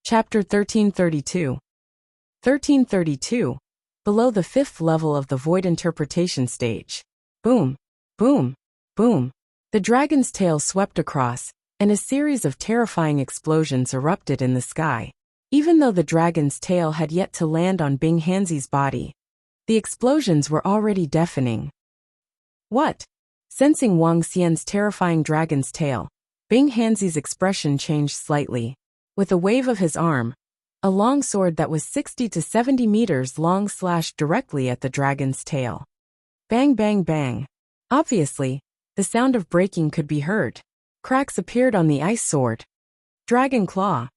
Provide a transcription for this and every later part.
Chapter 1332. 1332. Below the fifth level of the void interpretation stage. Boom, boom, boom. The dragon's tail swept across, and a series of terrifying explosions erupted in the sky. Even though the dragon's tail had yet to land on Bing Hanzi's body, the explosions were already deafening. What? Sensing Wang Xian's terrifying dragon's tail, Bing Hanzi's expression changed slightly. With a wave of his arm, a long sword that was 60 to 70 meters long slashed directly at the dragon's tail. Bang, bang, bang. Obviously, the sound of breaking could be heard. Cracks appeared on the ice sword. Dragon claw.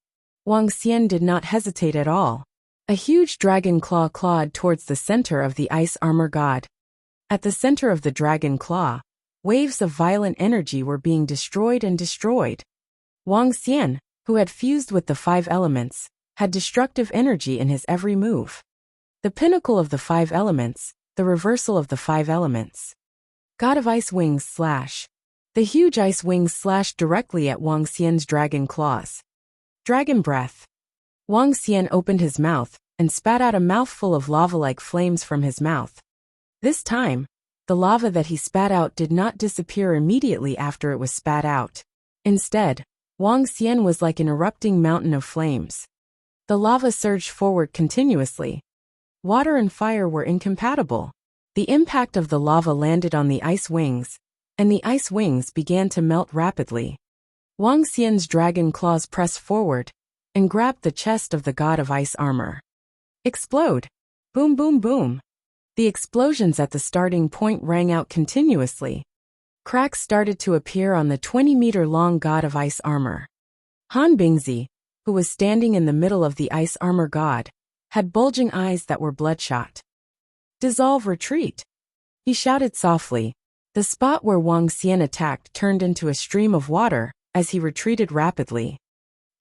Wang Xian did not hesitate at all. A huge dragon claw clawed towards the center of the ice armor god. At the center of the dragon claw, waves of violent energy were being destroyed and destroyed. Wang Xian, who had fused with the five elements, had destructive energy in his every move. The pinnacle of the five elements, the reversal of the five elements. God of Ice Wings slash. The huge ice wings slashed directly at Wang Xian's dragon claws. Dragon breath. Wang Xian opened his mouth and spat out a mouthful of lava-like flames from his mouth. This time, the lava that he spat out did not disappear immediately after it was spat out. Instead, Wang Xian was like an erupting mountain of flames. The lava surged forward continuously. Water and fire were incompatible. The impact of the lava landed on the ice wings, and the ice wings began to melt rapidly. Wang Xian's dragon claws pressed forward and grabbed the chest of the god of ice armor. Explode! Boom, boom, boom! The explosions at the starting point rang out continuously. Cracks started to appear on the 20-meter-long god of ice armor. Han Bingzi, who was standing in the middle of the ice armor god, had bulging eyes that were bloodshot. Dissolve, retreat! He shouted softly. The spot where Wang Xian attacked turned into a stream of water as he retreated rapidly.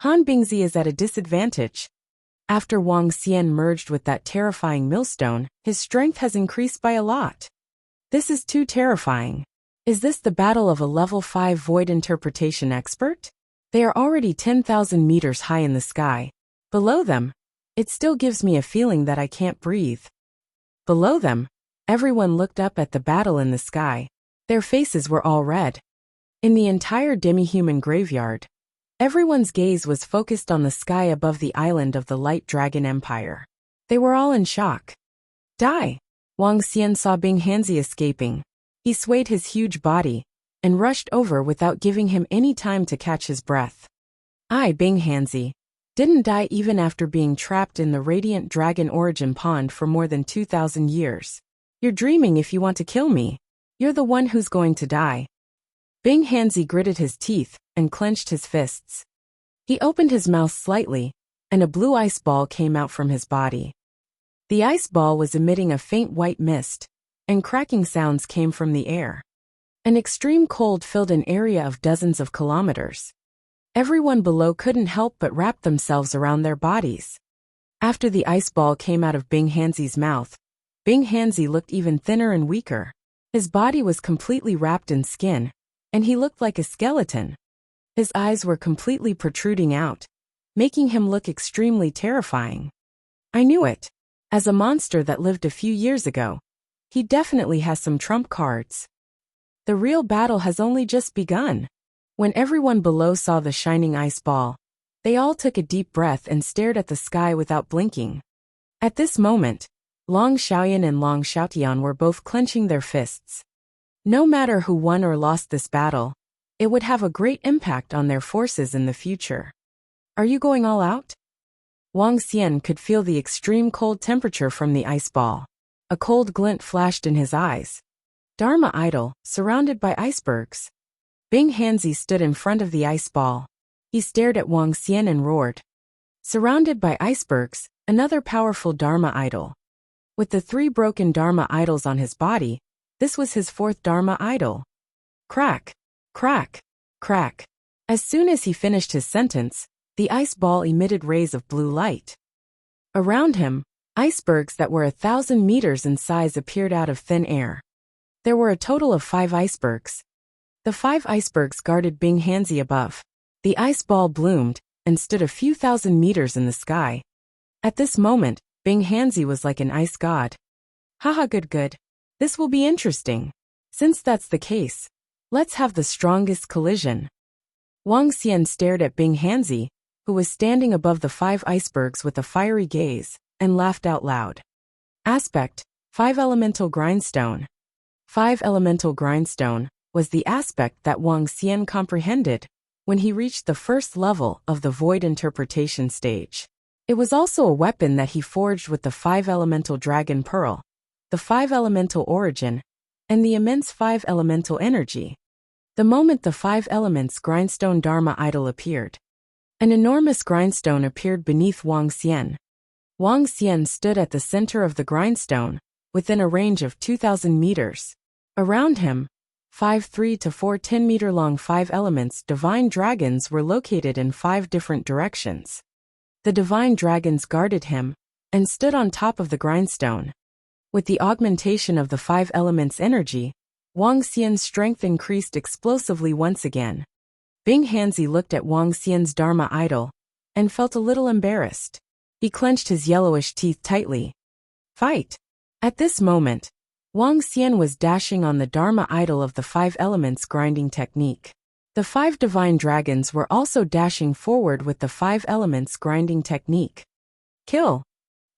Han Bingzi is at a disadvantage. After Wang Xian merged with that terrifying millstone, his strength has increased by a lot. This is too terrifying. Is this the battle of a level 5 void interpretation expert? They are already 10,000 meters high in the sky. Below them, it still gives me a feeling that I can't breathe. Below them, everyone looked up at the battle in the sky. Their faces were all red. In the entire demi-human graveyard, everyone's gaze was focused on the sky above the island of the Light Dragon Empire. They were all in shock. Die! Wang Xian saw Bing Hanzi escaping. He swayed his huge body and rushed over without giving him any time to catch his breath. I, Bing Hanzi, didn't die even after being trapped in the Radiant Dragon Origin Pond for more than 2,000 years. You're dreaming if you want to kill me. You're the one who's going to die. Bing Hanzi gritted his teeth and clenched his fists. He opened his mouth slightly, and a blue ice ball came out from his body. The ice ball was emitting a faint white mist, and cracking sounds came from the air. An extreme cold filled an area of dozens of kilometers. Everyone below couldn't help but wrap themselves around their bodies. After the ice ball came out of Bing Hanzi's mouth, Bing Hanzi looked even thinner and weaker. His body was completely wrapped in skin, and he looked like a skeleton. His eyes were completely protruding out, making him look extremely terrifying. I knew it. As a monster that lived a few years ago, he definitely has some trump cards. The real battle has only just begun. When everyone below saw the shining ice ball, they all took a deep breath and stared at the sky without blinking. At this moment, Long Xiaoyan and Long Xiaotian were both clenching their fists. No matter who won or lost this battle, it would have a great impact on their forces in the future. Are you going all out? Wang Xian could feel the extreme cold temperature from the ice ball. A cold glint flashed in his eyes. Dharma idol, surrounded by icebergs. Bing Hanzi stood in front of the ice ball. He stared at Wang Xian and roared. Surrounded by icebergs, another powerful Dharma idol. With the 3 broken Dharma idols on his body, this was his 4th Dharma idol. Crack, crack, crack. As soon as he finished his sentence, the ice ball emitted rays of blue light. Around him, icebergs that were 1,000 meters in size appeared out of thin air. There were a total of 5 icebergs. The 5 icebergs guarded Bing Hanzi above. The ice ball bloomed, and stood a few thousand meters in the sky. At this moment, Bing Hanzi was like an ice god. Haha, good. This will be interesting. Since that's the case, let's have the strongest collision. Wang Xian stared at Bing Hanzi, who was standing above the 5 icebergs with a fiery gaze, and laughed out loud. Aspect: 5 elemental grindstone. 5 elemental grindstone was the aspect that Wang Xian comprehended when he reached the first level of the void interpretation stage. It was also a weapon that he forged with the 5 elemental dragon pearl, the 5 elemental origin, and the immense 5 elemental energy. The moment the 5 elements grindstone Dharma idol appeared, an enormous grindstone appeared beneath Wang Xian. Wang Xian stood at the center of the grindstone, within a range of 2,000 meters. Around him, 5 3 to 4 10-meter-long 5 elements divine dragons were located in 5 different directions. The divine dragons guarded him and stood on top of the grindstone. With the augmentation of the 5 elements' energy, Wang Xian's strength increased explosively once again. Bing Hanzi looked at Wang Xian's Dharma idol and felt a little embarrassed. He clenched his yellowish teeth tightly. Fight! At this moment, Wang Xian was dashing on the Dharma idol of the 5 elements grinding technique. The 5 divine dragons were also dashing forward with the 5 elements grinding technique. Kill!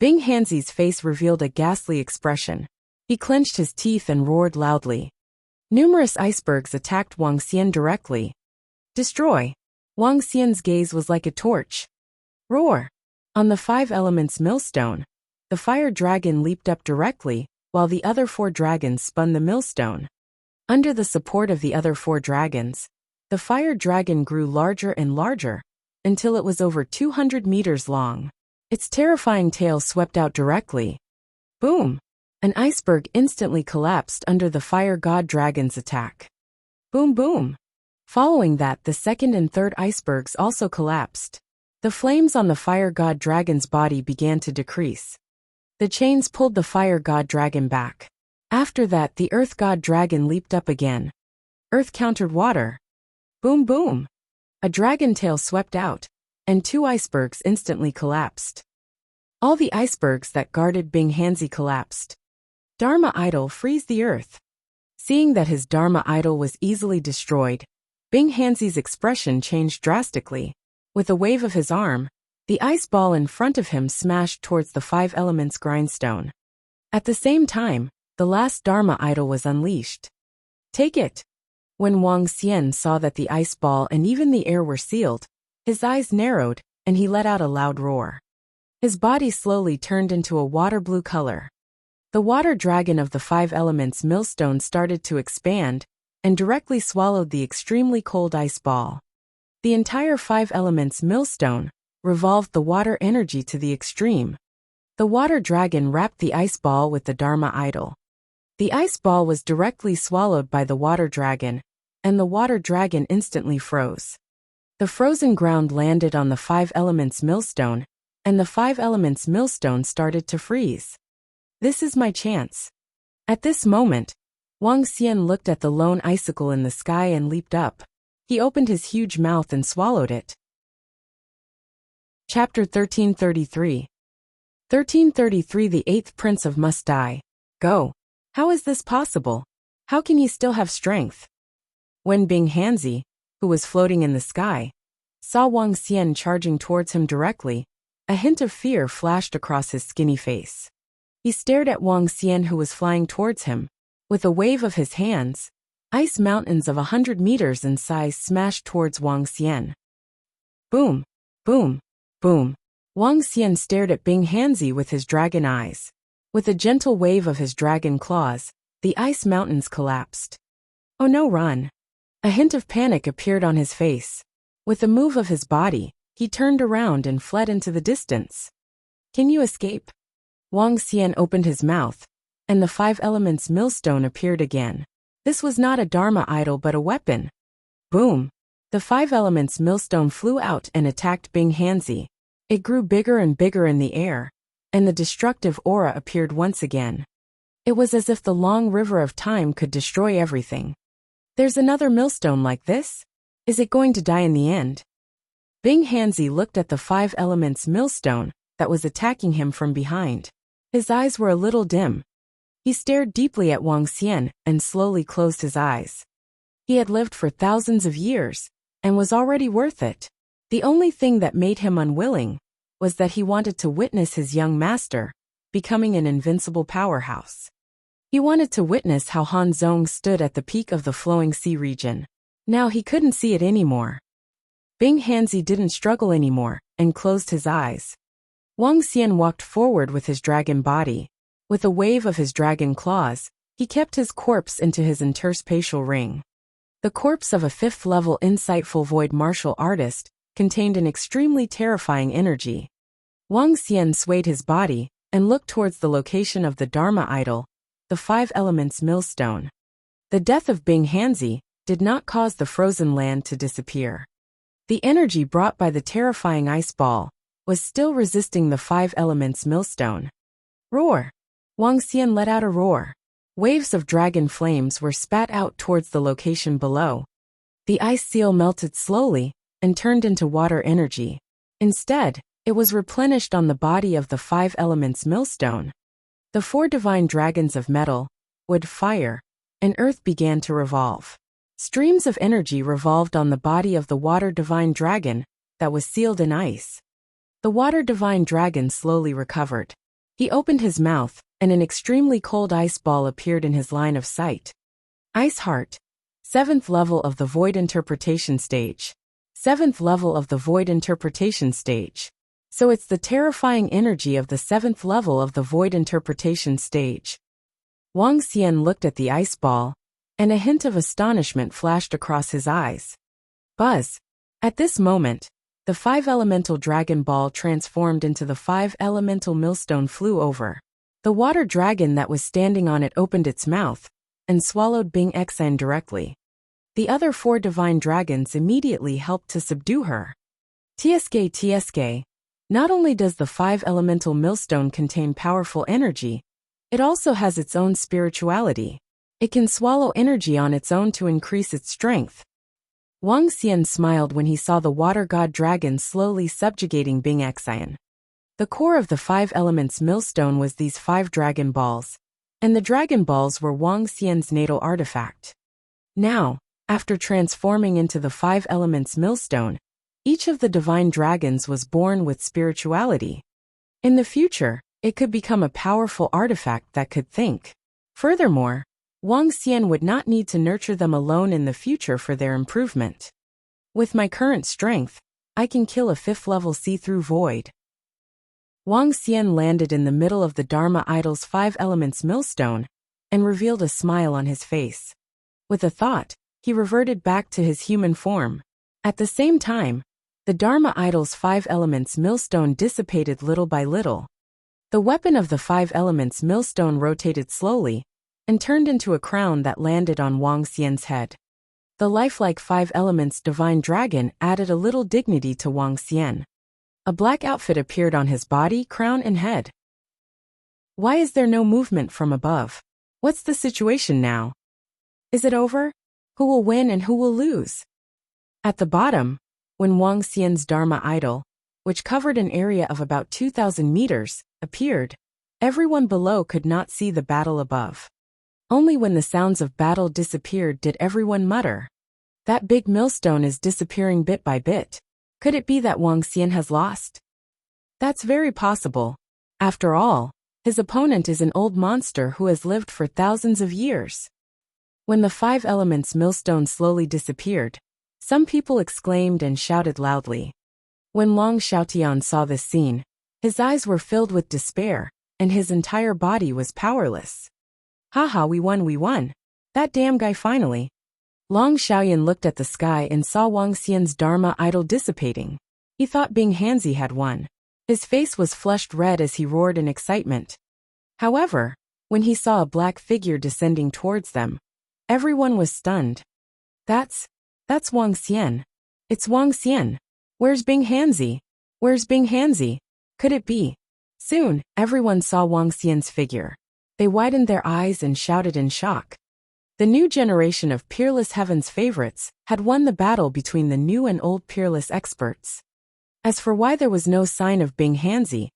Bing Hanzi's face revealed a ghastly expression. He clenched his teeth and roared loudly. Numerous icebergs attacked Wang Xian directly. Destroy! Wang Xian's gaze was like a torch. Roar! On the 5 elements millstone, the fire dragon leaped up directly, while the other 4 dragons spun the millstone. Under the support of the other 4 dragons, the fire dragon grew larger and larger, until it was over 200 meters long. Its terrifying tail swept out directly. Boom! An iceberg instantly collapsed under the fire god dragon's attack. Boom boom! Following that, the second and third icebergs also collapsed. The flames on the fire god dragon's body began to decrease. The chains pulled the fire god dragon back. After that, the earth god dragon leaped up again. Earth countered water. Boom boom! A dragon tail swept out, and 2 icebergs instantly collapsed. All the icebergs that guarded Bing Hanzi collapsed. Dharma idol freeze the earth. Seeing that his Dharma idol was easily destroyed, Bing Hanzi's expression changed drastically. With a wave of his arm, the ice ball in front of him smashed towards the 5 elements grindstone. At the same time, the last Dharma idol was unleashed. Take it! When Wang Xian saw that the ice ball and even the air were sealed, his eyes narrowed, and he let out a loud roar. His body slowly turned into a water blue color. The water dragon of the 5 elements millstone started to expand, and directly swallowed the extremely cold ice ball. The entire 5 elements millstone revolved the water energy to the extreme. The water dragon wrapped the ice ball with the Dharma idol. The ice ball was directly swallowed by the water dragon, and the water dragon instantly froze. The frozen ground landed on the 5 elements millstone, and the 5 elements millstone started to freeze. This is my chance. At this moment, Wang Xian looked at the lone icicle in the sky and leaped up. He opened his huge mouth and swallowed it. Chapter 1333. 1333 The 8th Prince of Must Die. Go. How is this possible? How can he still have strength? When Bing Hanzi, who was floating in the sky, saw Wang Xian charging towards him directly, a hint of fear flashed across his skinny face. He stared at Wang Xian, who was flying towards him. With a wave of his hands, ice mountains of 100 meters in size smashed towards Wang Xian. Boom, boom, boom. Wang Xian stared at Bing Hanzi with his dragon eyes. With a gentle wave of his dragon claws, the ice mountains collapsed. Oh no, run! A hint of panic appeared on his face. With a move of his body, he turned around and fled into the distance. Can you escape? Wang Xian opened his mouth, and the 5 elements millstone appeared again. This was not a Dharma idol but a weapon. Boom! The 5 elements millstone flew out and attacked Bing Hanzi. It grew bigger and bigger in the air, and the destructive aura appeared once again. It was as if the long river of time could destroy everything. There's another millstone like this? Is it going to die in the end? Bing Hanzi looked at the five elements millstone that was attacking him from behind. His eyes were a little dim. He stared deeply at Wang Xian and slowly closed his eyes. He had lived for thousands of years and was already worth it. The only thing that made him unwilling was that he wanted to witness his young master becoming an invincible powerhouse. He wanted to witness how Han Zhong stood at the peak of the flowing sea region. Now he couldn't see it anymore. Bing Hanzi didn't struggle anymore and closed his eyes. Wang Xian walked forward with his dragon body. With a wave of his dragon claws, he kept his corpse into his interspatial ring. The corpse of a fifth-level insightful void martial artist contained an extremely terrifying energy. Wang Xian swayed his body and looked towards the location of the Dharma idol, the five elements millstone. The death of Bing Hanzi did not cause the frozen land to disappear. The energy brought by the terrifying ice ball was still resisting the five elements millstone. Roar! Wang Xian let out a roar. Waves of dragon flames were spat out towards the location below. The ice seal melted slowly and turned into water energy. Instead, it was replenished on the body of the five elements millstone. The four divine dragons of metal, wood, fire, and earth began to revolve. Streams of energy revolved on the body of the water divine dragon that was sealed in ice. The water divine dragon slowly recovered. He opened his mouth, and an extremely cold ice ball appeared in his line of sight. Ice Heart. 7th level of the Void Interpretation Stage. 7th level of the Void Interpretation Stage. So it's the terrifying energy of the 7th level of the Void Interpretation Stage. Wang Xian looked at the ice ball, and a hint of astonishment flashed across his eyes. Buzz. At this moment, the five-elemental dragon ball transformed into the five-elemental millstone flew over. The water dragon that was standing on it opened its mouth and swallowed Bing Xan directly. The other four divine dragons immediately helped to subdue her. TSK. Not only does the five-elemental millstone contain powerful energy, it also has its own spirituality. It can swallow energy on its own to increase its strength. Wang Xian smiled when he saw the water god dragon slowly subjugating Bing Xian. The core of the five elements millstone was these five dragon balls, and the dragon balls were Wang Xian's natal artifact. Now, after transforming into the five elements millstone, each of the divine dragons was born with spirituality. In the future, it could become a powerful artifact that could think. Furthermore, Wang Xian would not need to nurture them alone in the future for their improvement. With my current strength, I can kill a 5th-level see-through void. Wang Xian landed in the middle of the Dharma idol's five elements millstone and revealed a smile on his face. With a thought, he reverted back to his human form. At the same time, the Dharma idol's five elements millstone dissipated little by little. The weapon of the five elements millstone rotated slowly and turned into a crown that landed on Wang Xian's head. The lifelike five elements divine dragon added a little dignity to Wang Xian. A black outfit appeared on his body, crown, and head. Why is there no movement from above? What's the situation now? Is it over? Who will win and who will lose? At the bottom, when Wang Xian's Dharma idol, which covered an area of about 2,000 meters, appeared, everyone below could not see the battle above. Only when the sounds of battle disappeared did everyone mutter. That big millstone is disappearing bit by bit. Could it be that Wang Xian has lost? That's very possible. After all, his opponent is an old monster who has lived for thousands of years. When the five elements millstone slowly disappeared, some people exclaimed and shouted loudly. When Long Xiaotian saw this scene, his eyes were filled with despair, and his entire body was powerless. Haha, we won. That damn guy finally. Long Xiaoyan looked at the sky and saw Wang Xian's Dharma idol dissipating. He thought Bing Hanzi had won. His face was flushed red as he roared in excitement. However, when he saw a black figure descending towards them, everyone was stunned. That's Wang Xian. It's Wang Xian. Where's Bing Hanzi? Where's Bing Hanzi? Could it be? Soon, everyone saw Wang Xian's figure. They widened their eyes and shouted in shock. The new generation of Peerless Heaven's favorites had won the battle between the new and old Peerless experts. As for why there was no sign of Bing Hanzi,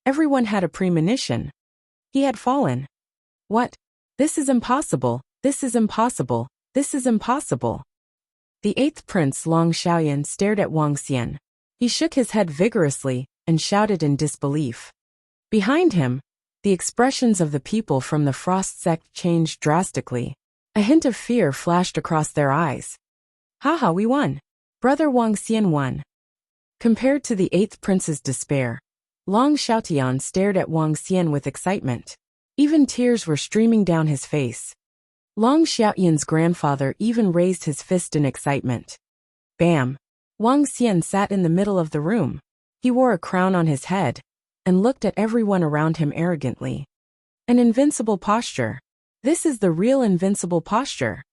everyone had a premonition. He had fallen. What? This is impossible, this is impossible, this is impossible. The eighth prince Long Xiaoyan stared at Wang Xian. He shook his head vigorously and shouted in disbelief. Behind him, the expressions of the people from the Frost sect changed drastically. A hint of fear flashed across their eyes. Haha, we won. Brother Wang Xian won. Compared to the eighth prince's despair, Long Xiaotian stared at Wang Xian with excitement. Even tears were streaming down his face. Long Xiaoyan's grandfather even raised his fist in excitement. Bam! Wang Xian sat in the middle of the room. He wore a crown on his head and looked at everyone around him arrogantly. An invincible posture. This is the real invincible posture.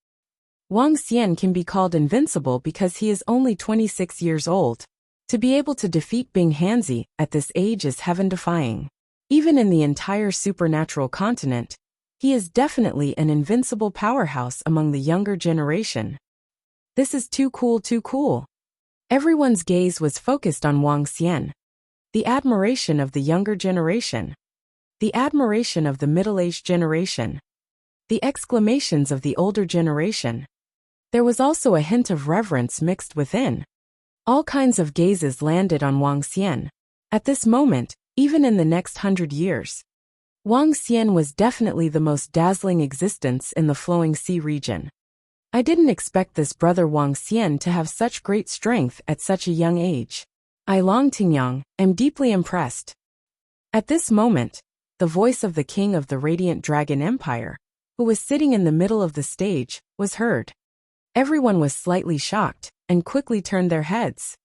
Wang Xian can be called invincible because he is only 26 years old. To be able to defeat Bing Hanzi at this age is heaven-defying. Even in the entire supernatural continent, he is definitely an invincible powerhouse among the younger generation. This is too cool, too cool. Everyone's gaze was focused on Wang Xian. The admiration of the younger generation. The admiration of the middle-aged generation. The exclamations of the older generation. There was also a hint of reverence mixed within. All kinds of gazes landed on Wang Xian. At this moment, even in the next 100 years, Wang Xian was definitely the most dazzling existence in the Flowing Sea region. I didn't expect this brother Wang Xian to have such great strength at such a young age. I Long Tingyang am deeply impressed. At this moment, the voice of the king of the Radiant Dragon Empire, who was sitting in the middle of the stage, was heard. Everyone was slightly shocked and quickly turned their heads.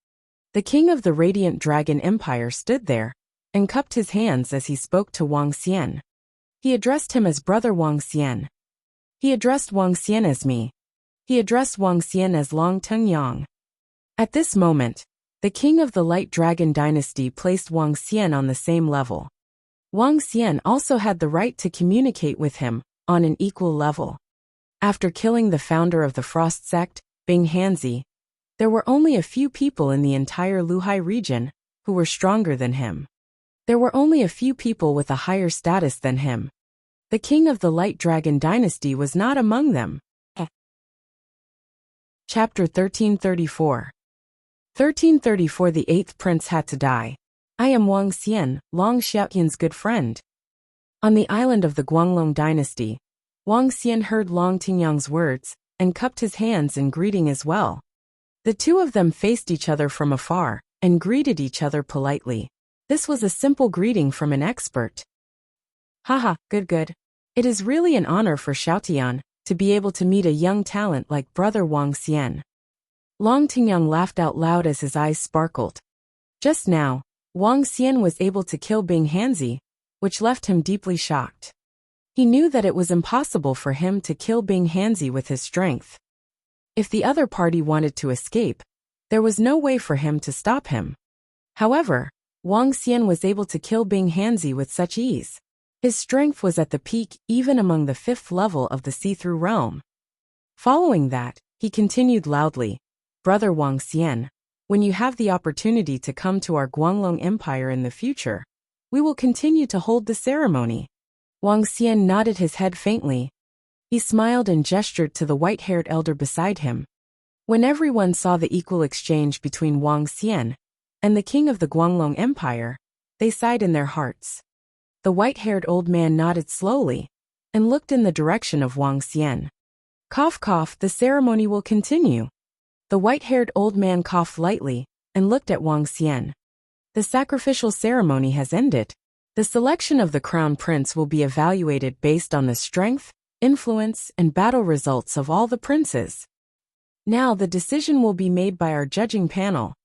The king of the Radiant Dragon Empire stood there and cupped his hands as he spoke to Wang Xian. He addressed him as Brother Wang Xian. He addressed Wang Xian as me. He addressed Wang Xian as Long Tingyang. At this moment, the king of the Light Dragon dynasty placed Wang Xian on the same level. Wang Xian also had the right to communicate with him on an equal level. After killing the founder of the Frost sect, Bing Hanzi, there were only a few people in the entire Luhai region who were stronger than him. There were only a few people with a higher status than him. The king of the Light Dragon dynasty was not among them. Chapter 1334. 1334. The eighth prince had to die. I am Wang Xian, Long Xiaoyan's good friend. On the island of the Guanglong dynasty, Wang Xian heard Long Tingyang's words and cupped his hands in greeting as well. The two of them faced each other from afar and greeted each other politely. This was a simple greeting from an expert. Haha, good. It is really an honor for Xiaotian to be able to meet a young talent like brother Wang Xian. Long Tingyang laughed out loud as his eyes sparkled. Just now, Wang Xian was able to kill Bing Hanzi, which left him deeply shocked. He knew that it was impossible for him to kill Bing Hanzi with his strength. If the other party wanted to escape, there was no way for him to stop him. However, Wang Xian was able to kill Bing Hanzi with such ease. His strength was at the peak even among the fifth level of the see-through realm. Following that, he continued loudly, Brother Wang Xian, when you have the opportunity to come to our Guanglong Empire in the future, we will continue to hold the ceremony. Wang Xian nodded his head faintly. He smiled and gestured to the white-haired elder beside him. When everyone saw the equal exchange between Wang Xian and the king of the Guanglong Empire, they sighed in their hearts. The white-haired old man nodded slowly and looked in the direction of Wang Xian. Cough cough, the ceremony will continue. The white-haired old man coughed lightly and looked at Wang Xian. The sacrificial ceremony has ended. The selection of the crown prince will be evaluated based on the strength, influence, and battle results of all the princes. Now the decision will be made by our judging panel.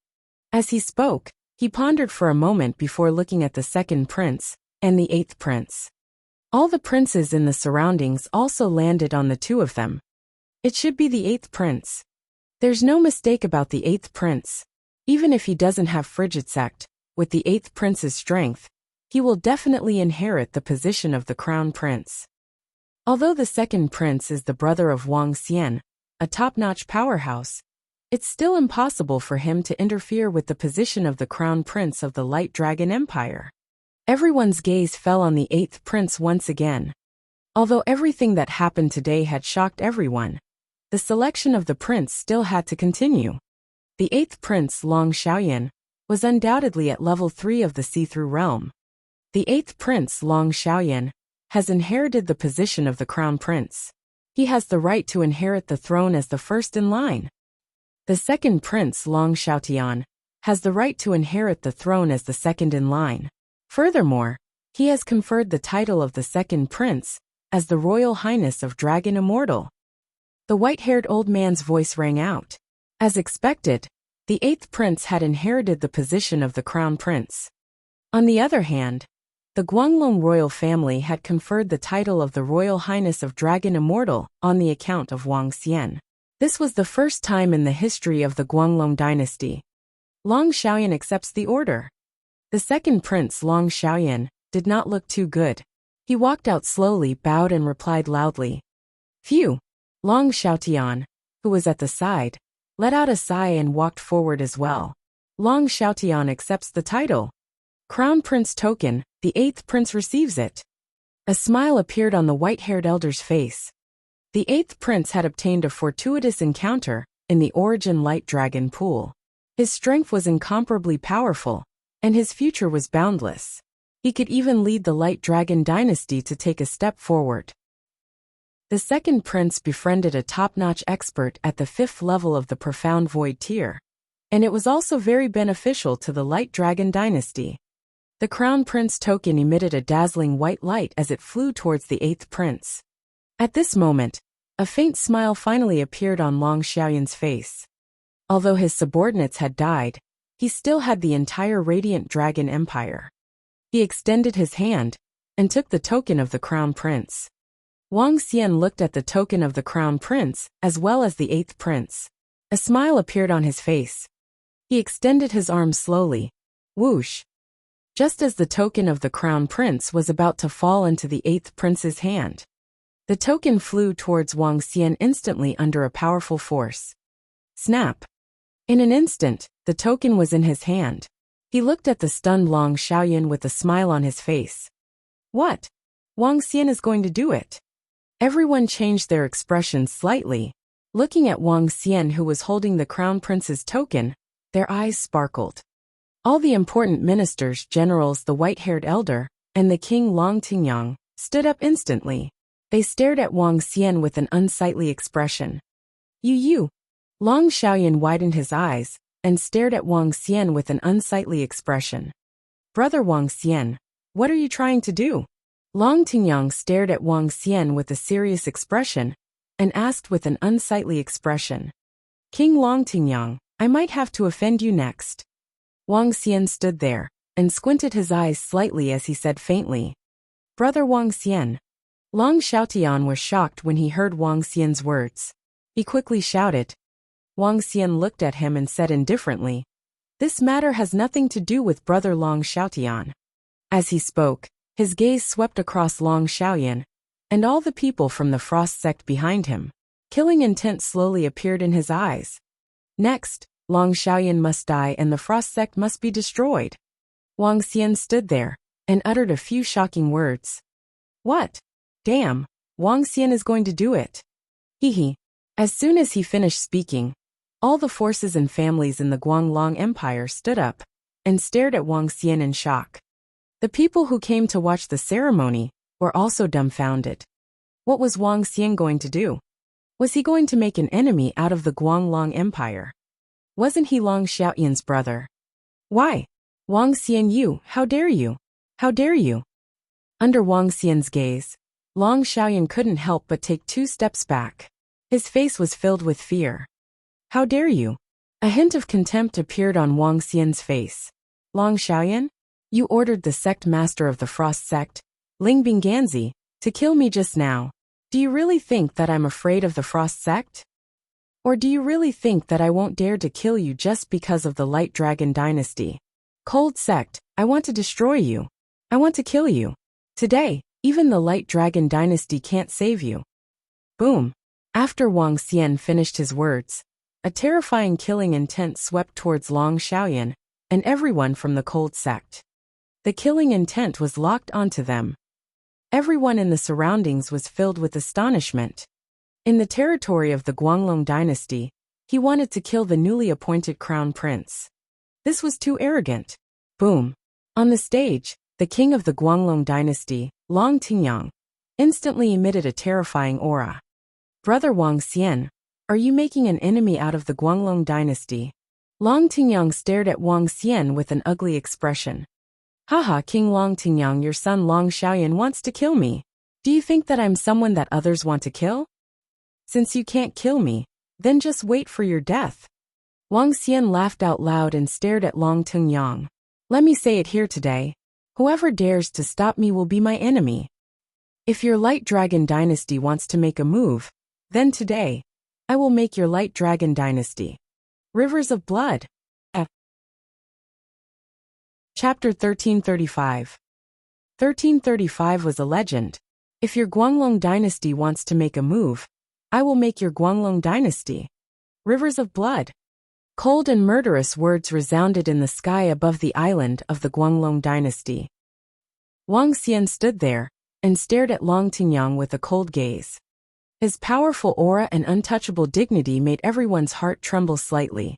As he spoke, he pondered for a moment before looking at the second prince and the eighth prince. All the princes in the surroundings also landed on the two of them. It should be the eighth prince. There's no mistake about the eighth prince. Even if he doesn't have frigid sect, with the eighth prince's strength, he will definitely inherit the position of the crown prince. Although the second prince is the brother of Wang Xian, a top-notch powerhouse, it's still impossible for him to interfere with the position of the crown prince of the Light Dragon Empire. Everyone's gaze fell on the 8th prince once again. Although everything that happened today had shocked everyone, the selection of the prince still had to continue. The 8th prince, Long Xiaoyan, was undoubtedly at level 3 of the see-through realm. The 8th prince, Long Xiaoyan, has inherited the position of the crown prince. He has the right to inherit the throne as the first in line. The 2nd prince, Long Xiaotian, has the right to inherit the throne as the second in line. Furthermore, he has conferred the title of the 2nd prince as the Royal Highness of Dragon Immortal. The white-haired old man's voice rang out. As expected, the 8th prince had inherited the position of the crown prince. On the other hand, the Guanglong royal family had conferred the title of the Royal Highness of Dragon Immortal on the account of Wang Xian. This was the first time in the history of the Guanglong dynasty. Long Xiaoyan accepts the order. The 2nd prince, Long Xiaoyan, did not look too good. He walked out slowly, bowed and replied loudly. Phew! Long Xiaotian, who was at the side, let out a sigh and walked forward as well. Long Xiaotian accepts the title. Crown Prince token, the 8th prince receives it. A smile appeared on the white-haired elder's face. The 8th prince had obtained a fortuitous encounter in the Origin Light Dragon pool. His strength was incomparably powerful, and his future was boundless. He could even lead the Light Dragon dynasty to take a step forward. The 2nd prince befriended a top-notch expert at the 5th level of the Profound Void tier, and it was also very beneficial to the Light Dragon dynasty. The Crown Prince token emitted a dazzling white light as it flew towards the 8th prince. At this moment, a faint smile finally appeared on Long Xiaoyan's face. Although his subordinates had died, he still had the entire Radiant Dragon Empire. He extended his hand and took the token of the Crown Prince. Wang Xian looked at the token of the Crown Prince as well as the 8th prince. A smile appeared on his face. He extended his arm slowly. Whoosh! Just as the token of the Crown Prince was about to fall into the 8th prince's hand, the token flew towards Wang Xian instantly under a powerful force. Snap! In an instant, the token was in his hand. He looked at the stunned Long Xiaoyan with a smile on his face. What? Wang Xian is going to do it. Everyone changed their expressions slightly. Looking at Wang Xian, who was holding the Crown Prince's token, their eyes sparkled. All the important ministers, generals, the white-haired elder, and the king Long Tingyang stood up instantly. They stared at Wang Xian with an unsightly expression. You! Long Xiaoyan widened his eyes and stared at Wang Xian with an unsightly expression. Brother Wang Xian, what are you trying to do? Long Tingyang stared at Wang Xian with a serious expression and asked with an unsightly expression. King Long Tingyang, I might have to offend you next. Wang Xian stood there and squinted his eyes slightly as he said faintly. Brother Wang Xian. Long Xiaotian was shocked when he heard Wang Xian's words. He quickly shouted. Wang Xian looked at him and said indifferently, This matter has nothing to do with Brother Long Xiaotian. As he spoke, his gaze swept across Long Xiaoyan and all the people from the Frost sect behind him. Killing intent slowly appeared in his eyes. Next, Long Xiaoyan must die and the Frost sect must be destroyed. Wang Xian stood there and uttered a few shocking words. What? Damn, Wang Xian is going to do it. Hee. As soon as he finished speaking, all the forces and families in the Guanglong Empire stood up and stared at Wang Xian in shock. The people who came to watch the ceremony were also dumbfounded. What was Wang Xian going to do? Was he going to make an enemy out of the Guanglong Empire? Wasn't he Long Xiaoyan's brother? Why? Wang Xian, you, how dare you? How dare you? Under Wang Xian's gaze, Long Xiaoyan couldn't help but take 2 steps back. His face was filled with fear. How dare you? A hint of contempt appeared on Wang Xian's face. Long Xiaoyan? You ordered the sect master of the Frost sect, Ling Bingganzi, to kill me just now. Do you really think that I'm afraid of the Frost sect? Or do you really think that I won't dare to kill you just because of the Light Dragon dynasty? Cold sect, I want to destroy you. I want to kill you. Today, even the Light Dragon dynasty can't save you. Boom. After Wang Xian finished his words, A terrifying killing intent swept towards Long Xiaoyan and everyone from the cold sect. The killing intent was locked onto them. Everyone in the surroundings was filled with astonishment. In the territory of the Guanglong dynasty, he wanted to kill the newly appointed crown prince. This was too arrogant. Boom. On the stage, the king of the Guanglong dynasty, Long Tingyang, instantly emitted a terrifying aura. Brother Wang Xian, are you making an enemy out of the Guanglong dynasty? Long Tingyang stared at Wang Xian with an ugly expression. Haha, King Long Tingyang, your son Long Xiaoyan wants to kill me. Do you think that I'm someone that others want to kill? Since you can't kill me, then just wait for your death. Wang Xian laughed out loud and stared at Long Tingyang. Let me say it here today. Whoever dares to stop me will be my enemy. If your Light Dragon dynasty wants to make a move, then today, I will make your Light Dragon dynasty. Rivers of Blood. Chapter 1335. 1335 was a legend. If your Guanglong dynasty wants to make a move, I will make your Guanglong dynasty. Rivers of Blood. Cold and murderous words resounded in the sky above the island of the Guanglong dynasty. Wang Xian stood there and stared at Long Tingyang with a cold gaze. His powerful aura and untouchable dignity made everyone's heart tremble slightly.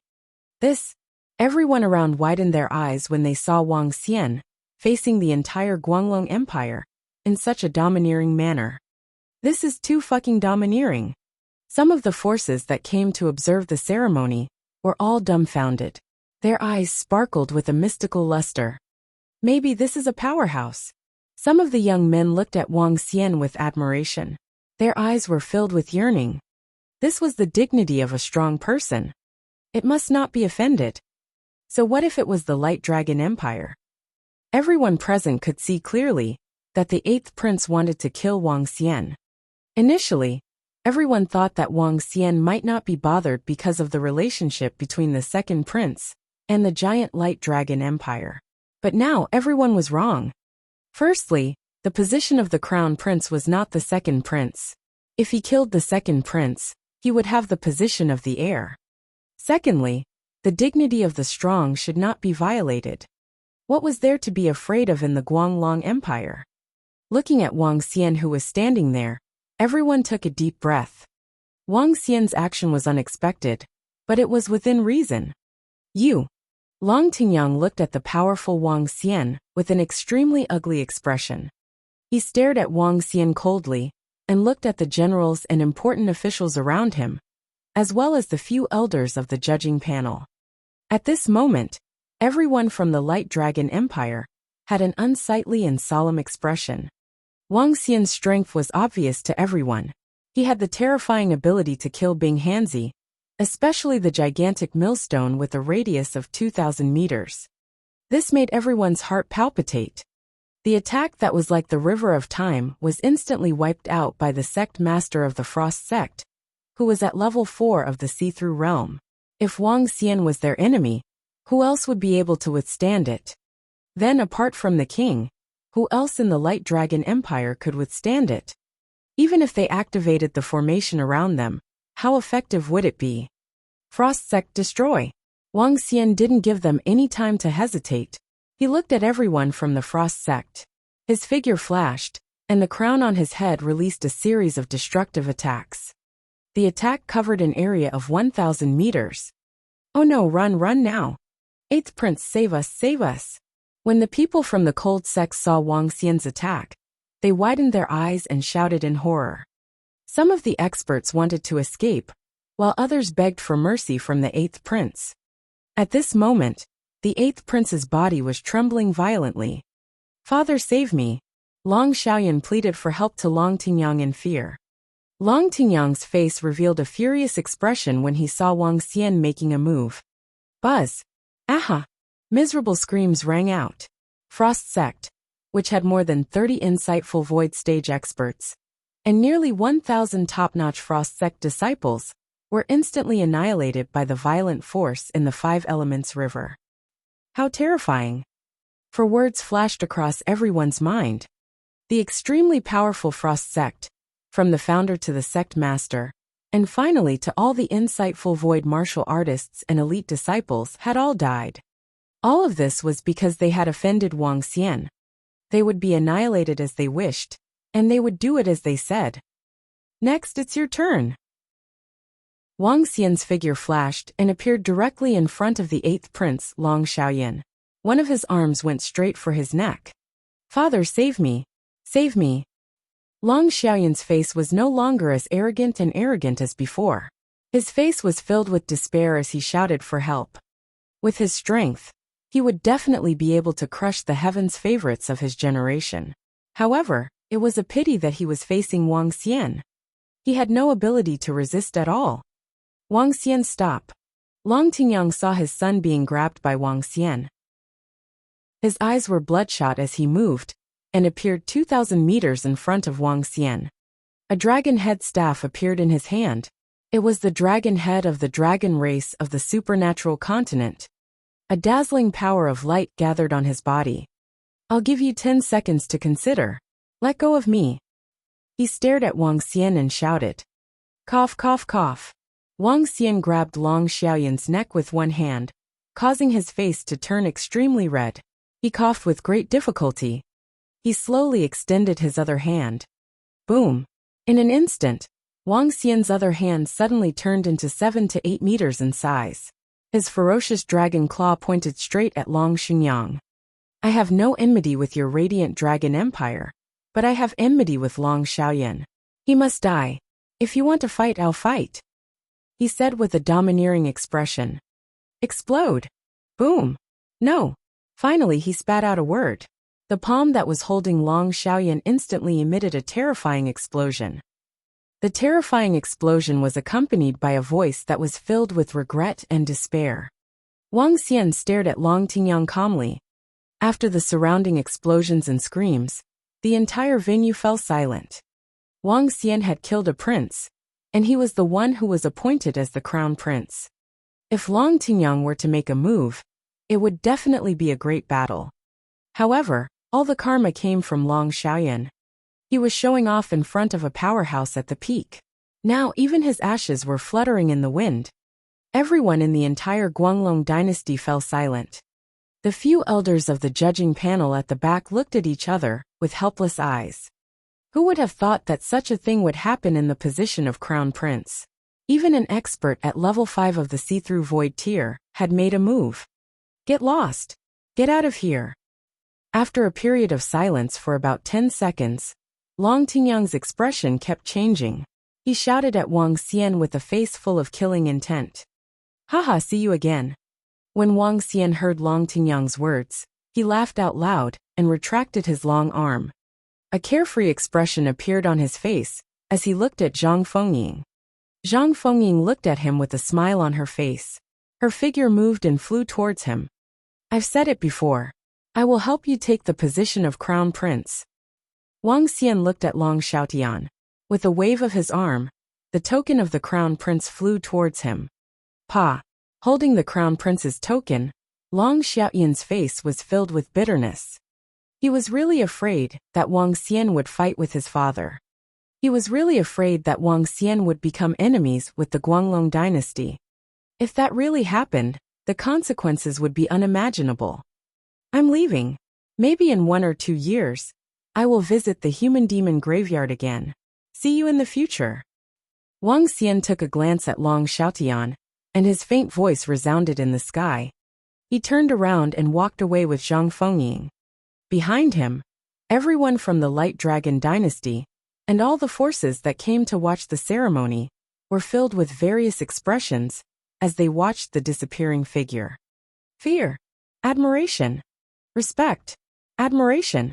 Everyone around widened their eyes when they saw Wang Xian facing the entire Guanglong Empire in such a domineering manner. This is too fucking domineering. Some of the forces that came to observe the ceremony were all dumbfounded. Their eyes sparkled with a mystical luster. Maybe this is a powerhouse. Some of the young men looked at Wang Xian with admiration. Their eyes were filled with yearning. This was the dignity of a strong person. It must not be offended. So what if it was the Light Dragon Empire? Everyone present could see clearly that the 8th prince wanted to kill Wang Xian. Initially, everyone thought that Wang Xian might not be bothered because of the relationship between the 2nd prince and the giant Light Dragon Empire. But now everyone was wrong. Firstly, the position of the crown prince was not the 2nd prince. If he killed the 2nd prince, he would have the position of the heir. Secondly, the dignity of the strong should not be violated. What was there to be afraid of in the Guanglong Empire? Looking at Wang Xian, who was standing there, everyone took a deep breath. Wang Xian's action was unexpected, but it was within reason. Long Tingyang looked at the powerful Wang Xian with an extremely ugly expression. He stared at Wang Xian coldly and looked at the generals and important officials around him, as well as the few elders of the judging panel. At this moment, everyone from the Light Dragon Empire had an unsightly and solemn expression. Wang Xian's strength was obvious to everyone. He had the terrifying ability to kill Bing Hanzi, especially the gigantic millstone with a radius of 2,000 meters. This made everyone's heart palpitate. The attack that was like the river of time was instantly wiped out by the sect master of the Frost sect, who was at level 4 of the see-through realm. If Wang Xian was their enemy, who else would be able to withstand it? Then apart from the king, who else in the Light Dragon Empire could withstand it? Even if they activated the formation around them, how effective would it be? Frost sect destroy. Wang Xian didn't give them any time to hesitate. He looked at everyone from the Frost sect. His figure flashed, and the crown on his head released a series of destructive attacks. The attack covered an area of 1,000 meters. Oh no, run now. 8th prince, save us, save us. When the people from the cold sect saw Wang Xian's attack, they widened their eyes and shouted in horror. Some of the experts wanted to escape, while others begged for mercy from the 8th prince. At this moment, the 8th prince's body was trembling violently. Father, save me. Long Xiaoyan pleaded for help to Long Tingyang in fear. Long Tingyang's face revealed a furious expression when he saw Wang Xian making a move. Buzz! Aha! Miserable screams rang out. Frost sect, which had more than 30 insightful void stage experts, and nearly 1,000 top-notch Frost sect disciples, were instantly annihilated by the violent force in the 5 Elements River. How terrifying! For words flashed across everyone's mind. The extremely powerful Frost sect, from the founder to the sect master, and finally to all the insightful void martial artists and elite disciples had all died. All of this was because they had offended Wang Xian. They would be annihilated as they wished, and they would do it as they said. Next, it's your turn. Wang Xian's figure flashed and appeared directly in front of the 8th prince, Long Xiaoyan. One of his arms went straight for his neck. Father, save me! Save me! Long Xiaoyan's face was no longer as arrogant as before. His face was filled with despair as he shouted for help. With his strength, he would definitely be able to crush the heavens' favorites of his generation. However, it was a pity that he was facing Wang Xian. He had no ability to resist at all. Wang Xian, stop. Long Tingyang saw his son being grabbed by Wang Xian. His eyes were bloodshot as he moved, and appeared 2,000 meters in front of Wang Xian. A dragon head staff appeared in his hand. It was the dragon head of the dragon race of the supernatural continent. A dazzling power of light gathered on his body. I'll give you 10 seconds to consider. Let go of me. He stared at Wang Xian and shouted. Cough, cough, cough. Wang Xian grabbed Long Xiaoyan's neck with one hand, causing his face to turn extremely red. He coughed with great difficulty. He slowly extended his other hand. Boom! In an instant, Wang Xian's other hand suddenly turned into 7 to 8 meters in size. His ferocious dragon claw pointed straight at Long Xinyang. I have no enmity with your radiant dragon empire, but I have enmity with Long Xiaoyan. He must die. If you want to fight, I'll fight, he said with a domineering expression. Explode! Boom! No! Finally he spat out a word. The palm that was holding Long Xiaoyan instantly emitted a terrifying explosion. The terrifying explosion was accompanied by a voice that was filled with regret and despair. Wang Xian stared at Long Tingyang calmly. After the surrounding explosions and screams, the entire venue fell silent. Wang Xian had killed a prince, and he was the one who was appointed as the crown prince. If Long Tingyang were to make a move, it would definitely be a great battle. However, all the karma came from Long Xiaoyan. He was showing off in front of a powerhouse at the peak. Now even his ashes were fluttering in the wind. Everyone in the entire Guanglong dynasty fell silent. The few elders of the judging panel at the back looked at each other with helpless eyes. Who would have thought that such a thing would happen in the position of crown prince? Even an expert at level 5 of the see-through void tier had made a move. Get lost! Get out of here! After a period of silence for about 10 seconds, Long Tingyang's expression kept changing. He shouted at Wang Xian with a face full of killing intent. Haha, see you again. When Wang Xian heard Long Tingyang's words, he laughed out loud and retracted his long arm. A carefree expression appeared on his face as he looked at Zhang Fengying. Zhang Fengying looked at him with a smile on her face. Her figure moved and flew towards him. I've said it before. I will help you take the position of crown prince. Wang Xian looked at Long Xiaotian. With a wave of his arm, the token of the crown prince flew towards him. Pa! Holding the crown prince's token, Long Xiaotian's face was filled with bitterness. He was really afraid that Wang Xian would fight with his father. He was really afraid that Wang Xian would become enemies with the Guanglong dynasty. If that really happened, the consequences would be unimaginable. I'm leaving. Maybe in 1 or 2 years, I will visit the human demon graveyard again. See you in the future. Wang Xian took a glance at Long Xiaotian, and his faint voice resounded in the sky. He turned around and walked away with Zhang Fengying. Behind him, everyone from the Light Dragon dynasty, and all the forces that came to watch the ceremony, were filled with various expressions as they watched the disappearing figure. Fear, admiration, respect, admiration.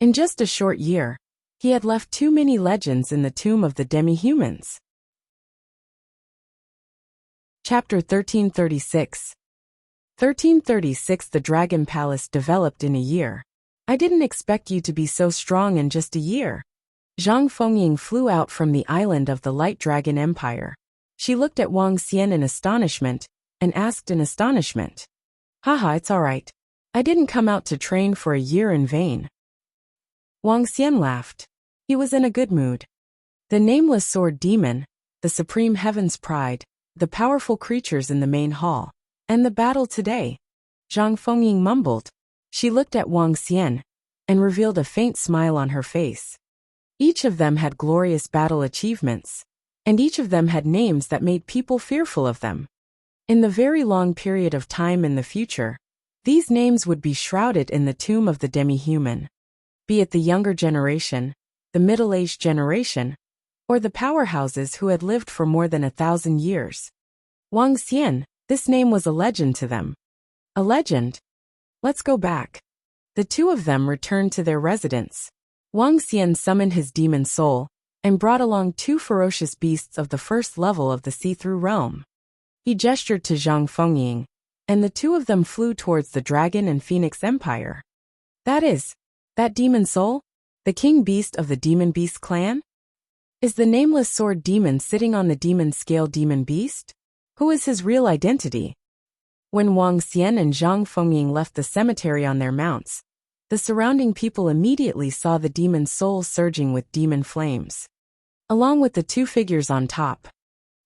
In just a short year, he had left too many legends in the tomb of the demi-humans. Chapter 1336. 1336. The Dragon Palace developed in a year. I didn't expect you to be so strong in just a year. Zhang Fengying flew out from the island of the Light Dragon Empire. She looked at Wang Xian in astonishment, and asked in astonishment. Haha, it's alright. I didn't come out to train for a year in vain. Wang Xian laughed. He was in a good mood. The nameless sword demon, the supreme heaven's pride, the powerful creatures in the main hall, and the battle today. Zhang Fengying mumbled. She looked at Wang Xian and revealed a faint smile on her face. Each of them had glorious battle achievements, and each of them had names that made people fearful of them. In the very long period of time in the future, these names would be shrouded in the tomb of the demi-human. Be it the younger generation, the middle-aged generation, or the powerhouses who had lived for more than 1,000 years. Wang Xian, this name was a legend to them. A legend? Let's go back. The two of them returned to their residence. Wang Xian summoned his demon soul and brought along 2 ferocious beasts of the first level of the see-through realm. He gestured to Zhang Fengying, and the two of them flew towards the Dragon and Phoenix Empire. That demon soul? The king beast of the demon beast clan? Is the nameless sword demon sitting on the demon scale demon beast? Who is his real identity? When Wang Xian and Zhang Fengying left the cemetery on their mounts, the surrounding people immediately saw the demon soul surging with demon flames, along with the 2 figures on top.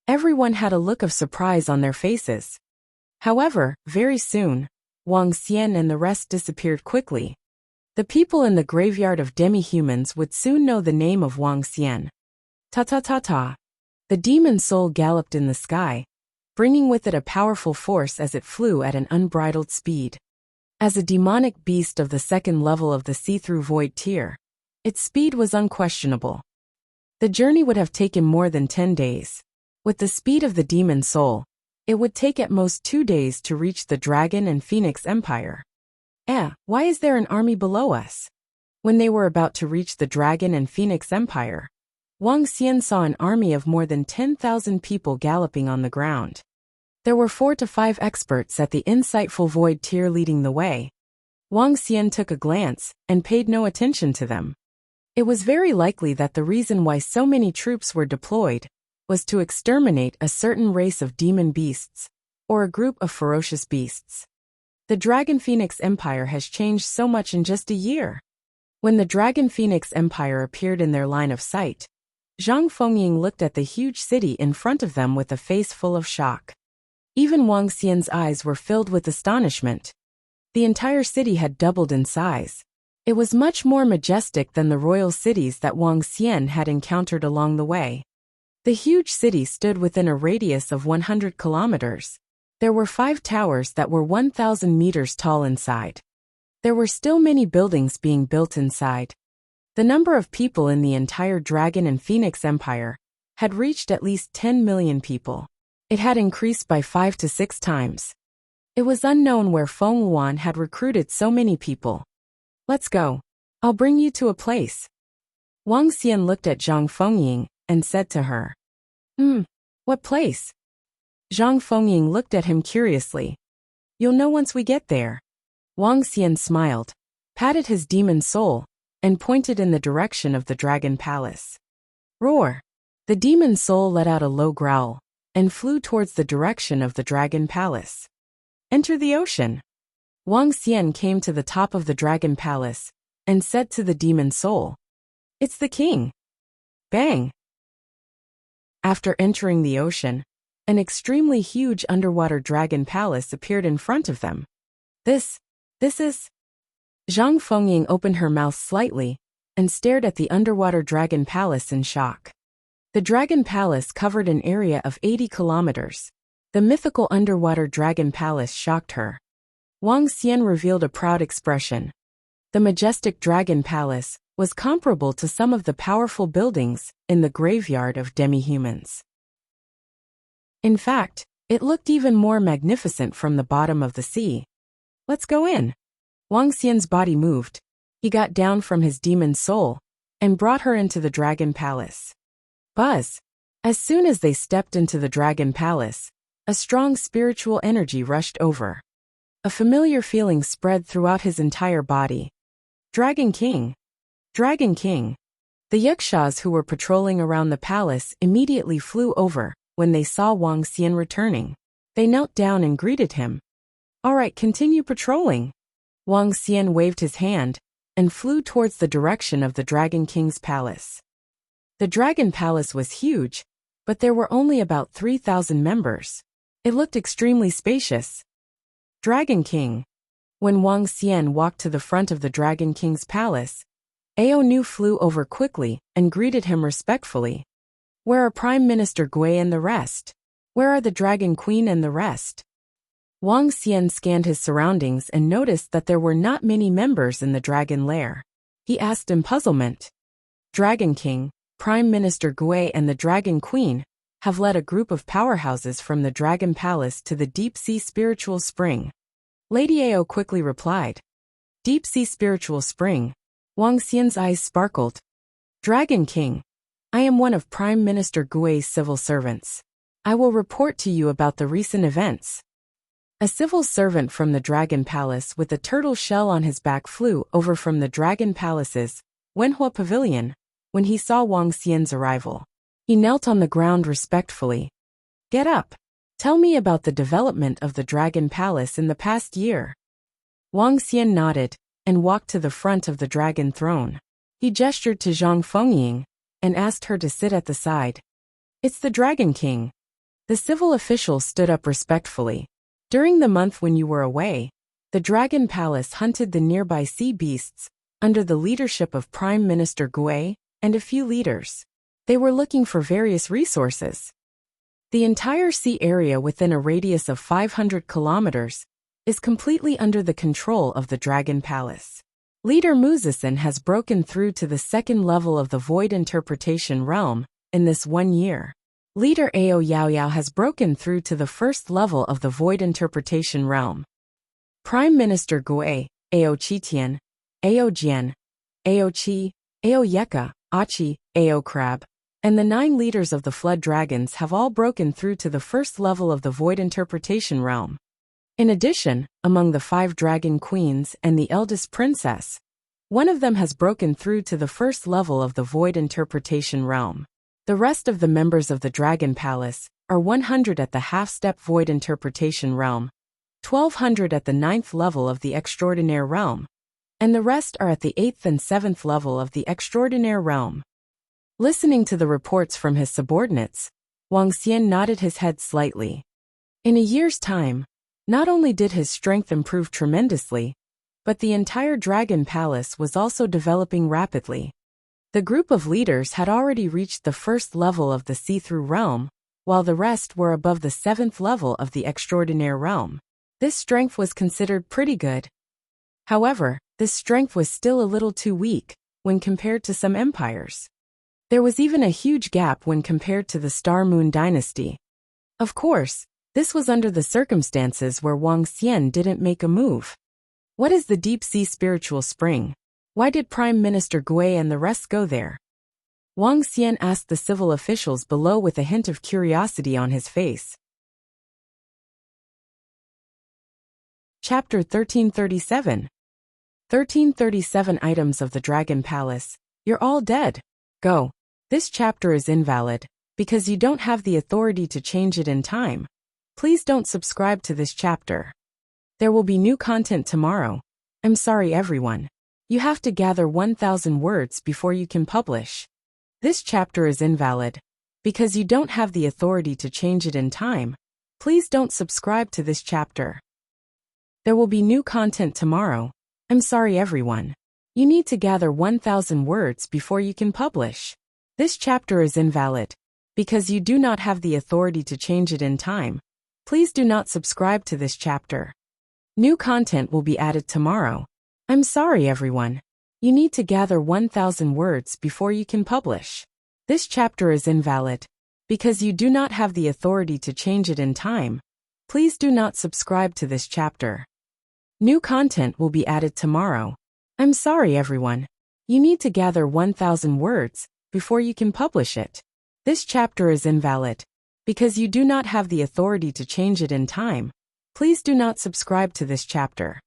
Everyone had a look of surprise on their faces. However, very soon, Wang Xian and the rest disappeared quickly. The people in the graveyard of demi-humans would soon know the name of Wang Xian. Ta-ta-ta-ta. The demon soul galloped in the sky, bringing with it a powerful force as it flew at an unbridled speed. As a demonic beast of the second level of the see-through void tier, its speed was unquestionable. The journey would have taken more than 10 days. With the speed of the demon soul, it would take at most 2 days to reach the Dragon and Phoenix Empire. Why is there an army below us? When they were about to reach the Dragon and Phoenix Empire, Wang Xian saw an army of more than 10,000 people galloping on the ground. There were 4 to 5 experts at the insightful void tier leading the way. Wang Xian took a glance and paid no attention to them. It was very likely that the reason why so many troops were deployed was to exterminate a certain race of demon beasts, or a group of ferocious beasts. The Dragon Phoenix Empire has changed so much in just a year. When the Dragon Phoenix Empire appeared in their line of sight, Zhang Fengying looked at the huge city in front of them with a face full of shock. Even Wang Xian's eyes were filled with astonishment. The entire city had doubled in size. It was much more majestic than the royal cities that Wang Xian had encountered along the way. The huge city stood within a radius of 100 kilometers. There were 5 towers that were 1,000 meters tall inside. There were still many buildings being built inside. The number of people in the entire Dragon and Phoenix Empire had reached at least 10 million people. It had increased by 5 to 6 times. It was unknown where Feng Luan had recruited so many people. Let's go. I'll bring you to a place. Wang Xian looked at Zhang Fengying and said to her. What place? Zhang Fengying looked at him curiously. You'll know once we get there. Wang Xian smiled, patted his demon soul, and pointed in the direction of the Dragon Palace. Roar! The demon soul let out a low growl and flew towards the direction of the Dragon Palace. Enter the ocean. Wang Xian came to the top of the Dragon Palace and said to the demon soul, It's the king. Bang! After entering the ocean, an extremely huge underwater dragon palace appeared in front of them. This is... Zhang Fengying opened her mouth slightly and stared at the underwater dragon palace in shock. The dragon palace covered an area of 80 kilometers. The mythical underwater dragon palace shocked her. Wang Xian revealed a proud expression. The majestic dragon palace was comparable to some of the powerful buildings in the graveyard of demi-humans. In fact, it looked even more magnificent from the bottom of the sea. Let's go in. Wang Xian's body moved. He got down from his demon soul and brought her into the dragon palace. Buzz! As soon as they stepped into the dragon palace, a strong spiritual energy rushed over. A familiar feeling spread throughout his entire body. Dragon King! Dragon King! The yakshas who were patrolling around the palace immediately flew over when they saw Wang Xian returning. They knelt down and greeted him. All right, continue patrolling. Wang Xian waved his hand and flew towards the direction of the Dragon King's palace. The Dragon Palace was huge but there were only about 3,000 members. It looked extremely spacious. Dragon King. When Wang Xian walked to the front of the Dragon King's palace, Ao Nu flew over quickly and greeted him respectfully. Where are Prime Minister Gui and the rest? Where are the Dragon Queen and the rest? Wang Xian scanned his surroundings and noticed that there were not many members in the dragon lair. He asked in puzzlement. Dragon King, Prime Minister Gui and the Dragon Queen have led a group of powerhouses from the Dragon Palace to the deep-sea spiritual spring. Lady Ao quickly replied. Deep-sea spiritual spring. Wang Xian's eyes sparkled. Dragon King, I am one of Prime Minister Gui's civil servants. I will report to you about the recent events. A civil servant from the Dragon Palace with a turtle shell on his back flew over from the Dragon Palace's Wenhua Pavilion when he saw Wang Xian's arrival. He knelt on the ground respectfully. Get up. Tell me about the development of the Dragon Palace in the past year. Wang Xian nodded and walked to the front of the dragon throne. He gestured to Zhang Fengying and asked her to sit at the side. It's the Dragon King. The civil official stood up respectfully. During the month when you were away, the Dragon Palace hunted the nearby sea beasts under the leadership of Prime Minister Gui and a few leaders. They were looking for various resources. The entire sea area within a radius of 500 kilometers is completely under the control of the Dragon Palace. Leader Muzison has broken through to the second level of the Void Interpretation realm in this 1 year. Leader Ao Yaoyao has broken through to the first level of the Void Interpretation realm. Prime Minister Gui, Ao Qitian, Ao Jian, Ao Qi, Ao Yeka, Achi, Ao Crab, and the 9 leaders of the Flood Dragons have all broken through to the first level of the Void Interpretation realm. In addition, among the 5 Dragon Queens and the eldest princess, one of them has broken through to the first level of the Void Interpretation realm. The rest of the members of the Dragon Palace are 100 at the half-step Void Interpretation realm, 1,200 at the 9th level of the Extraordinaire realm, and the rest are at the 8th and 7th level of the Extraordinaire realm. Listening to the reports from his subordinates, Wang Xian nodded his head slightly. In a year's time, not only did his strength improve tremendously, but the entire Dragon Palace was also developing rapidly. The group of leaders had already reached the first level of the see-through realm, while the rest were above the 7th level of the Extraordinaire realm. This strength was considered pretty good. However, this strength was still a little too weak when compared to some empires. There was even a huge gap when compared to the Star Moon Dynasty. Of course, this was under the circumstances where Wang Xian didn't make a move. What is the deep-sea spiritual spring? Why did Prime Minister Gui and the rest go there? Wang Xian asked the civil officials below with a hint of curiosity on his face. Chapter 1337. 1337 Items of the Dragon Palace. You're all dead. Go. This chapter is invalid, because you don't have the authority to change it in time. Please don't subscribe to this chapter. There will be new content tomorrow. I'm sorry everyone. You have to gather 1,000 words before you can publish. This chapter is invalid, because you don't have the authority to change it in time. Please don't subscribe to this chapter. There will be new content tomorrow. I'm sorry everyone. You need to gather 1,000 words before you can publish. This chapter is invalid, because you do not have the authority to change it in time. Please do not subscribe to this chapter. New content will be added tomorrow. I'm sorry everyone. You need to gather 1,000 words before you can publish. This chapter is invalid, because you do not have the authority to change it in time. Please do not subscribe to this chapter. New content will be added tomorrow. I'm sorry everyone. You need to gather 1,000 words before you can publish it. This chapter is invalid, because you do not have the authority to change it in time. Please do not subscribe to this chapter.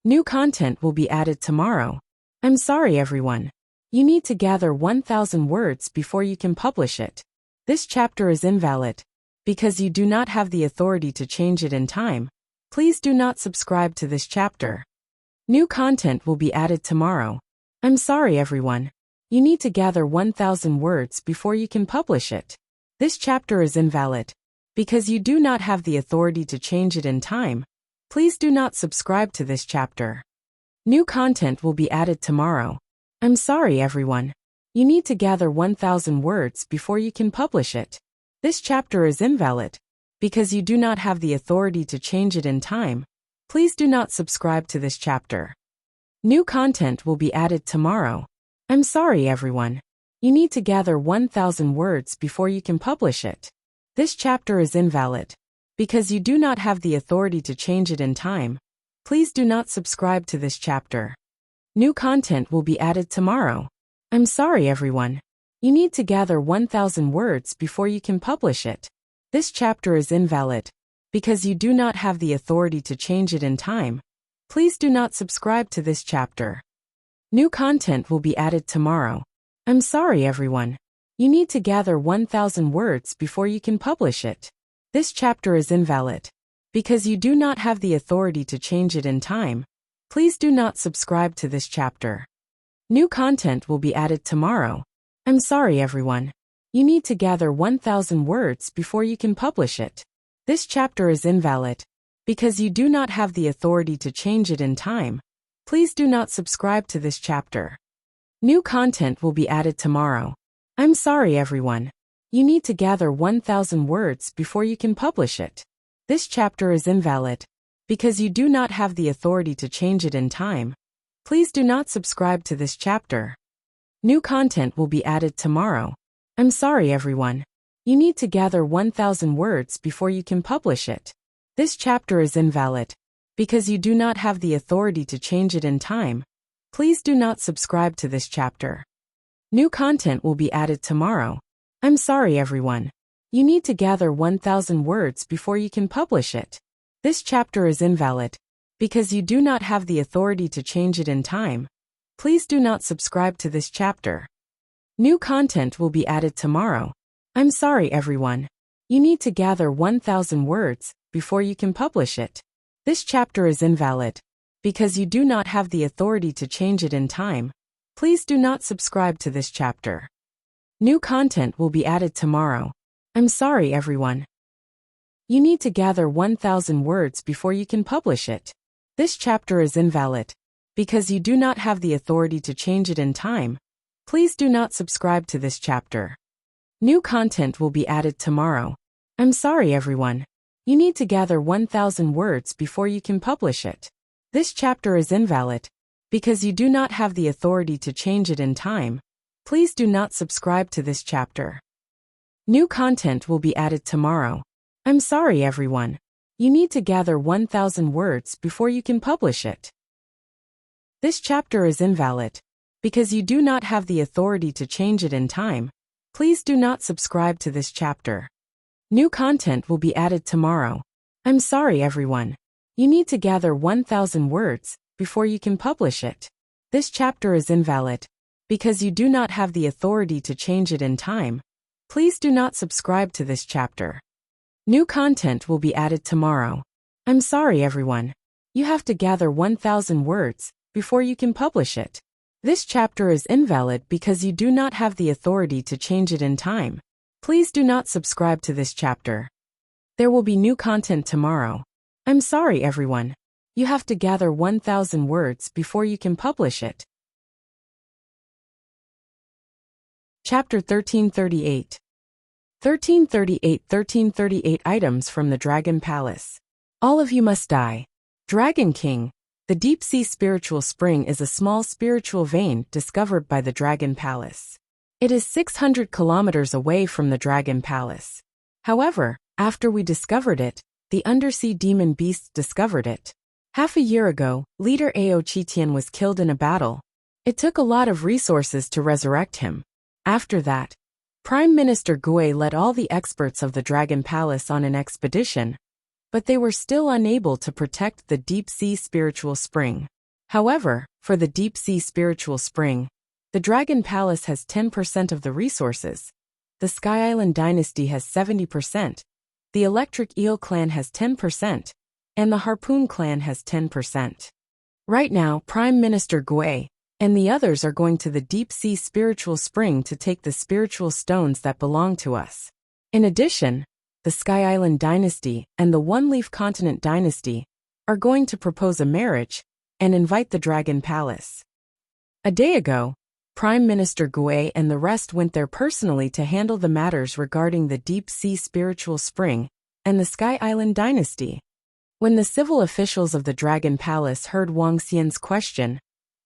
New content will be added tomorrow. I'm sorry everyone. You need to gather 1,000 words before you can publish it. This chapter is invalid, because you do not have the authority to change it in time. Please do not subscribe to this chapter. New content will be added tomorrow. I'm sorry everyone. You need to gather 1,000 words before you can publish it. This chapter is invalid. Because you do not have the authority to change it in time, please do not subscribe to this chapter. New content will be added tomorrow. I'm sorry, everyone. You need to gather 1,000 words before you can publish it. This chapter is invalid. Because you do not have the authority to change it in time, please do not subscribe to this chapter. New content will be added tomorrow. I'm sorry, everyone. You need to gather 1,000 words before you can publish it. This chapter is invalid. Because you do not have the authority to change it in time, please do not subscribe to this chapter. New content will be added tomorrow. I'm sorry, everyone. You need to gather 1,000 words before you can publish it. This chapter is invalid. Because you do not have the authority to change it in time, please do not subscribe to this chapter. New content will be added tomorrow. I'm sorry, everyone. You need to gather 1,000 words before you can publish it. This chapter is invalid. Because you do not have the authority to change it in time, please do not subscribe to this chapter. New content will be added tomorrow. I'm sorry, everyone. You need to gather 1,000 words before you can publish it. This chapter is invalid. Because you do not have the authority to change it in time, please do not subscribe to this chapter. New content will be added tomorrow. I'm sorry, everyone. You need to gather 1,000 words before you can publish it. This chapter is invalid. Because you do not have the authority to change it in time, please do not subscribe to this chapter. New content will be added tomorrow. I'm sorry, everyone. You need to gather 1,000 words before you can publish it. This chapter is invalid. Because you do not have the authority to change it in time, please do not subscribe to this chapter. New content will be added tomorrow. I'm sorry, everyone. You need to gather 1,000 words before you can publish it. This chapter is invalid. Because you do not have the authority to change it in time, please do not subscribe to this chapter. New content will be added tomorrow. I'm sorry, everyone. You need to gather 1,000 words before you can publish it. This chapter is invalid. Because you do not have the authority to change it in time, please do not subscribe to this chapter. New content will be added tomorrow. I'm sorry, everyone. You need to gather 1,000 words before you can publish it. This chapter is invalid. Because you do not have the authority to change it in time, please do not subscribe to this chapter. New content will be added tomorrow. I'm sorry, everyone. You need to gather 1,000 words before you can publish it. This chapter is invalid. Because you do not have the authority to change it in time, please do not subscribe to this chapter. New content will be added tomorrow. I'm sorry, everyone. You need to gather 1,000 words before you can publish it. This chapter is invalid. Because you do not have the authority to change it in time, please do not subscribe to this chapter. New content will be added tomorrow. I'm sorry, everyone. You need to gather 1,000 words before you can publish it. This chapter is invalid. Because you do not have the authority to change it in time, please do not subscribe to this chapter. New content will be added tomorrow. I'm sorry, everyone. You have to gather 1,000 words before you can publish it. This chapter is invalid because you do not have the authority to change it in time. Please do not subscribe to this chapter. There will be new content tomorrow. I'm sorry, everyone. You have to gather 1,000 words before you can publish it. Chapter 1338. 1338 items from the Dragon Palace. All of you must die. Dragon King. The deep-sea spiritual spring is a small spiritual vein discovered by the Dragon Palace. It is 600 kilometers away from the Dragon Palace. However, after we discovered it, the undersea demon beasts discovered it. Half a year ago, leader Ao Chitian was killed in a battle. It took a lot of resources to resurrect him. After that, Prime Minister Gui led all the experts of the Dragon Palace on an expedition, but they were still unable to protect the deep-sea spiritual spring. However, for the deep-sea spiritual spring, the Dragon Palace has 10% of the resources, the Sky Island Dynasty has 70%, the Electric Eel Clan has 10%, and the Harpoon Clan has 10%. Right now, Prime Minister Gui and the others are going to the deep-sea spiritual spring to take the spiritual stones that belong to us. In addition, the Sky Island dynasty and the One Leaf Continent dynasty are going to propose a marriage and invite the Dragon Palace. A day ago, Prime Minister Gui and the rest went there personally to handle the matters regarding the Deep Sea Spiritual Spring and the Sky Island dynasty. When the civil officials of the Dragon Palace heard Wang Xian's question,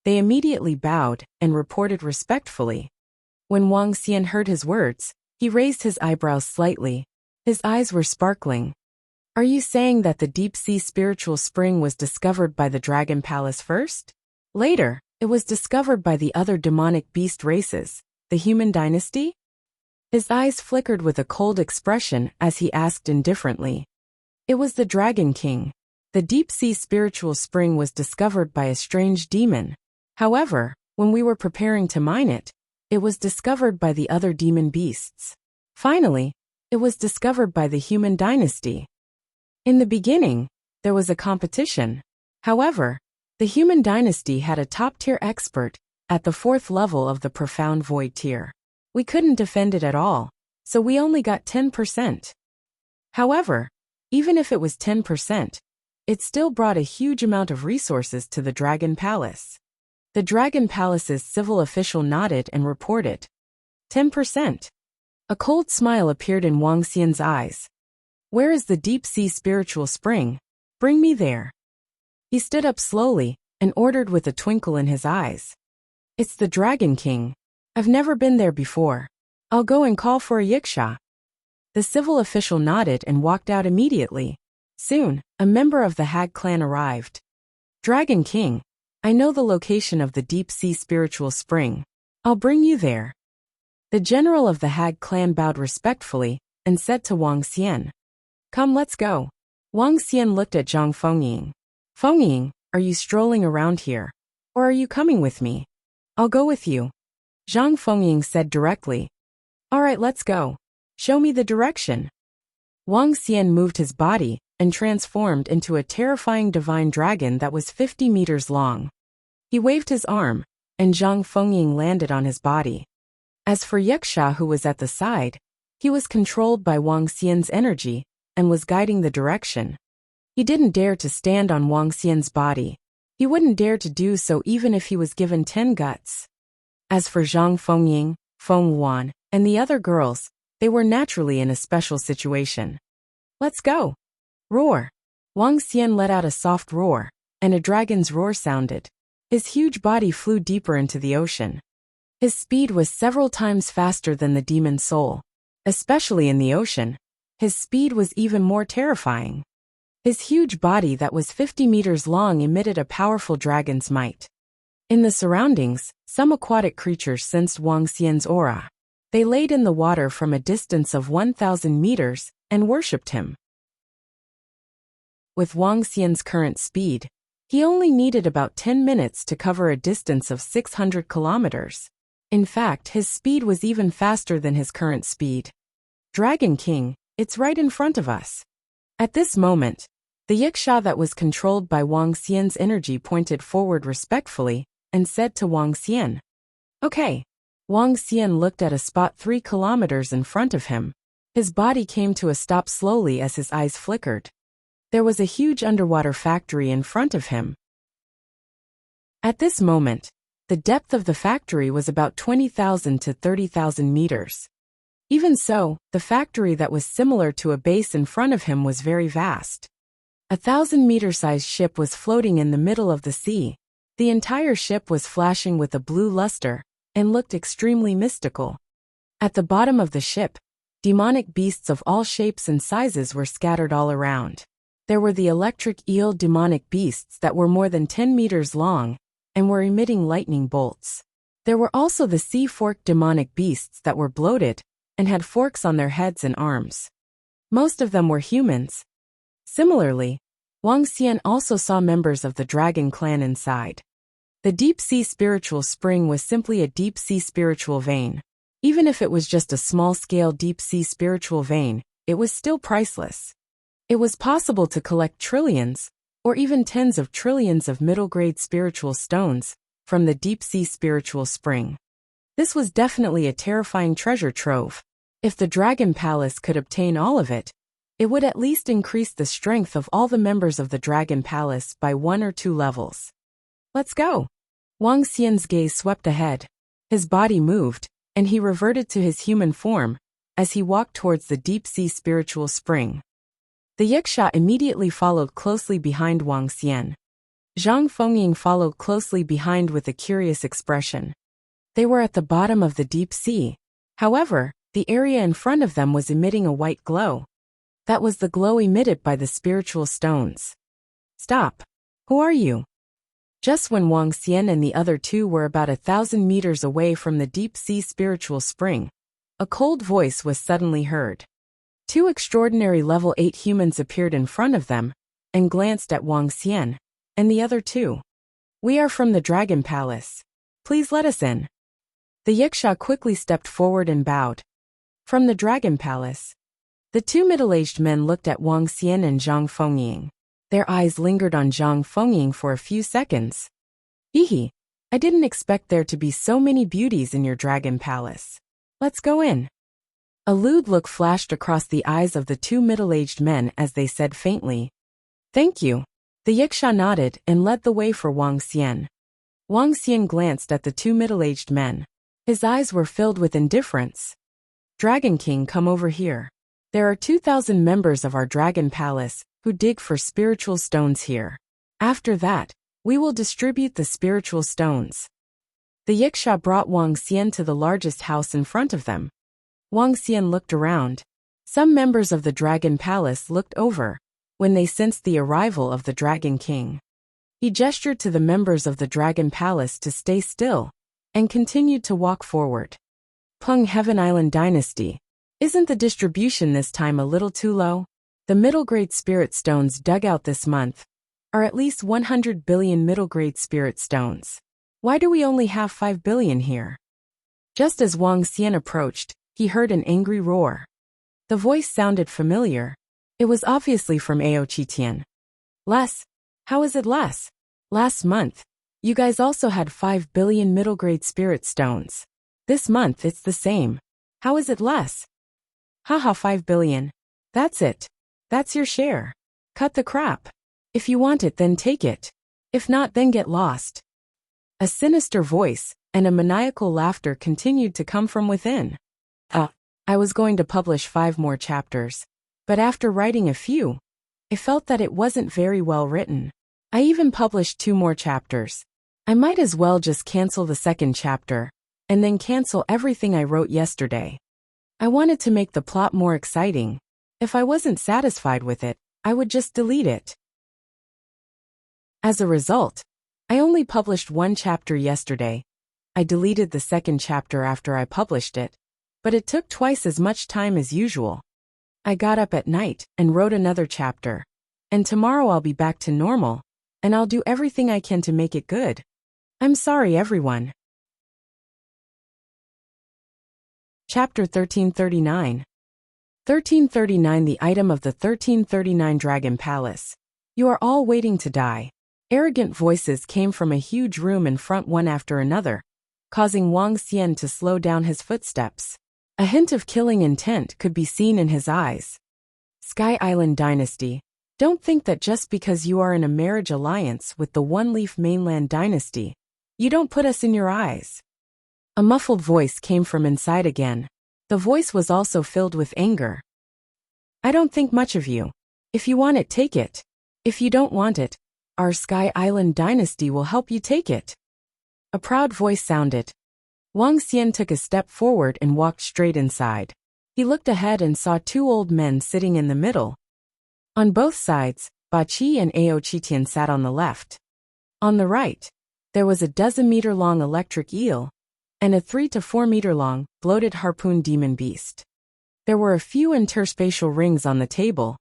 they immediately bowed and reported respectfully. When Wang Xian heard his words, he raised his eyebrows slightly. His eyes were sparkling. Are you saying that the Deep Sea Spiritual Spring was discovered by the Dragon Palace first? Later, it was discovered by the other demonic beast races, the human dynasty? His eyes flickered with a cold expression as he asked indifferently. It was the Dragon King. The Deep Sea Spiritual Spring was discovered by a strange demon. However, when we were preparing to mine it, it was discovered by the other demon beasts. Finally, it was discovered by the human dynasty. In the beginning, there was a competition. However, the human dynasty had a top-tier expert at the 4th level of the Profound Void tier. We couldn't defend it at all, so we only got 10%. However, even if it was 10%, it still brought a huge amount of resources to the Dragon Palace. The Dragon Palace's civil official nodded and reported. 10%. A cold smile appeared in Wang Xian's eyes. Where is the Deep Sea Spiritual Spring? Bring me there. He stood up slowly and ordered with a twinkle in his eyes. It's the Dragon King. I've never been there before. I'll go and call for a yiksha. The civil official nodded and walked out immediately. Soon, a member of the Hag clan arrived. Dragon King, I know the location of the Deep Sea Spiritual Spring. I'll bring you there. The general of the Hag clan bowed respectfully and said to Wang Xian, Come, let's go. Wang Xian looked at Zhang Fengying. Fengying, are you strolling around here? Or are you coming with me? I'll go with you. Zhang Fengying said directly. All right, let's go. Show me the direction. Wang Xian moved his body and transformed into a terrifying divine dragon that was 50 meters long. He waved his arm, and Zhang Fengying landed on his body. As for Yiksha, who was at the side, he was controlled by Wang Xian's energy and was guiding the direction. He didn't dare to stand on Wang Xian's body. He wouldn't dare to do so even if he was given 10 guts. As for Zhang Fengying, Feng Wan, and the other girls, they were naturally in a special situation. Let's go. Roar. Wang Xian let out a soft roar, and a dragon's roar sounded. His huge body flew deeper into the ocean. His speed was several times faster than the demon soul. Especially in the ocean, his speed was even more terrifying. His huge body that was 50 meters long emitted a powerful dragon's might. In the surroundings, some aquatic creatures sensed Wang Xian's aura. They laid in the water from a distance of 1,000 meters and worshipped him. With Wang Xian's current speed, he only needed about 10 minutes to cover a distance of 600 kilometers. In fact, his speed was even faster than his current speed. Dragon King, it's right in front of us. At this moment, the yiksha that was controlled by Wang Xian's energy pointed forward respectfully and said to Wang Xian, Okay. Wang Xian looked at a spot 3 kilometers in front of him. His body came to a stop slowly as his eyes flickered. There was a huge underwater factory in front of him. At this moment, the depth of the factory was about 20,000 to 30,000 meters. Even so, the factory that was similar to a base in front of him was very vast. A 1,000-meter-sized ship was floating in the middle of the sea. The entire ship was flashing with a blue luster and looked extremely mystical. At the bottom of the ship, demonic beasts of all shapes and sizes were scattered all around. There were the electric eel demonic beasts that were more than 10 meters long and were emitting lightning bolts. There were also the sea fork demonic beasts that were bloated and had forks on their heads and arms. Most of them were humans. Similarly, Wang Xian also saw members of the dragon clan inside. The deep sea spiritual spring was simply a deep sea spiritual vein. Even if it was just a small-scale deep sea spiritual vein, it was still priceless. It was possible to collect trillions, or even tens of trillions of middle-grade spiritual stones from the deep sea spiritual spring. This was definitely a terrifying treasure trove. If the Dragon Palace could obtain all of it, it would at least increase the strength of all the members of the Dragon Palace by 1 or 2 levels. Let's go. Wang Xian's gaze swept ahead. His body moved, and he reverted to his human form as he walked towards the deep-sea spiritual spring. The Yiksha immediately followed closely behind Wang Xian. Zhang Fengying followed closely behind with a curious expression. They were at the bottom of the deep sea. However, the area in front of them was emitting a white glow. That was the glow emitted by the spiritual stones. Stop. Who are you? Just when Wang Xian and the other two were about 1,000 meters away from the deep-sea spiritual spring, a cold voice was suddenly heard. 2 extraordinary level 8 humans appeared in front of them and glanced at Wang Xian and the other two. We are from the Dragon Palace. Please let us in. The Yiksha quickly stepped forward and bowed. From the Dragon Palace. The 2 middle-aged men looked at Wang Xian and Zhang Fengying. Their eyes lingered on Zhang Fengying for a few seconds. Hehe, I didn't expect there to be so many beauties in your Dragon Palace. Let's go in. A lewd look flashed across the eyes of the 2 middle-aged men as they said faintly, "Thank you." The Yiksha nodded and led the way for Wang Xian. Wang Xian glanced at the 2 middle-aged men. His eyes were filled with indifference. Dragon King, come over here. There are 2,000 members of our Dragon Palace who dig for spiritual stones here. After that, we will distribute the spiritual stones. The Yiksha brought Wang Xian to the largest house in front of them. Wang Xian looked around. Some members of the Dragon Palace looked over when they sensed the arrival of the Dragon King. He gestured to the members of the Dragon Palace to stay still and continued to walk forward. Peng Heaven Island Dynasty. Isn't the distribution this time a little too low? The middle-grade spirit stones dug out this month are at least 100 billion middle-grade spirit stones. Why do we only have 5 billion here? Just as Wang Xian approached, he heard an angry roar. The voice sounded familiar. It was obviously from Aoqitian. Less? How is it less? Last month, you guys also had 5 billion middle-grade spirit stones. This month it's the same. How is it less? Haha, 5 billion. That's it. That's your share. Cut the crap. If you want it, then take it. If not, then get lost. A sinister voice and a maniacal laughter continued to come from within. I was going to publish 5 more chapters, but after writing a few, I felt that it wasn't very well written. I even published 2 more chapters. I might as well just cancel the second chapter, and then cancel everything I wrote yesterday. I wanted to make the plot more exciting. If I wasn't satisfied with it, I would just delete it. As a result, I only published 1 chapter yesterday. I deleted the second chapter after I published it, but it took twice as much time as usual. I got up at night and wrote another chapter, and tomorrow I'll be back to normal, and I'll do everything I can to make it good. I'm sorry, everyone. Chapter 1339. 1339. The item of the 1339 Dragon Palace. You are all waiting to die. Arrogant voices came from a huge room in front one after another, causing Wang Xian to slow down his footsteps. A hint of killing intent could be seen in his eyes. Sky Island Dynasty. Don't think that just because you are in a marriage alliance with the One-Leaf Mainland Dynasty, you don't put us in your eyes. A muffled voice came from inside again. The voice was also filled with anger. I don't think much of you. If you want it, take it. If you don't want it, our Sky Island Dynasty will help you take it. A proud voice sounded. Wang Xian took a step forward and walked straight inside. He looked ahead and saw 2 old men sitting in the middle. On both sides, Ba Qi and Aoqitian sat on the left. On the right, there was a 12-meter-long electric eel and a 3 to 4 meter long, bloated harpoon demon beast. There were a few interspatial rings on the table.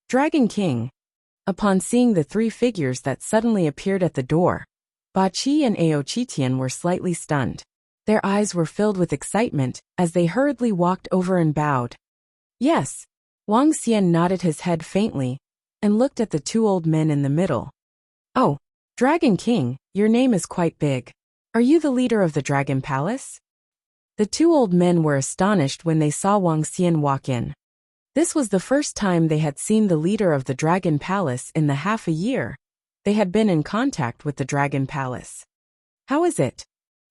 Dragon King. Upon seeing the 3 figures that suddenly appeared at the door, Ba Qi and Aoqitian were slightly stunned. Their eyes were filled with excitement as they hurriedly walked over and bowed. Yes. Wang Xian nodded his head faintly and looked at the 2 old men in the middle. Oh, Dragon King, your name is quite big. Are you the leader of the Dragon Palace? The two old men were astonished when they saw Wang Xian walk in. This was the first time they had seen the leader of the Dragon Palace in the half a year they had been in contact with the Dragon Palace. How is it?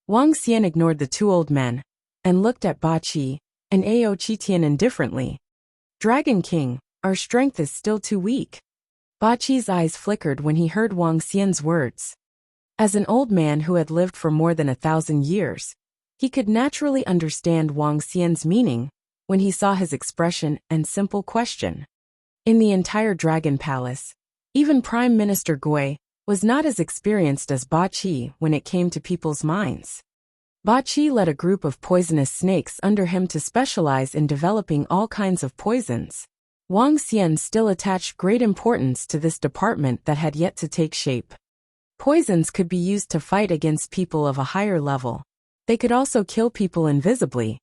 Wang Xian ignored the two old men and looked at Ba Qi and Ao Qitian indifferently. Dragon King, our strength is still too weak. Ba Qi's eyes flickered when he heard Wang Xian's words. As an old man who had lived for more than 1,000 years, he could naturally understand Wang Xian's meaning when he saw his expression and simple question. In the entire Dragon Palace, even Prime Minister Gui was not as experienced as Ba Qi when it came to people's minds. Ba Qi led a group of poisonous snakes under him to specialize in developing all kinds of poisons. Wang Xian still attached great importance to this department that had yet to take shape. Poisons could be used to fight against people of a higher level. They could also kill people invisibly.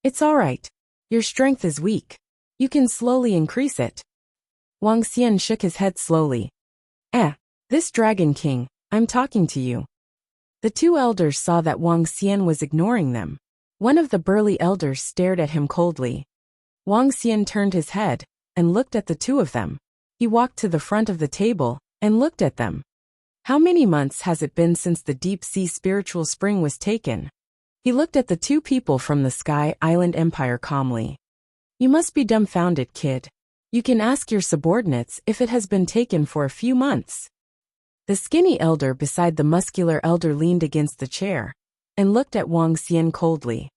It's all right. Your strength is weak. You can slowly increase it. Wang Xian shook his head slowly. This Dragon King, I'm talking to you. The two elders saw that Wang Xian was ignoring them. One of the burly elders stared at him coldly. Wang Xian turned his head and looked at the two of them. He walked to the front of the table and looked at them. How many months has it been since the deep-sea spiritual spring was taken? He looked at the two people from the Sky Island Empire calmly. You must be dumbfounded, kid. You can ask your subordinates if it has been taken for a few months. The skinny elder beside the muscular elder leaned against the chair and looked at Wang Xian coldly.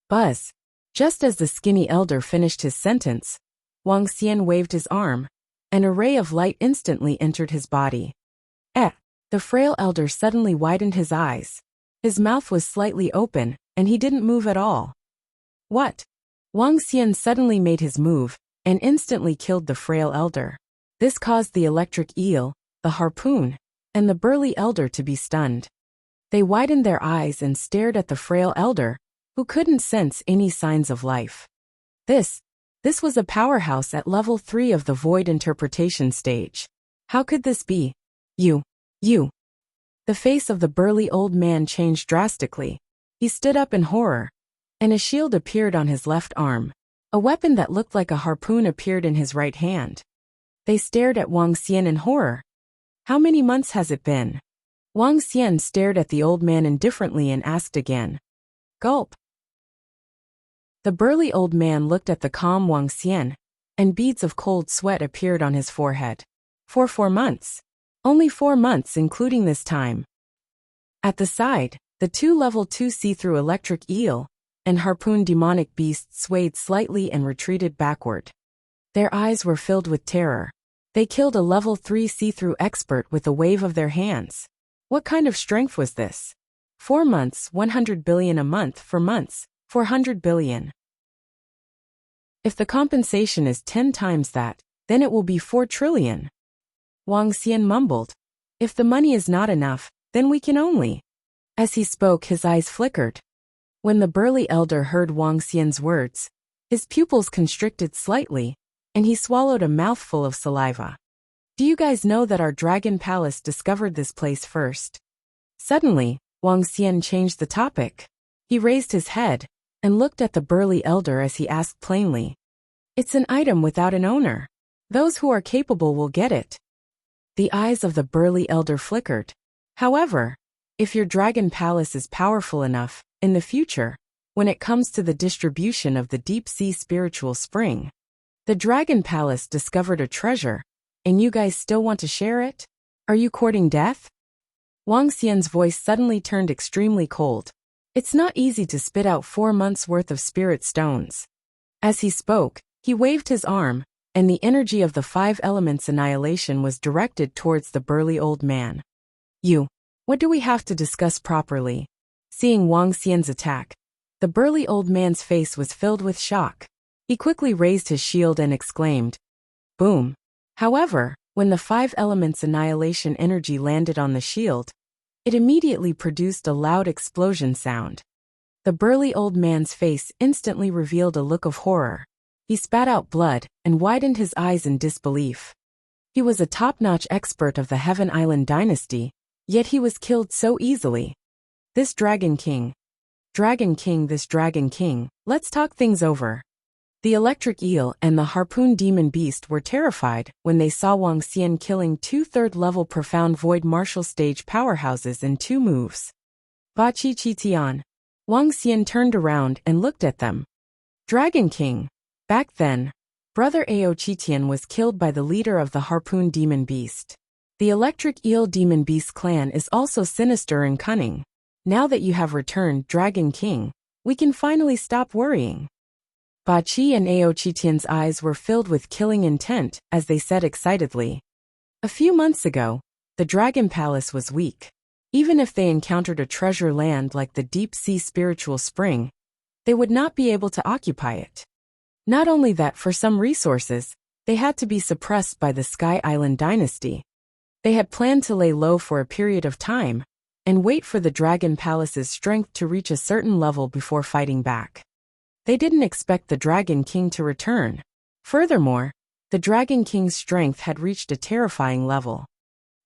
Buzz. Just as the skinny elder finished his sentence, Wang Xian waved his arm. An array of light instantly entered his body. The frail elder suddenly widened his eyes. His mouth was slightly open, and he didn't move at all. What? Wang Xian suddenly made his move and instantly killed the frail elder. This caused the electric eel, the harpoon, and the burly elder to be stunned. They widened their eyes and stared at the frail elder, who couldn't sense any signs of life. This was a powerhouse at level 3 of the void interpretation stage. How could this be? You. The face of the burly old man changed drastically. He stood up in horror, and a shield appeared on his left arm. A weapon that looked like a harpoon appeared in his right hand. They stared at Wang Xian in horror. How many months has it been? Wang Xian stared at the old man indifferently and asked again. Gulp. The burly old man looked at the calm Wang Xian, and beads of cold sweat appeared on his forehead. For 4 months. Only 4 months including this time. At the side, the two level 2 see-through electric eel and harpoon demonic beasts swayed slightly and retreated backward. Their eyes were filled with terror. They killed a level 3 see-through expert with a wave of their hands. What kind of strength was this? 4 months, 100 billion a month, for months, 400 billion. If the compensation is 10 times that, then it will be 4 trillion. Wang Xian mumbled. If the money is not enough, then we can only. As he spoke, his eyes flickered. When the burly elder heard Wang Xian's words, his pupils constricted slightly, and he swallowed a mouthful of saliva. Do you guys know that our Dragon Palace discovered this place first? Suddenly, Wang Xian changed the topic. He raised his head and looked at the burly elder as he asked plainly. It's an item without an owner. Those who are capable will get it. The eyes of the burly elder flickered. However, if your Dragon Palace is powerful enough, in the future, when it comes to the distribution of the deep-sea spiritual spring, the Dragon Palace discovered a treasure, and you guys still want to share it? Are you courting death? Wang Xian's voice suddenly turned extremely cold. It's not easy to spit out 4 months' worth of spirit stones. As he spoke, he waved his arm, and the energy of the 5 elements annihilation was directed towards the burly old man. What do we have to discuss properly? Seeing Wang Xian's attack, the burly old man's face was filled with shock. He quickly raised his shield and exclaimed, Boom! However, when the 5 elements annihilation energy landed on the shield, it immediately produced a loud explosion sound. The burly old man's face instantly revealed a look of horror. He spat out blood and widened his eyes in disbelief. He was a top-notch expert of the Heaven Island dynasty, yet he was killed so easily. This Dragon King. Dragon King, this Dragon King, let's talk things over. The electric eel and the harpoon demon beast were terrified when they saw Wang Xian killing two third-level profound void martial stage powerhouses in 2 moves. Ba Chi Chi Tian. Wang Xian turned around and looked at them. Dragon King. Back then, Brother Ao Qitian was killed by the leader of the harpoon demon beast. The electric eel demon beast clan is also sinister and cunning. Now that you have returned, Dragon King, we can finally stop worrying. Ba Chi and Ao Qitian's eyes were filled with killing intent as they said excitedly. A few months ago, the Dragon Palace was weak. Even if they encountered a treasure land like the deep sea spiritual spring, they would not be able to occupy it. Not only that, for some resources, they had to be suppressed by the Sky Island dynasty. They had planned to lay low for a period of time and wait for the Dragon Palace's strength to reach a certain level before fighting back. They didn't expect the Dragon King to return. Furthermore, the Dragon King's strength had reached a terrifying level.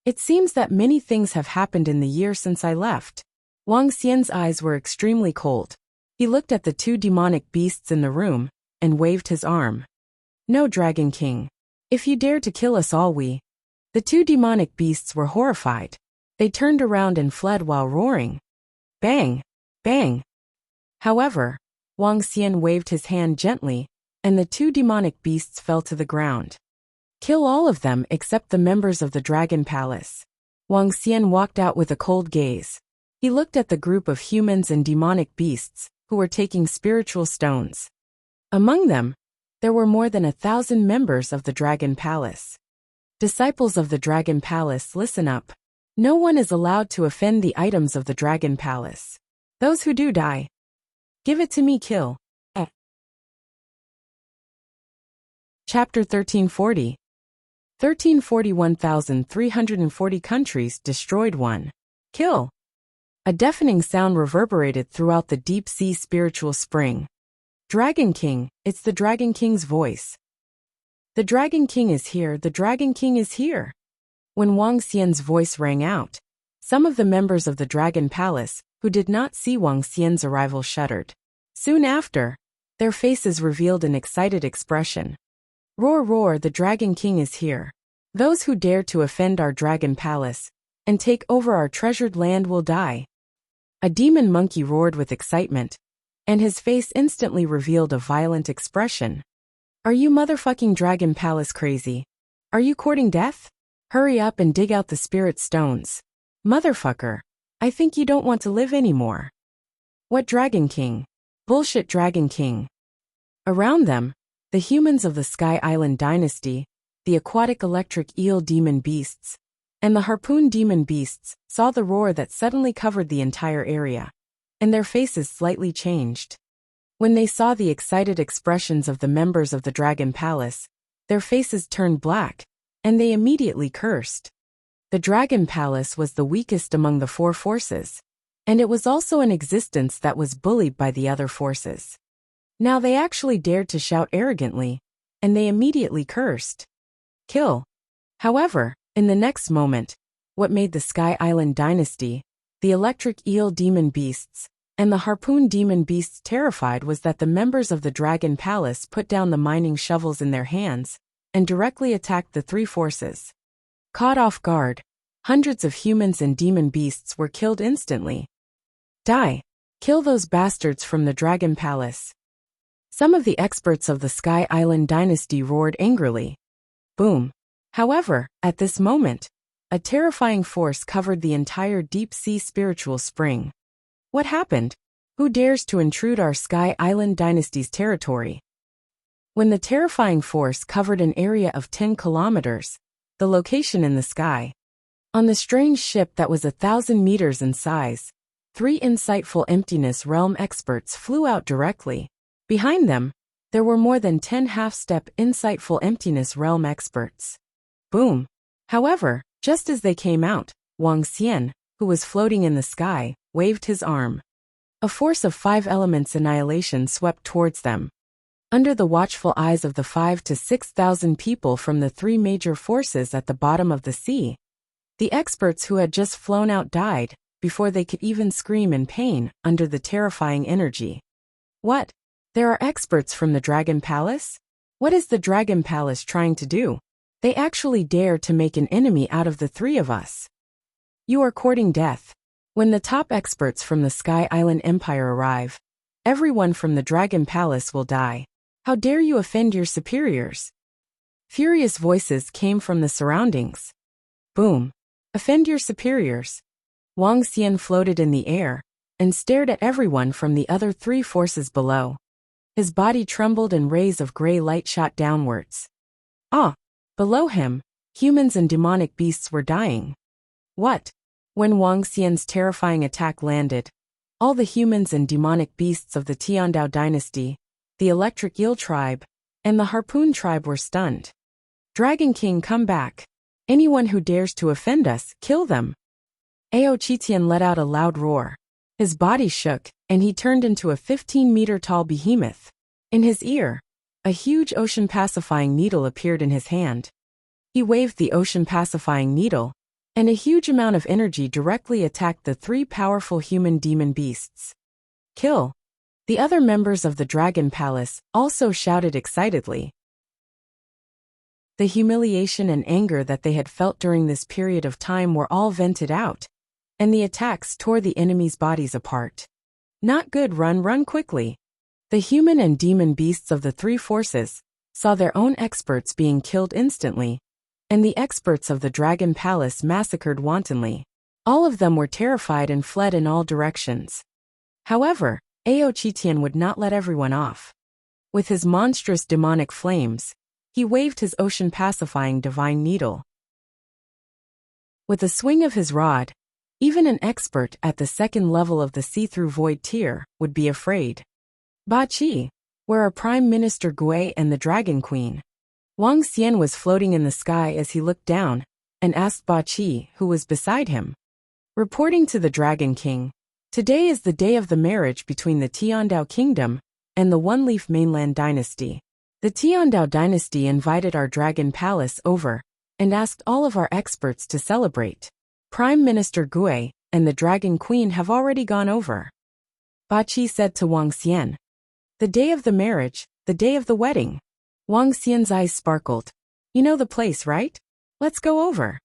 It seems that many things have happened in the year since I left. Wang Xian's eyes were extremely cold. He looked at the 2 demonic beasts in the room and waved his arm. No, Dragon King. If you dare to kill us all, we... The 2 demonic beasts were horrified. They turned around and fled while roaring. Bang! Bang! However, Wang Xian waved his hand gently, and the 2 demonic beasts fell to the ground. Kill all of them except the members of the Dragon Palace. Wang Xian walked out with a cold gaze. He looked at the group of humans and demonic beasts who were taking spiritual stones. Among them, there were more than 1,000 members of the Dragon Palace. Disciples of the Dragon Palace, listen up. No one is allowed to offend the items of the Dragon Palace. Those who do die. Give it to me, kill. Chapter 1340. 1,340 countries destroyed. 1. Kill. A deafening sound reverberated throughout the deep sea spiritual spring. Dragon King, it's the Dragon King's voice. The Dragon King is here, the Dragon King is here. When Wang Xian's voice rang out, some of the members of the Dragon Palace, who did not see Wang Xian's arrival, shuddered. Soon after, their faces revealed an excited expression. Roar, roar, the Dragon King is here. Those who dare to offend our Dragon Palace and take over our treasured land will die. A demon monkey roared with excitement, and his face instantly revealed a violent expression. Are you motherfucking Dragon Palace crazy? Are you courting death? Hurry up and dig out the spirit stones. Motherfucker, I think you don't want to live anymore. What Dragon King? Bullshit Dragon King. Around them, the humans of the Sky Island dynasty, the aquatic electric eel demon beasts, and the harpoon demon beasts saw the roar that suddenly covered the entire area, and their faces slightly changed. When they saw the excited expressions of the members of the Dragon Palace, their faces turned black, and they immediately cursed. The Dragon Palace was the weakest among the 4 forces, and it was also an existence that was bullied by the other forces. Now they actually dared to shout arrogantly, and they immediately cursed. Kill. However, in the next moment, what made the Sky Island dynasty, the electric eel demon beasts, and the harpoon demon beasts terrified was that the members of the Dragon Palace put down the mining shovels in their hands and directly attacked the 3 forces. Caught off guard, hundreds of humans and demon beasts were killed instantly. Die! Kill those bastards from the Dragon Palace. Some of the experts of the Sky Island dynasty roared angrily. Boom. However, at this moment, a terrifying force covered the entire deep sea spiritual spring. What happened? Who dares to intrude our Sky Island dynasty's territory? When the terrifying force covered an area of 10 kilometers, the location in the sky. On the strange ship that was 1,000 meters in size, 3 insightful emptiness realm experts flew out directly. Behind them, there were more than 10 half-step insightful emptiness realm experts. Boom. However, just as they came out, Wang Xian, who was floating in the sky, waved his arm. A force of 5 elements annihilation swept towards them. Under the watchful eyes of the 5,000 to 6,000 people from the 3 major forces at the bottom of the sea, the experts who had just flown out died, before they could even scream in pain under the terrifying energy. What? There are experts from the Dragon Palace? What is the Dragon Palace trying to do? They actually dare to make an enemy out of the three of us. You are courting death. When the top experts from the Sky Island Empire arrive, everyone from the Dragon Palace will die. How dare you offend your superiors? Furious voices came from the surroundings. Boom. Offend your superiors. Wang Xian floated in the air and stared at everyone from the other three forces below. His body trembled and rays of gray light shot downwards. Ah! Below him, humans and demonic beasts were dying. What? When Wang Xian's terrifying attack landed, all the humans and demonic beasts of the Tiandao dynasty, the Electric Eel tribe, and the Harpoon tribe were stunned. Dragon King, come back. Anyone who dares to offend us, kill them. Ao Qitian let out a loud roar. His body shook, and he turned into a 15-meter-tall behemoth. In his ear, a huge ocean-pacifying needle appeared in his hand. He waved the ocean-pacifying needle, and a huge amount of energy directly attacked the three powerful human demon beasts. Kill! The other members of the Dragon Palace also shouted excitedly. The humiliation and anger that they had felt during this period of time were all vented out, and the attacks tore the enemy's bodies apart. Not good, run quickly. The human and demon beasts of the three forces saw their own experts being killed instantly, and the experts of the Dragon Palace massacred wantonly. All of them were terrified and fled in all directions. However, Ao Qitian would not let everyone off. With his monstrous demonic flames, he waved his ocean-pacifying divine needle. With a swing of his rod, even an expert at the second level of the see-through void tier would be afraid. Ba Qi, where are Prime Minister Gui and the Dragon Queen? Wang Xian was floating in the sky as he looked down and asked Ba Qi, who was beside him. Reporting to the Dragon King, today is the day of the marriage between the Tiandao Kingdom and the One-Leaf Mainland Dynasty. The Tiandao Dynasty invited our Dragon Palace over and asked all of our experts to celebrate. Prime Minister Gui and the Dragon Queen have already gone over. Ba Qi said to Wang Xian. The day of the marriage, the day of the wedding. Wang Xian's eyes sparkled. You know the place, right? Let's go over.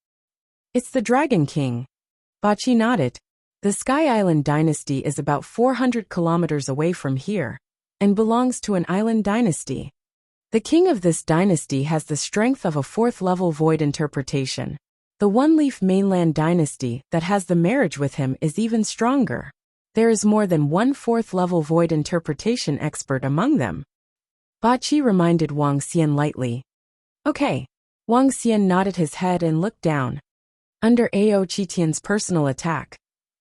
It's the Dragon King. Ba Qi nodded. The Sky Island Dynasty is about 400 kilometers away from here and belongs to an island dynasty. The king of this dynasty has the strength of a fourth-level void interpretation. The One-Leaf Mainland Dynasty that has the marriage with him is even stronger. There is more than one fourth-level void interpretation expert among them. Ba Qi reminded Wang Xian lightly. Okay. Wang Xian nodded his head and looked down. Under Ao Qitian's personal attack,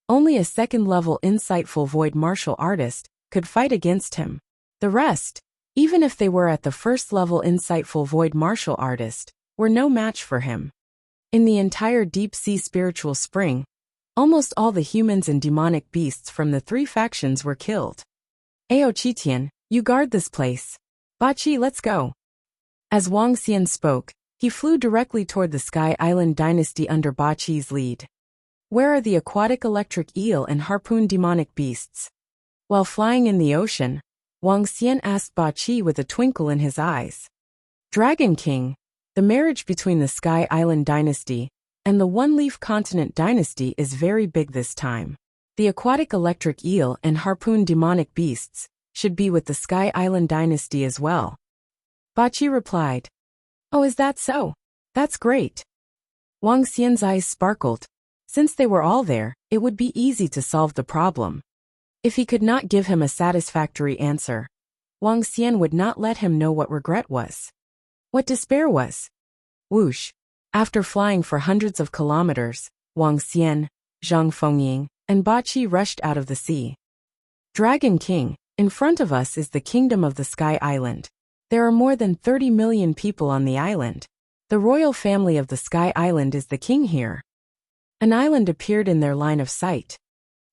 only a second-level insightful void martial artist could fight against him. The rest, even if they were at the first-level insightful void martial artist, were no match for him. In the entire deep-sea spiritual spring, almost all the humans and demonic beasts from the three factions were killed. Ao Qitian, you guard this place. Ba Qi, let's go. As Wang Xian spoke, he flew directly toward the Sky Island Dynasty under Ba Qi's lead. Where are the aquatic electric eel and harpoon demonic beasts? While flying in the ocean, Wang Xian asked Ba Qi with a twinkle in his eyes. Dragon King, the marriage between the Sky Island Dynasty and the One-Leaf Continent Dynasty is very big this time. The aquatic electric eel and harpoon demonic beasts should be with the Sky Island Dynasty as well. Ba Qi replied. Oh, is that so? That's great. Wang Xian's eyes sparkled. Since they were all there, it would be easy to solve the problem. If he could not give him a satisfactory answer, Wang Xian would not let him know what regret was. What despair was. Whoosh. After flying for hundreds of kilometers, Wang Xian, Zhang Fengying, and Ba Qi rushed out of the sea. Dragon King, in front of us is the kingdom of the Sky Island. There are more than 30 million people on the island. The royal family of the Sky Island is the king here. An island appeared in their line of sight.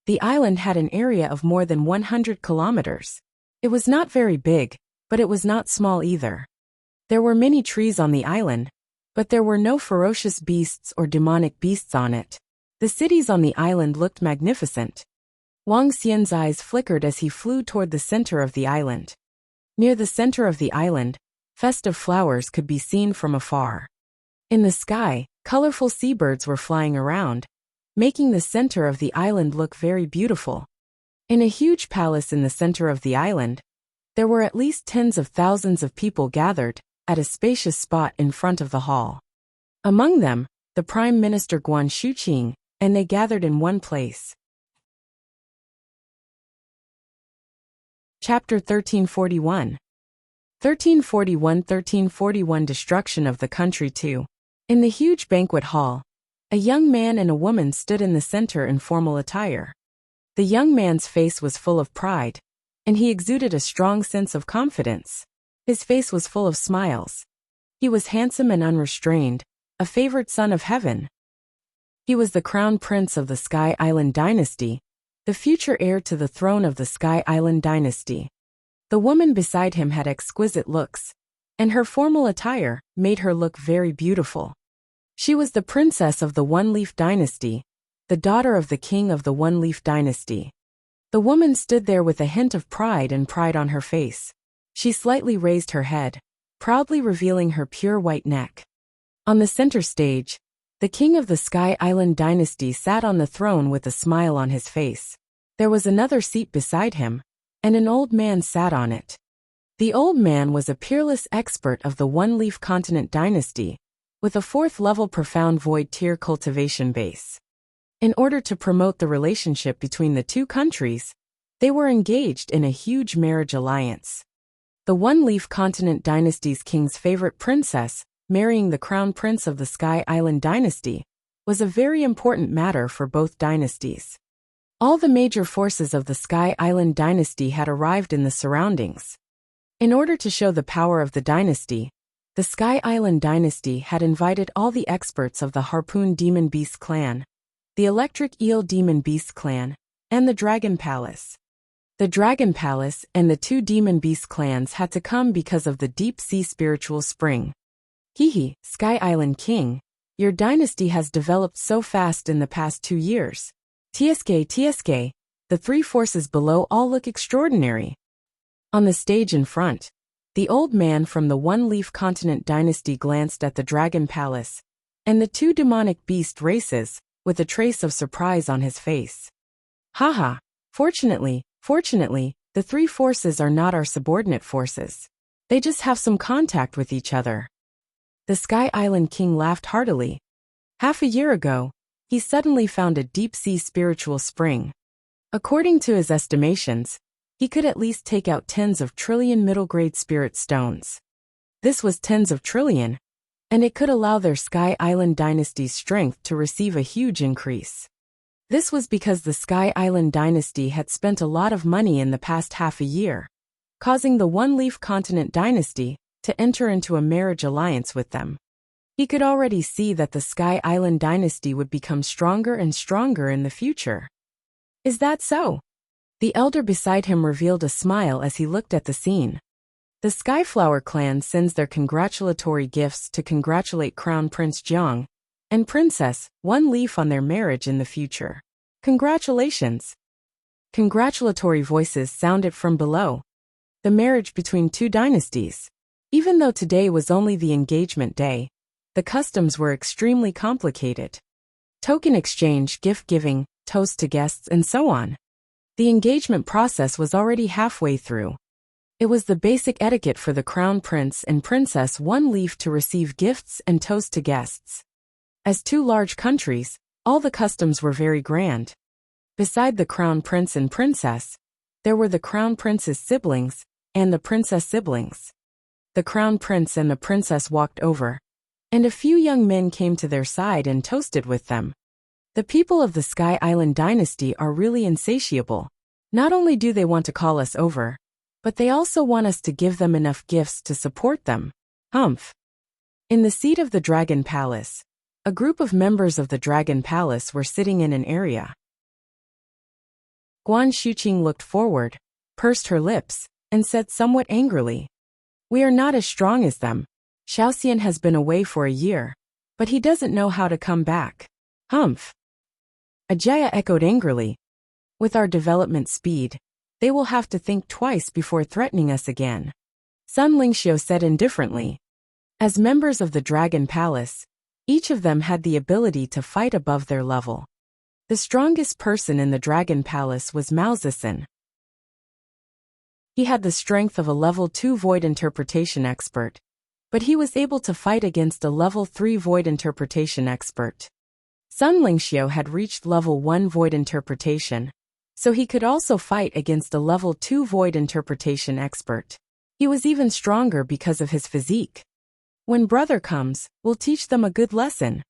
The island had an area of more than 100 kilometers. It was not very big, but it was not small either. There were many trees on the island, but there were no ferocious beasts or demonic beasts on it. The cities on the island looked magnificent. Wang Xian's eyes flickered as he flew toward the center of the island. Near the center of the island, festive flowers could be seen from afar. In the sky, colorful seabirds were flying around, making the center of the island look very beautiful. In a huge palace in the center of the island, there were at least tens of thousands of people gathered at a spacious spot in front of the hall. Among them, the Prime Minister Guan Shuqing, and they gathered in one place. Chapter 1341. 1341 Destruction of the Country 2. In the huge banquet hall, a young man and a woman stood in the center in formal attire. The young man's face was full of pride, and he exuded a strong sense of confidence. His face was full of smiles. He was handsome and unrestrained, a favored son of heaven. He was the crown prince of the Sky Island dynasty, the future heir to the throne of the Sky Island dynasty. The woman beside him had exquisite looks, and her formal attire made her look very beautiful. She was the princess of the One-Leaf dynasty, the daughter of the king of the One-Leaf dynasty. The woman stood there with a hint of pride on her face. She slightly raised her head, proudly revealing her pure white neck. On the center stage, the king of the Sky Island dynasty sat on the throne with a smile on his face. There was another seat beside him, and an old man sat on it. The old man was a peerless expert of the One-Leaf Continent dynasty, with a 4th-level profound void tier cultivation base. In order to promote the relationship between the two countries, they were engaged in a huge marriage alliance. The One-Leaf Continent dynasty's king's favorite princess, marrying the crown prince of the Sky Island dynasty, was a very important matter for both dynasties. All the major forces of the Sky Island dynasty had arrived in the surroundings. In order to show the power of the dynasty, the Sky Island dynasty had invited all the experts of the Harpoon Demon Beast clan, the Electric Eel Demon Beast clan, and the Dragon Palace. The Dragon Palace and the 2 Demon Beast clans had to come because of the Deep Sea Spiritual Spring. Hehe, Sky Island King, your dynasty has developed so fast in the past 2 years. TSK, the 3 forces below all look extraordinary. On the stage in front, the old man from the One-Leaf Continent dynasty glanced at the Dragon Palace and the 2 demonic beast races with a trace of surprise on his face. Haha, fortunately, the 3 forces are not our subordinate forces. They just have some contact with each other. The Sky Island King laughed heartily. Half a year ago, he suddenly found a deep-sea spiritual spring. According to his estimations, he could at least take out tens of trillion middle-grade spirit stones. This was tens of trillion, and it could allow their Sky Island dynasty's strength to receive a huge increase. This was because the Sky Island dynasty had spent a lot of money in the past half a year, causing the One-Leaf Continent dynasty to enter into a marriage alliance with them. He could already see that the Sky Island dynasty would become stronger and stronger in the future. Is that so? The elder beside him revealed a smile as he looked at the scene. The Skyflower clan sends their congratulatory gifts to congratulate Crown Prince Jiang and Princess One Leaf on their marriage in the future. Congratulations! Congratulatory voices sounded from below. The marriage between 2 dynasties. Even though today was only the engagement day, the customs were extremely complicated. Token exchange, gift giving, toast to guests, and so on. The engagement process was already halfway through. It was the basic etiquette for the Crown Prince and Princess One Leaf to receive gifts and toast to guests. As 2 large countries, all the customs were very grand. Beside the Crown Prince and Princess, there were the Crown Prince's siblings and the Princess siblings. The Crown Prince and the Princess walked over, and a few young men came to their side and toasted with them. The people of the Sky Island dynasty are really insatiable. Not only do they want to call us over, but they also want us to give them enough gifts to support them. Humph. In the seat of the Dragon Palace, a group of members of the Dragon Palace were sitting in an area. Guan Shuqing looked forward, pursed her lips, and said somewhat angrily, "We are not as strong as them. Xiaoxian has been away for a year, but he doesn't know how to come back. Humph." Ajaya echoed angrily. With our development speed, they will have to think twice before threatening us again. Sun Lingxiu said indifferently. As members of the Dragon Palace, each of them had the ability to fight above their level. The strongest person in the Dragon Palace was Mao Zixin. He had the strength of a level 2 void interpretation expert, but he was able to fight against a level 3 void interpretation expert. Sun Lingxiu had reached level 1 void interpretation, so he could also fight against a level 2 void interpretation expert. He was even stronger because of his physique. When brother comes, we'll teach them a good lesson.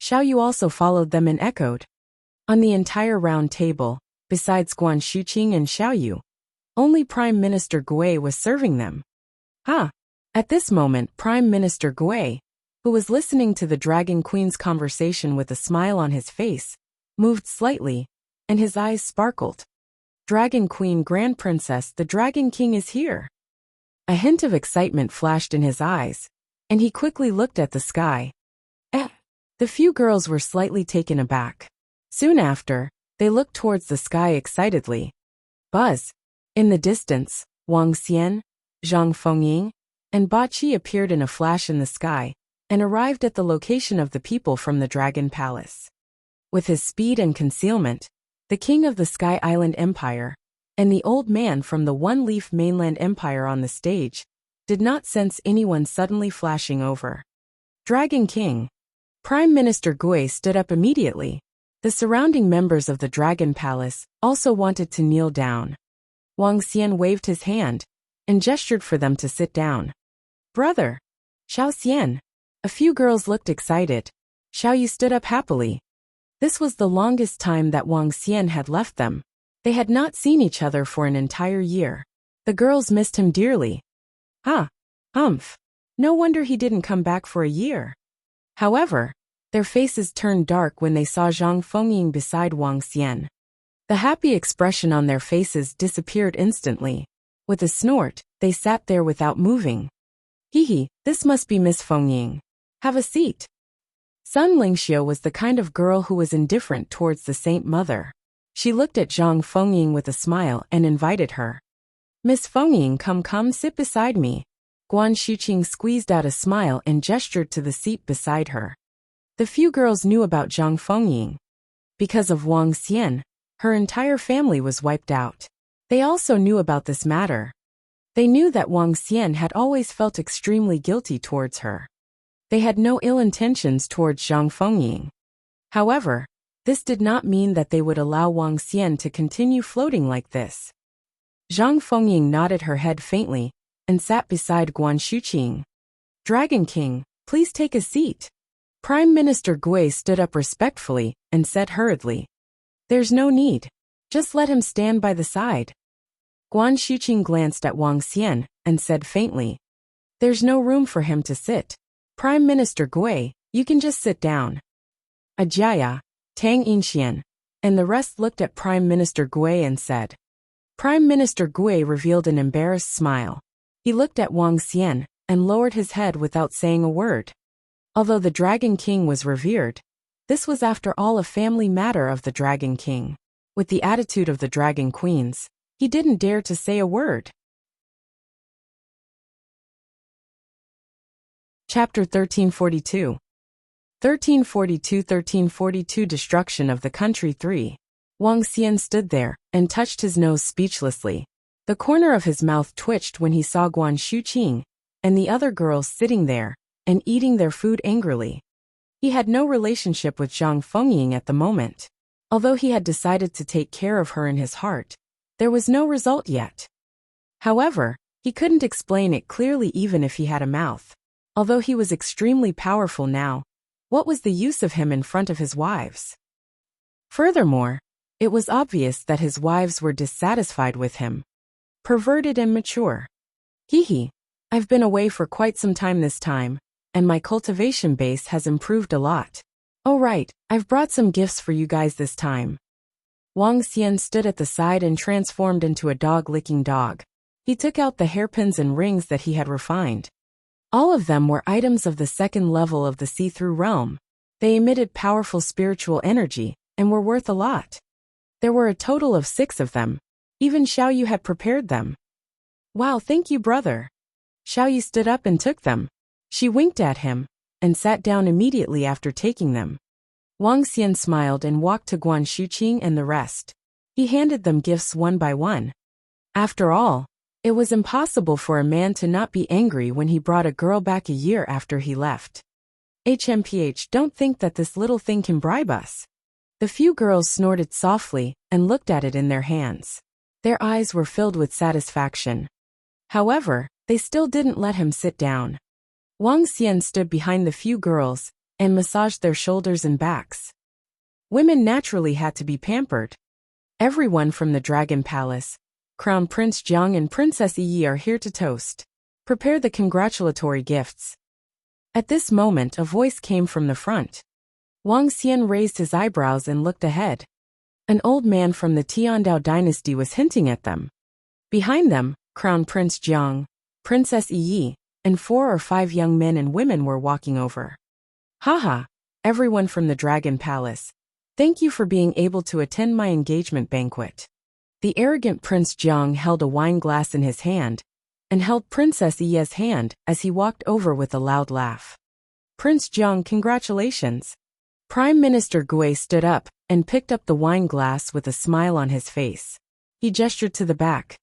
Xiaoyu also followed them and echoed. On the entire round table, besides Guan Shuqing and Xiaoyu, only Prime Minister Gui was serving them. At this moment, Prime Minister Gui, who was listening to the Dragon Queen's conversation with a smile on his face, moved slightly, and his eyes sparkled. Dragon Queen, Grand Princess, the Dragon King is here. A hint of excitement flashed in his eyes, and he quickly looked at the sky. The few girls were slightly taken aback. Soon after, they looked towards the sky excitedly. Buzz! In the distance, Wang Xian, Zhang Fengying, and Ba Qi appeared in a flash in the sky, and arrived at the location of the people from the Dragon Palace. With his speed and concealment, the king of the Sky Island Empire, and the old man from the One Leaf Mainland Empire on the stage, did not sense anyone suddenly flashing over. Dragon King. Prime Minister Gui stood up immediately. The surrounding members of the Dragon Palace also wanted to kneel down. Wang Xian waved his hand and gestured for them to sit down. Brother! Xiao Xian! A few girls looked excited. Xiaoyu stood up happily. This was the longest time that Wang Xian had left them. They had not seen each other for an entire year. The girls missed him dearly. No wonder he didn't come back for a year. However, their faces turned dark when they saw Zhang Fengying beside Wang Xian. The happy expression on their faces disappeared instantly. With a snort, they sat there without moving. This must be Miss Fengying. Have a seat. Sun Lingxiu was the kind of girl who was indifferent towards the Saint Mother. She looked at Zhang Fengying with a smile and invited her. Miss Fengying, come sit beside me. Guan Shuqing squeezed out a smile and gestured to the seat beside her. The few girls knew about Zhang Fengying. Because of Wang Xian, her entire family was wiped out. They also knew about this matter. They knew that Wang Xian had always felt extremely guilty towards her. They had no ill intentions towards Zhang Fengying. However, this did not mean that they would allow Wang Xian to continue floating like this. Zhang Fengying nodded her head faintly and sat beside Guan Shuqing. Dragon King, please take a seat. Prime Minister Gui stood up respectfully and said hurriedly. There's no need. Just let him stand by the side. Guan Shuqing glanced at Wang Xian and said faintly. There's no room for him to sit. Prime Minister Gui, you can just sit down. Ajaya, Tang Yinxian, and the rest looked at Prime Minister Gui and said. Prime Minister Gui revealed an embarrassed smile. He looked at Wang Xian and lowered his head without saying a word. Although the Dragon King was revered, this was after all a family matter of the Dragon King. With the attitude of the Dragon Queens, he didn't dare to say a word. Chapter 1342. 1342 Destruction of the Country 3. Wang Xian stood there and touched his nose speechlessly. The corner of his mouth twitched when he saw Guan Shuqing and the other girls sitting there and eating their food angrily. He had no relationship with Zhang Fengying at the moment. Although he had decided to take care of her in his heart, there was no result yet. However, he couldn't explain it clearly even if he had a mouth. Although he was extremely powerful now, what was the use of him in front of his wives? Furthermore, it was obvious that his wives were dissatisfied with him. Perverted and mature. I've been away for quite some time this time, and my cultivation base has improved a lot. Oh right, I've brought some gifts for you guys this time. Wang Xian stood at the side and transformed into a dog-licking dog. He took out the hairpins and rings that he had refined. All of them were items of the second level of the see-through realm. They emitted powerful spiritual energy, and were worth a lot. There were a total of 6 of them. Even Xiao Yu had prepared them. Wow, thank you, brother. Xiao Yu stood up and took them. She winked at him, and sat down immediately after taking them. Wang Xian smiled and walked to Guan Shuqing and the rest. He handed them gifts one by one. After all, it was impossible for a man to not be angry when he brought a girl back a year after he left. HMPH, don't think that this little thing can bribe us. The few girls snorted softly and looked at it in their hands. Their eyes were filled with satisfaction. However, they still didn't let him sit down. Wang Xian stood behind the few girls and massaged their shoulders and backs. Women naturally had to be pampered. Everyone from the Dragon Palace, Crown Prince Jiang and Princess Yi are here to toast. Prepare the congratulatory gifts. At this moment, a voice came from the front. Wang Xian raised his eyebrows and looked ahead. An old man from the Tiandao dynasty was hinting at them. Behind them, Crown Prince Jiang, Princess Yi, and 4 or 5 young men and women were walking over. Haha, everyone from the Dragon Palace. Thank you for being able to attend my engagement banquet. The arrogant Prince Jiang held a wine glass in his hand, and held Princess Yi's hand as he walked over with a loud laugh. Prince Jiang, congratulations. Prime Minister Gui stood up and picked up the wine glass with a smile on his face. He gestured to the back.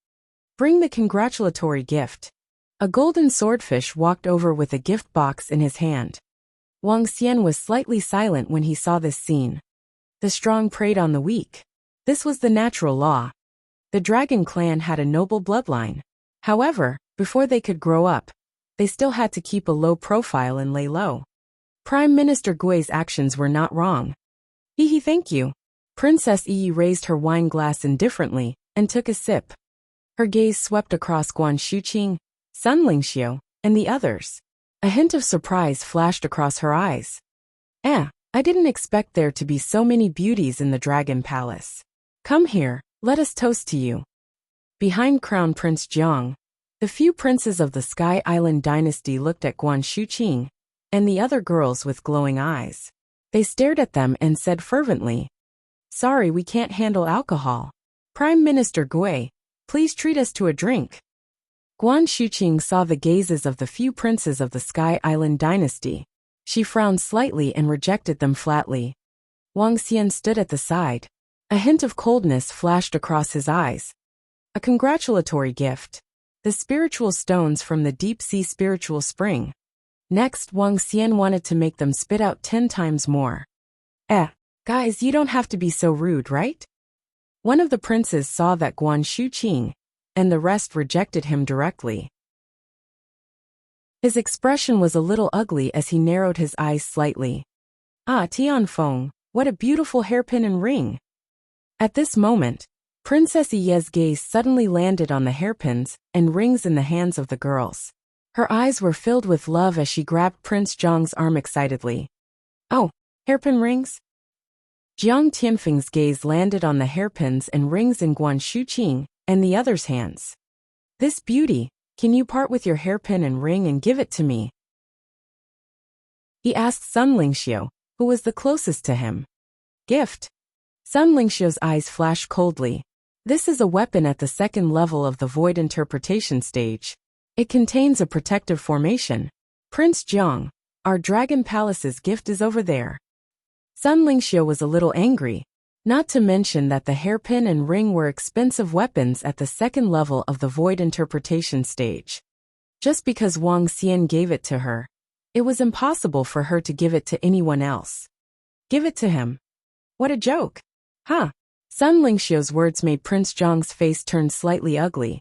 Bring the congratulatory gift. A golden swordfish walked over with a gift box in his hand. Wang Xian was slightly silent when he saw this scene. The strong preyed on the weak. This was the natural law. The dragon clan had a noble bloodline. However, before they could grow up, they still had to keep a low profile and lay low. Prime Minister Gui's actions were not wrong. Hee, thank you. Princess Yi raised her wine glass indifferently and took a sip. Her gaze swept across Guan Shuqing, Sun Lingxiu, and the others. A hint of surprise flashed across her eyes. I didn't expect there to be so many beauties in the Dragon Palace. Come here, let us toast to you. Behind Crown Prince Jiang, the few princes of the Sky Island dynasty looked at Guan Shuqing and the other girls with glowing eyes. They stared at them and said fervently, Sorry, we can't handle alcohol. Prime Minister Gui, please treat us to a drink. Guan Shuqing saw the gazes of the few princes of the Sky Island dynasty. She frowned slightly and rejected them flatly. Wang Xian stood at the side. A hint of coldness flashed across his eyes. A congratulatory gift. The spiritual stones from the deep-sea spiritual spring. Next, Wang Xian wanted to make them spit out 10 times more. Guys, you don't have to be so rude, right? One of the princes saw that Guan Shuqing, and the rest rejected him directly. His expression was a little ugly as he narrowed his eyes slightly. Tianfeng, what a beautiful hairpin and ring. At this moment, Princess Yi's gaze suddenly landed on the hairpins and rings in the hands of the girls. Her eyes were filled with love as she grabbed Prince Jiang's arm excitedly. Oh, hairpin rings? Jiang Tianfeng's gaze landed on the hairpins and rings in Guan Shuqing and the others' hands. This beauty, can you part with your hairpin and ring and give it to me? He asked Sun Lingxiu, who was the closest to him. Gift? Sun Lingxiu's eyes flashed coldly. This is a weapon at the 2nd level of the void interpretation stage. It contains a protective formation. Prince Jiang, our Dragon Palace's gift is over there. Sun Lingxiu was a little angry, not to mention that the hairpin and ring were expensive weapons at the 2nd level of the void interpretation stage. Just because Wang Xian gave it to her, it was impossible for her to give it to anyone else. Give it to him. What a joke. Sun Lingxiu's words made Prince Jiang's face turn slightly ugly.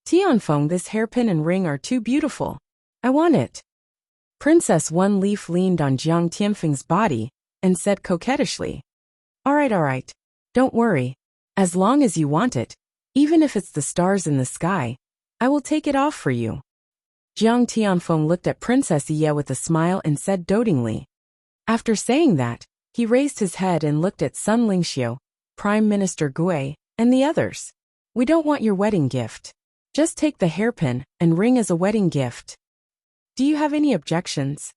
Tianfeng, this hairpin and ring are too beautiful. I want it. Princess One Leaf leaned on Jiang Tianfeng's body and said coquettishly. All right. Don't worry. As long as you want it, even if it's the stars in the sky, I will take it off for you. Jiang Tianfeng looked at Princess Yi with a smile and said dotingly. After saying that, he raised his head and looked at Sun Lingxiu, Prime Minister Gui, and the others. We don't want your wedding gift. Just take the hairpin and ring as a wedding gift. Do you have any objections?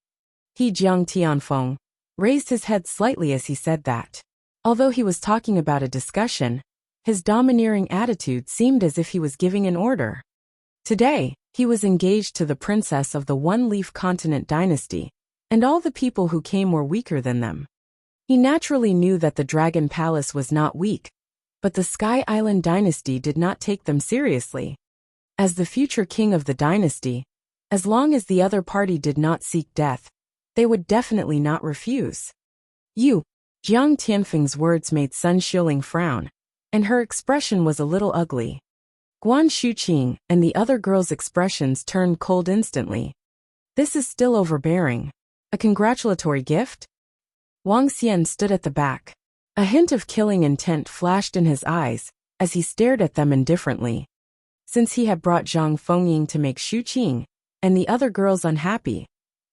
Jiang Tianfeng raised his head slightly as he said that. Although he was talking about a discussion, his domineering attitude seemed as if he was giving an order. Today, he was engaged to the princess of the One-Leaf Continent dynasty, and all the people who came were weaker than them. He naturally knew that the Dragon Palace was not weak, but the Sky Island dynasty did not take them seriously. As the future king of the dynasty, as long as the other party did not seek death, they would definitely not refuse. Jiang Tianfeng's words made Sun Xiuling frown, and her expression was a little ugly. Guan Shuqing and the other girls' expressions turned cold instantly. This is still overbearing. A congratulatory gift? Wang Xian stood at the back. A hint of killing intent flashed in his eyes as he stared at them indifferently. Since he had brought Zhang Fengying to make Shuqing and the other girls unhappy,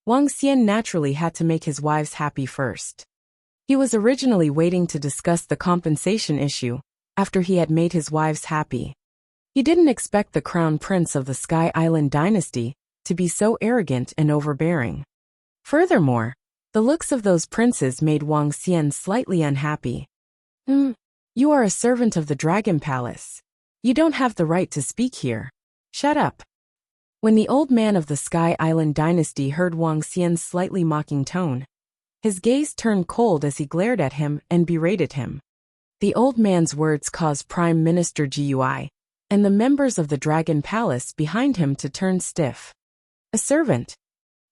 Wang Xian naturally had to make his wives happy first. He was originally waiting to discuss the compensation issue after he had made his wives happy. He didn't expect the crown prince of the Sky Island dynasty to be so arrogant and overbearing. Furthermore, the looks of those princes made Wang Xian slightly unhappy. You are a servant of the Dragon Palace. You don't have the right to speak here. Shut up. When the old man of the Sky Island dynasty heard Wang Xian's slightly mocking tone, his gaze turned cold as he glared at him and berated him. The old man's words caused Prime Minister Gui and the members of the Dragon Palace behind him to turn stiff. A servant?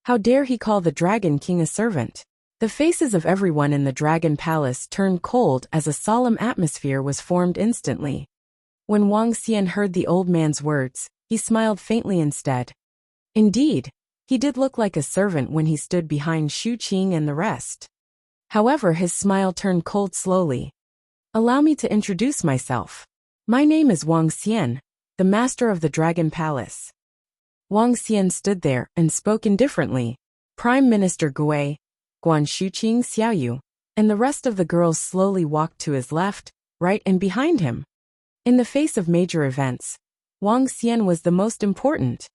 How dare he call the Dragon King a servant? The faces of everyone in the Dragon Palace turned cold as a solemn atmosphere was formed instantly. When Wang Xian heard the old man's words, he smiled faintly instead. Indeed, he did look like a servant when he stood behind Shuqing and the rest. However, his smile turned cold slowly. Allow me to introduce myself. My name is Wang Xian, the master of the Dragon Palace. Wang Xian stood there and spoke indifferently. Prime Minister Gui, Guan Shuqing Xiaoyu, and the rest of the girls slowly walked to his left, right and behind him. In the face of major events, Wang Xian was the most important.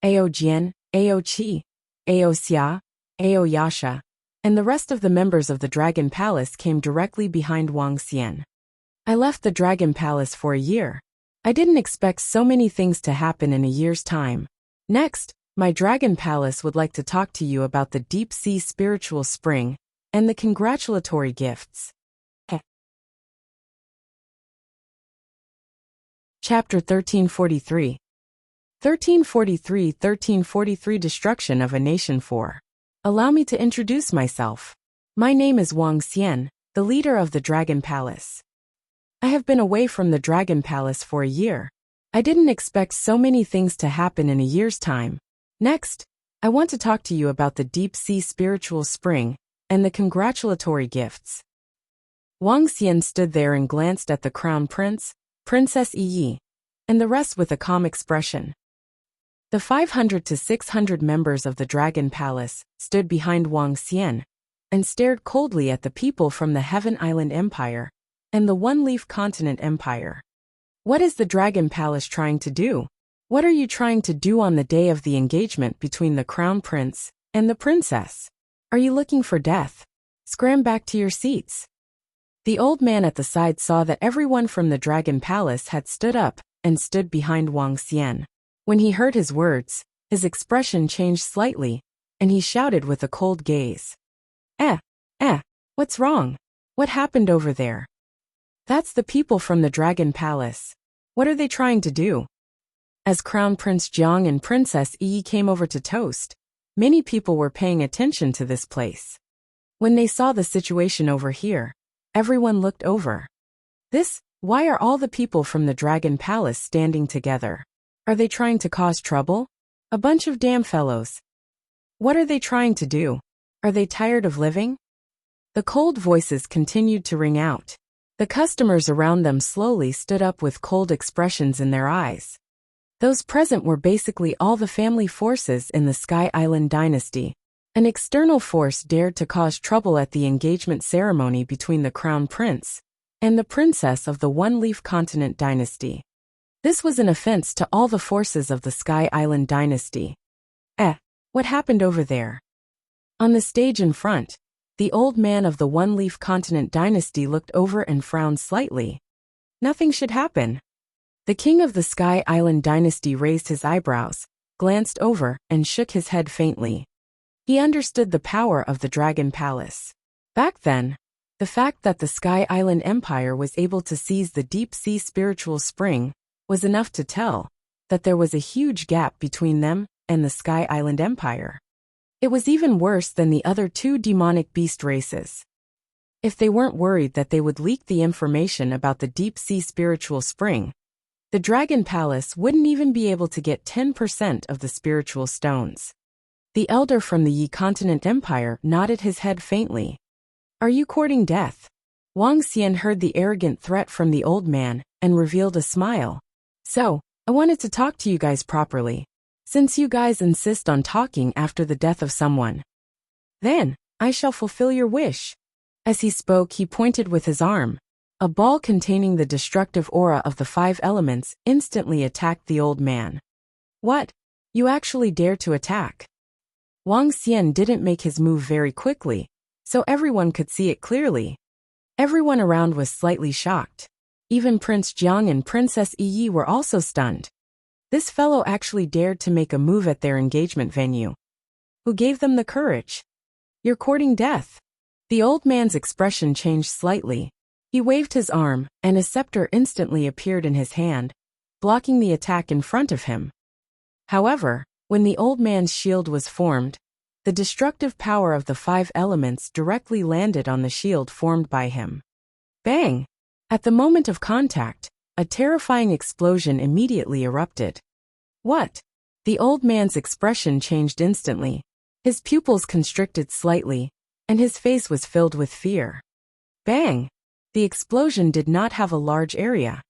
Ao Jian, Ao Qi, Ao Xia, Ao Yasha, and the rest of the members of the Dragon Palace came directly behind Wang Xian. I left the Dragon Palace for a year. I didn't expect so many things to happen in a year's time. Next, my Dragon Palace would like to talk to you about the Deep Sea Spiritual Spring and the congratulatory gifts. Chapter 1343. 1343 Destruction of a Nation 4. Allow me to introduce myself. My name is Wang Xian, the leader of the Dragon Palace. I have been away from the Dragon Palace for a year. I didn't expect so many things to happen in a year's time. Next, I want to talk to you about the Deep Sea Spiritual Spring and the congratulatory gifts. Wang Xian stood there and glanced at the Crown Prince, Princess Yi, and the rest with a calm expression. The 500 to 600 members of the Dragon Palace stood behind Wang Xian and stared coldly at the people from the Heaven Island Empire and the One-Leaf Continent Empire. What is the Dragon Palace trying to do? What are you trying to do on the day of the engagement between the Crown Prince and the Princess? Are you looking for death? Scram back to your seats. The old man at the side saw that everyone from the Dragon Palace had stood up and stood behind Wang Xian. When he heard his words, his expression changed slightly, and he shouted with a cold gaze. What's wrong? What happened over there? That's the people from the Dragon Palace. What are they trying to do? As Crown Prince Jiang and Princess Yi came over to toast, many people were paying attention to this place. When they saw the situation over here, everyone looked over. Why are all the people from the Dragon Palace standing together? Are they trying to cause trouble? A bunch of damn fellows. What are they trying to do? Are they tired of living? The cold voices continued to ring out. The customers around them slowly stood up with cold expressions in their eyes. Those present were basically all the family forces in the Sky Island dynasty. An external force dared to cause trouble at the engagement ceremony between the Crown Prince and the Princess of the One-Leaf Continent dynasty. This was an offense to all the forces of the Sky Island dynasty. What happened over there? On the stage in front, The old man of the One-Leaf Continent dynasty looked over and frowned slightly. Nothing should happen. The king of the Sky Island dynasty raised his eyebrows, glanced over, and shook his head faintly. He understood the power of the Dragon Palace. Back then, the fact that the Sky Island Empire was able to seize the deep-sea spiritual spring was enough to tell that there was a huge gap between them and the Sky Island Empire. It was even worse than the other two demonic beast races. If they weren't worried that they would leak the information about the deep-sea spiritual spring, the Dragon Palace wouldn't even be able to get 10% of the spiritual stones. The elder from the Yi Continent Empire nodded his head faintly. Are you courting death? Wang Xian heard the arrogant threat from the old man and revealed a smile. So, I wanted to talk to you guys properly, since you guys insist on talking after the death of someone. Then, I shall fulfill your wish. As he spoke, he pointed with his arm. A ball containing the destructive aura of the 5 elements instantly attacked the old man. What? You actually dare to attack? Wang Xian didn't make his move very quickly, so everyone could see it clearly. Everyone around was slightly shocked. Even Prince Jiang and Princess Yi were also stunned. This fellow actually dared to make a move at their engagement venue. Who gave them the courage? You're courting death. The old man's expression changed slightly. He waved his arm, and a scepter instantly appeared in his hand, blocking the attack in front of him. However, when the old man's shield was formed, the destructive power of the 5 elements directly landed on the shield formed by him. Bang! At the moment of contact, a terrifying explosion immediately erupted. What? The old man's expression changed instantly. His pupils constricted slightly, and his face was filled with fear. Bang! The explosion did not have a large area.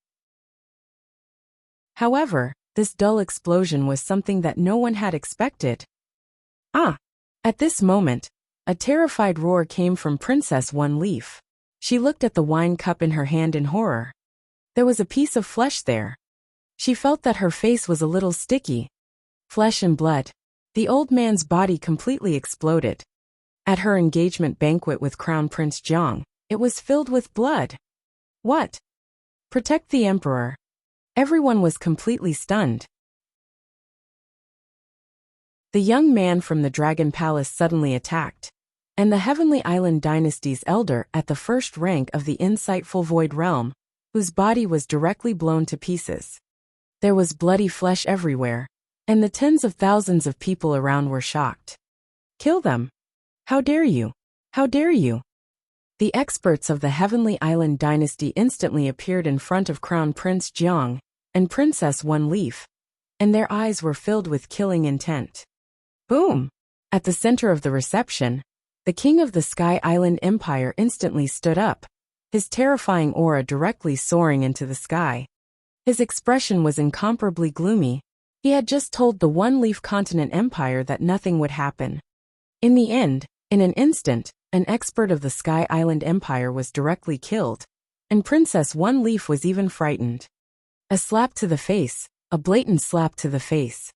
However, this dull explosion was something that no one had expected. Ah! At this moment, a terrified roar came from Princess One Leaf. She looked at the wine cup in her hand in horror. There was a piece of flesh there. She felt that her face was a little sticky. Flesh and blood. The old man's body completely exploded. At her engagement banquet with Crown Prince Jiang, it was filled with blood. What? Protect the emperor. Everyone was completely stunned. The young man from the Dragon Palace suddenly attacked, and the Heavenly Island Dynasty's elder at the first rank of the insightful Void Realm, whose body was directly blown to pieces. There was bloody flesh everywhere, and the tens of thousands of people around were shocked. Kill them! How dare you? How dare you? The experts of the Heavenly Island Dynasty instantly appeared in front of Crown Prince Jiang and Princess One Leaf, and their eyes were filled with killing intent. Boom! At the center of the reception, the king of the Sky Island Empire instantly stood up, his terrifying aura directly soaring into the sky. His expression was incomparably gloomy. He had just told the One-Leaf Continent Empire that nothing would happen. In the end, in an instant, an expert of the Sky Island Empire was directly killed, and Princess One Leaf was even frightened. A slap to the face, a blatant slap to the face.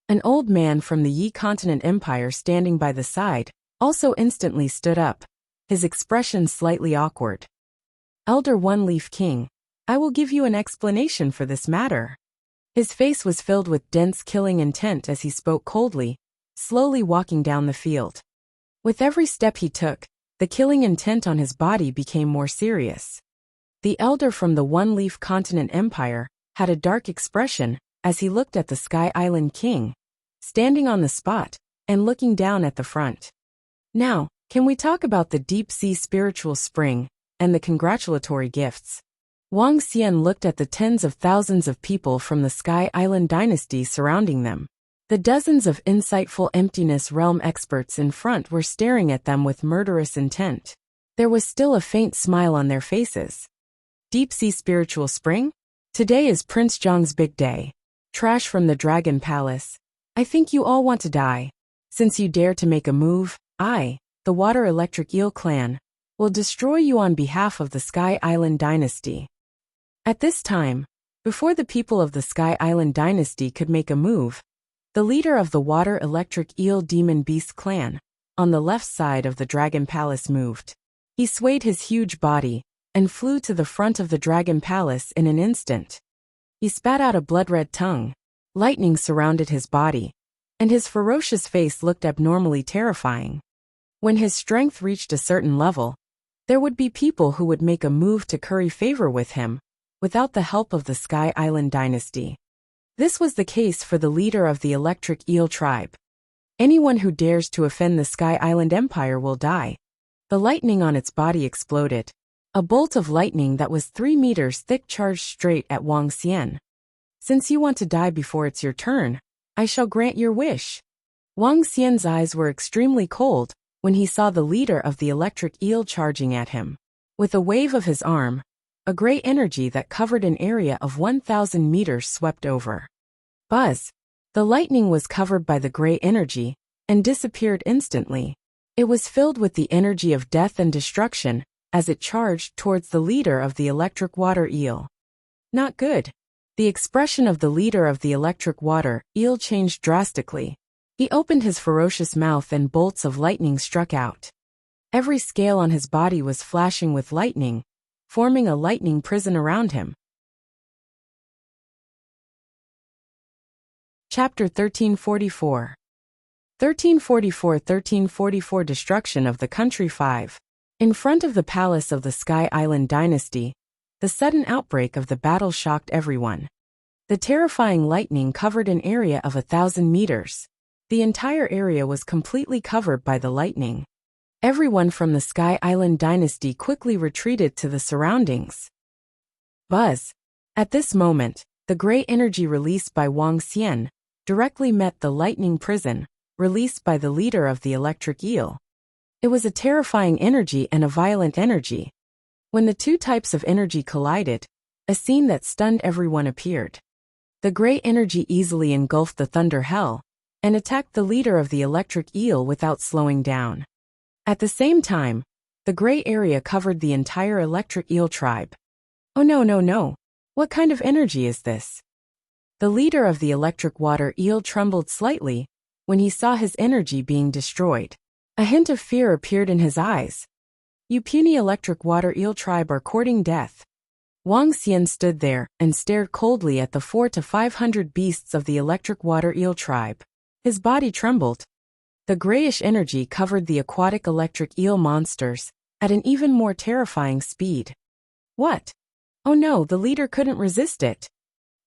An old man from the Yi Continent Empire standing by the side also instantly stood up, his expression slightly awkward. Elder One Leaf King, I will give you an explanation for this matter. His face was filled with dense killing intent as he spoke coldly, slowly walking down the field. With every step he took, the killing intent on his body became more serious. The elder from the One-Leaf Continent Empire had a dark expression as he looked at the Sky Island King, standing on the spot and looking down at the front. Now, can we talk about the deep-sea spiritual spring and the congratulatory gifts? Wang Xian looked at the tens of thousands of people from the Sky Island Dynasty surrounding them. The dozens of insightful Emptiness Realm experts in front were staring at them with murderous intent. There was still a faint smile on their faces. Deep-sea spiritual spring? Today is Prince Jiang's big day. Trash from the Dragon Palace. I think you all want to die. Since you dare to make a move, I, the Water Electric Eel Clan, will destroy you on behalf of the Sky Island Dynasty. At this time, before the people of the Sky Island Dynasty could make a move, the leader of the Water Electric Eel Demon Beast Clan on the left side of the Dragon Palace moved. He swayed his huge body and flew to the front of the Dragon Palace in an instant. He spat out a blood-red tongue. Lightning surrounded his body, and his ferocious face looked abnormally terrifying. When his strength reached a certain level, there would be people who would make a move to curry favor with him, without the help of the Sky Island dynasty. This was the case for the leader of the Electric Eel tribe. Anyone who dares to offend the Sky Island Empire will die. The lightning on its body exploded. A bolt of lightning that was 3 meters thick charged straight at Wang Xian. Since you want to die before it's your turn, I shall grant your wish. Wang Xian's eyes were extremely cold when he saw the leader of the Electric Eel charging at him. With a wave of his arm, a gray energy that covered an area of 1,000 meters swept over. Buzz! The lightning was covered by the gray energy and disappeared instantly. It was filled with the energy of death and destruction as it charged towards the leader of the Electric Water Eel. Not good. The expression of the leader of the Electric Water Eel changed drastically. He opened his ferocious mouth and bolts of lightning struck out. Every scale on his body was flashing with lightning, forming a lightning prison around him. Chapter 1344. 1344 Destruction of the Country 5. In front of the palace of the Sky Island dynasty, the sudden outbreak of the battle shocked everyone. The terrifying lightning covered an area of 1,000 meters. The entire area was completely covered by the lightning. Everyone from the Sky Island dynasty quickly retreated to the surroundings. Buzz! At this moment, the gray energy released by Wang Xian directly met the lightning prison, released by the leader of the Electric Eel. It was a terrifying energy and a violent energy. When the two types of energy collided, a scene that stunned everyone appeared. The gray energy easily engulfed the thunder hell and attacked the leader of the Electric Eel without slowing down. At the same time, the gray area covered the entire Electric Eel tribe. Oh no. What kind of energy is this? The leader of the Electric Water Eel trembled slightly when he saw his energy being destroyed. A hint of fear appeared in his eyes. You puny Electric Water Eel tribe are courting death. Wang Xian stood there and stared coldly at the 400 to 500 beasts of the Electric Water Eel tribe. His body trembled. The grayish energy covered the aquatic electric eel monsters at an even more terrifying speed. What? Oh no, the leader couldn't resist it.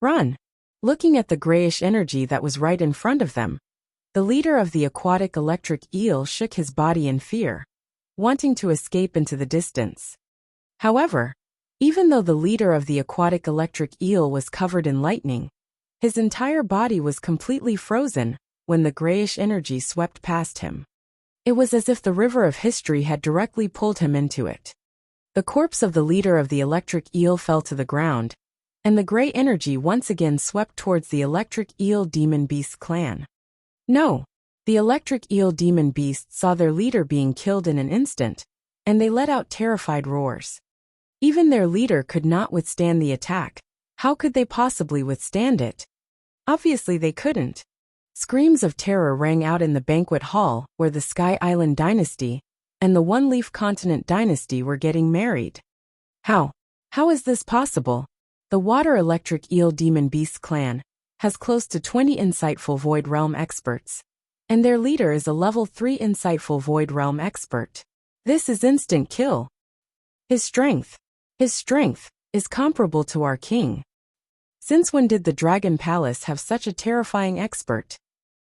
Run! Looking at the grayish energy that was right in front of them, the leader of the aquatic electric eel shook his body in fear, wanting to escape into the distance. However, even though the leader of the aquatic electric eel was covered in lightning, his entire body was completely frozen when the grayish energy swept past him. It was as if the river of history had directly pulled him into it. The corpse of the leader of the electric eel fell to the ground, and the gray energy once again swept towards the electric eel demon beast clan. No! The electric eel demon beasts saw their leader being killed in an instant, and they let out terrified roars. Even their leader could not withstand the attack. How could they possibly withstand it? Obviously they couldn't. Screams of terror rang out in the banquet hall where the Sky Island dynasty and the One Leaf Continent dynasty were getting married. How is this possible? The Water Electric Eel Demon Beast clan has close to 20 insightful Void Realm experts, and their leader is a level 3 insightful Void Realm expert. This is instant kill. His strength is comparable to our king. Since when did the Dragon Palace have such a terrifying expert?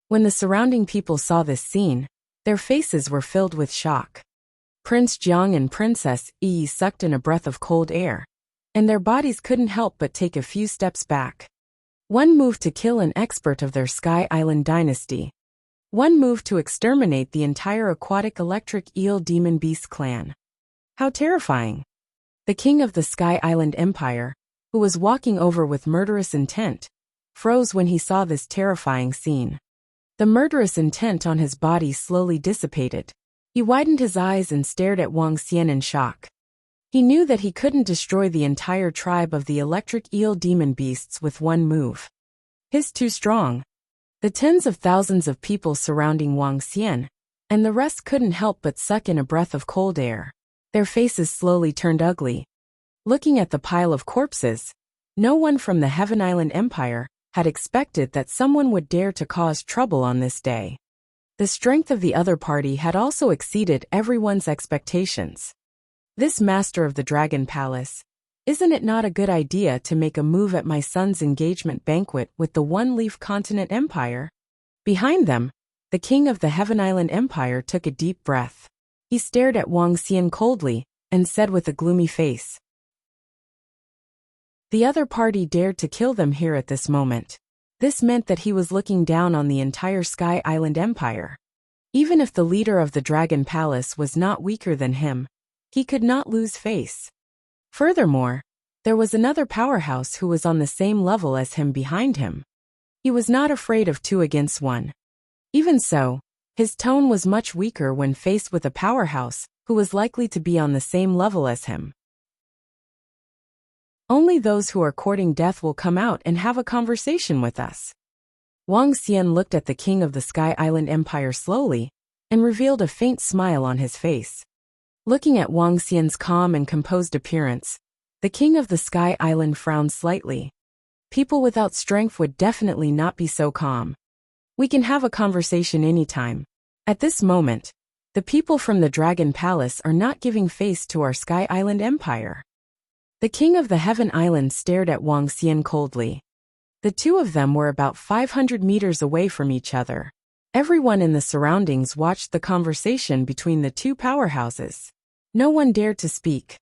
When the surrounding people saw this scene, their faces were filled with shock. Prince Jiang and Princess Yi sucked in a breath of cold air, and their bodies couldn't help but take a few steps back. One move to kill an expert of their Sky Island dynasty. One move to exterminate the entire aquatic electric eel demon beast clan. How terrifying! The king of the Sky Island Empire, who was walking over with murderous intent, froze when he saw this terrifying scene. The murderous intent on his body slowly dissipated. He widened his eyes and stared at Wang Xian in shock. He knew that he couldn't destroy the entire tribe of the electric eel demon beasts with one move. He's too strong. The tens of thousands of people surrounding Wang Xian and the rest couldn't help but suck in a breath of cold air. Their faces slowly turned ugly. Looking at the pile of corpses, no one from the Heaven Island Empire had expected that someone would dare to cause trouble on this day. The strength of the other party had also exceeded everyone's expectations. This master of the Dragon Palace, isn't it not a good idea to make a move at my son's engagement banquet with the One-Leaf Continent Empire? Behind them, the king of the Heaven Island Empire took a deep breath. He stared at Wuxia coldly and said with a gloomy face, "The other party dared to kill them here at this moment." This meant that he was looking down on the entire Sky Island Empire. Even if the leader of the Dragon Palace was not weaker than him, he could not lose face. Furthermore, there was another powerhouse who was on the same level as him behind him. He was not afraid of 2 against 1. Even so, his tone was much weaker when faced with a powerhouse who was likely to be on the same level as him. "Only those who are courting death will come out and have a conversation with us." Wuxia looked at the king of the Sky Island Empire slowly and revealed a faint smile on his face. Looking at Wuxia's calm and composed appearance, the king of the Sky Island frowned slightly. People without strength would definitely not be so calm. "We can have a conversation anytime. At this moment, the people from the Dragon Palace are not giving face to our Sky Island Empire." The king of the Heaven Island stared at Wuxia coldly. The two of them were about 500 meters away from each other. Everyone in the surroundings watched the conversation between the two powerhouses. No one dared to speak.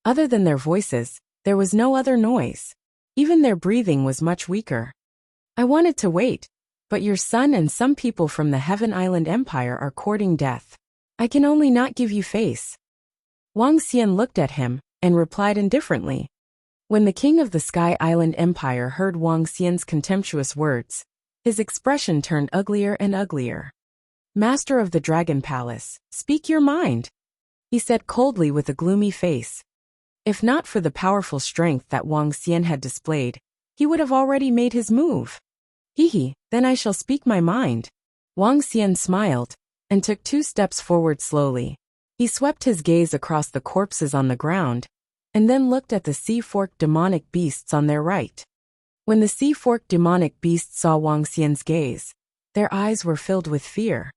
Other than their voices, there was no other noise. Even their breathing was much weaker. "I wanted to wait, but your son and some people from the Heaven Island Empire are courting death. I can only not give you face." Wuxia looked at him and replied indifferently. When the king of the Sky Island Empire heard Wuxia's contemptuous words, his expression turned uglier and uglier. "Master of the Dragon Palace, speak your mind," he said coldly with a gloomy face. If not for the powerful strength that Wuxia had displayed, he would have already made his move. Then I shall speak my mind." Wuxia smiled and took 2 steps forward slowly. He swept his gaze across the corpses on the ground and then looked at the sea-forked demonic beasts on their right. When the sea-forked demonic beasts saw Wuxia's gaze, their eyes were filled with fear.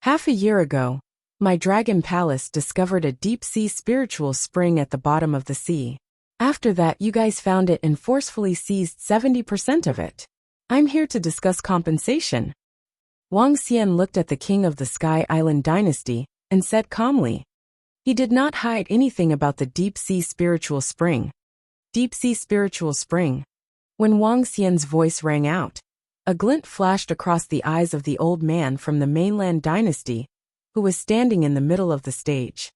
"Half a year ago, my Dragon Palace discovered a deep-sea spiritual spring at the bottom of the sea. After that, you guys found it and forcefully seized 70% of it. I'm here to discuss compensation." Wuxia looked at the king of the Sky Island dynasty and said calmly. He did not hide anything about the deep-sea spiritual spring. Deep-sea spiritual spring. When Wuxia's voice rang out, a glint flashed across the eyes of the old man from the mainland dynasty, who was standing in the middle of the stage.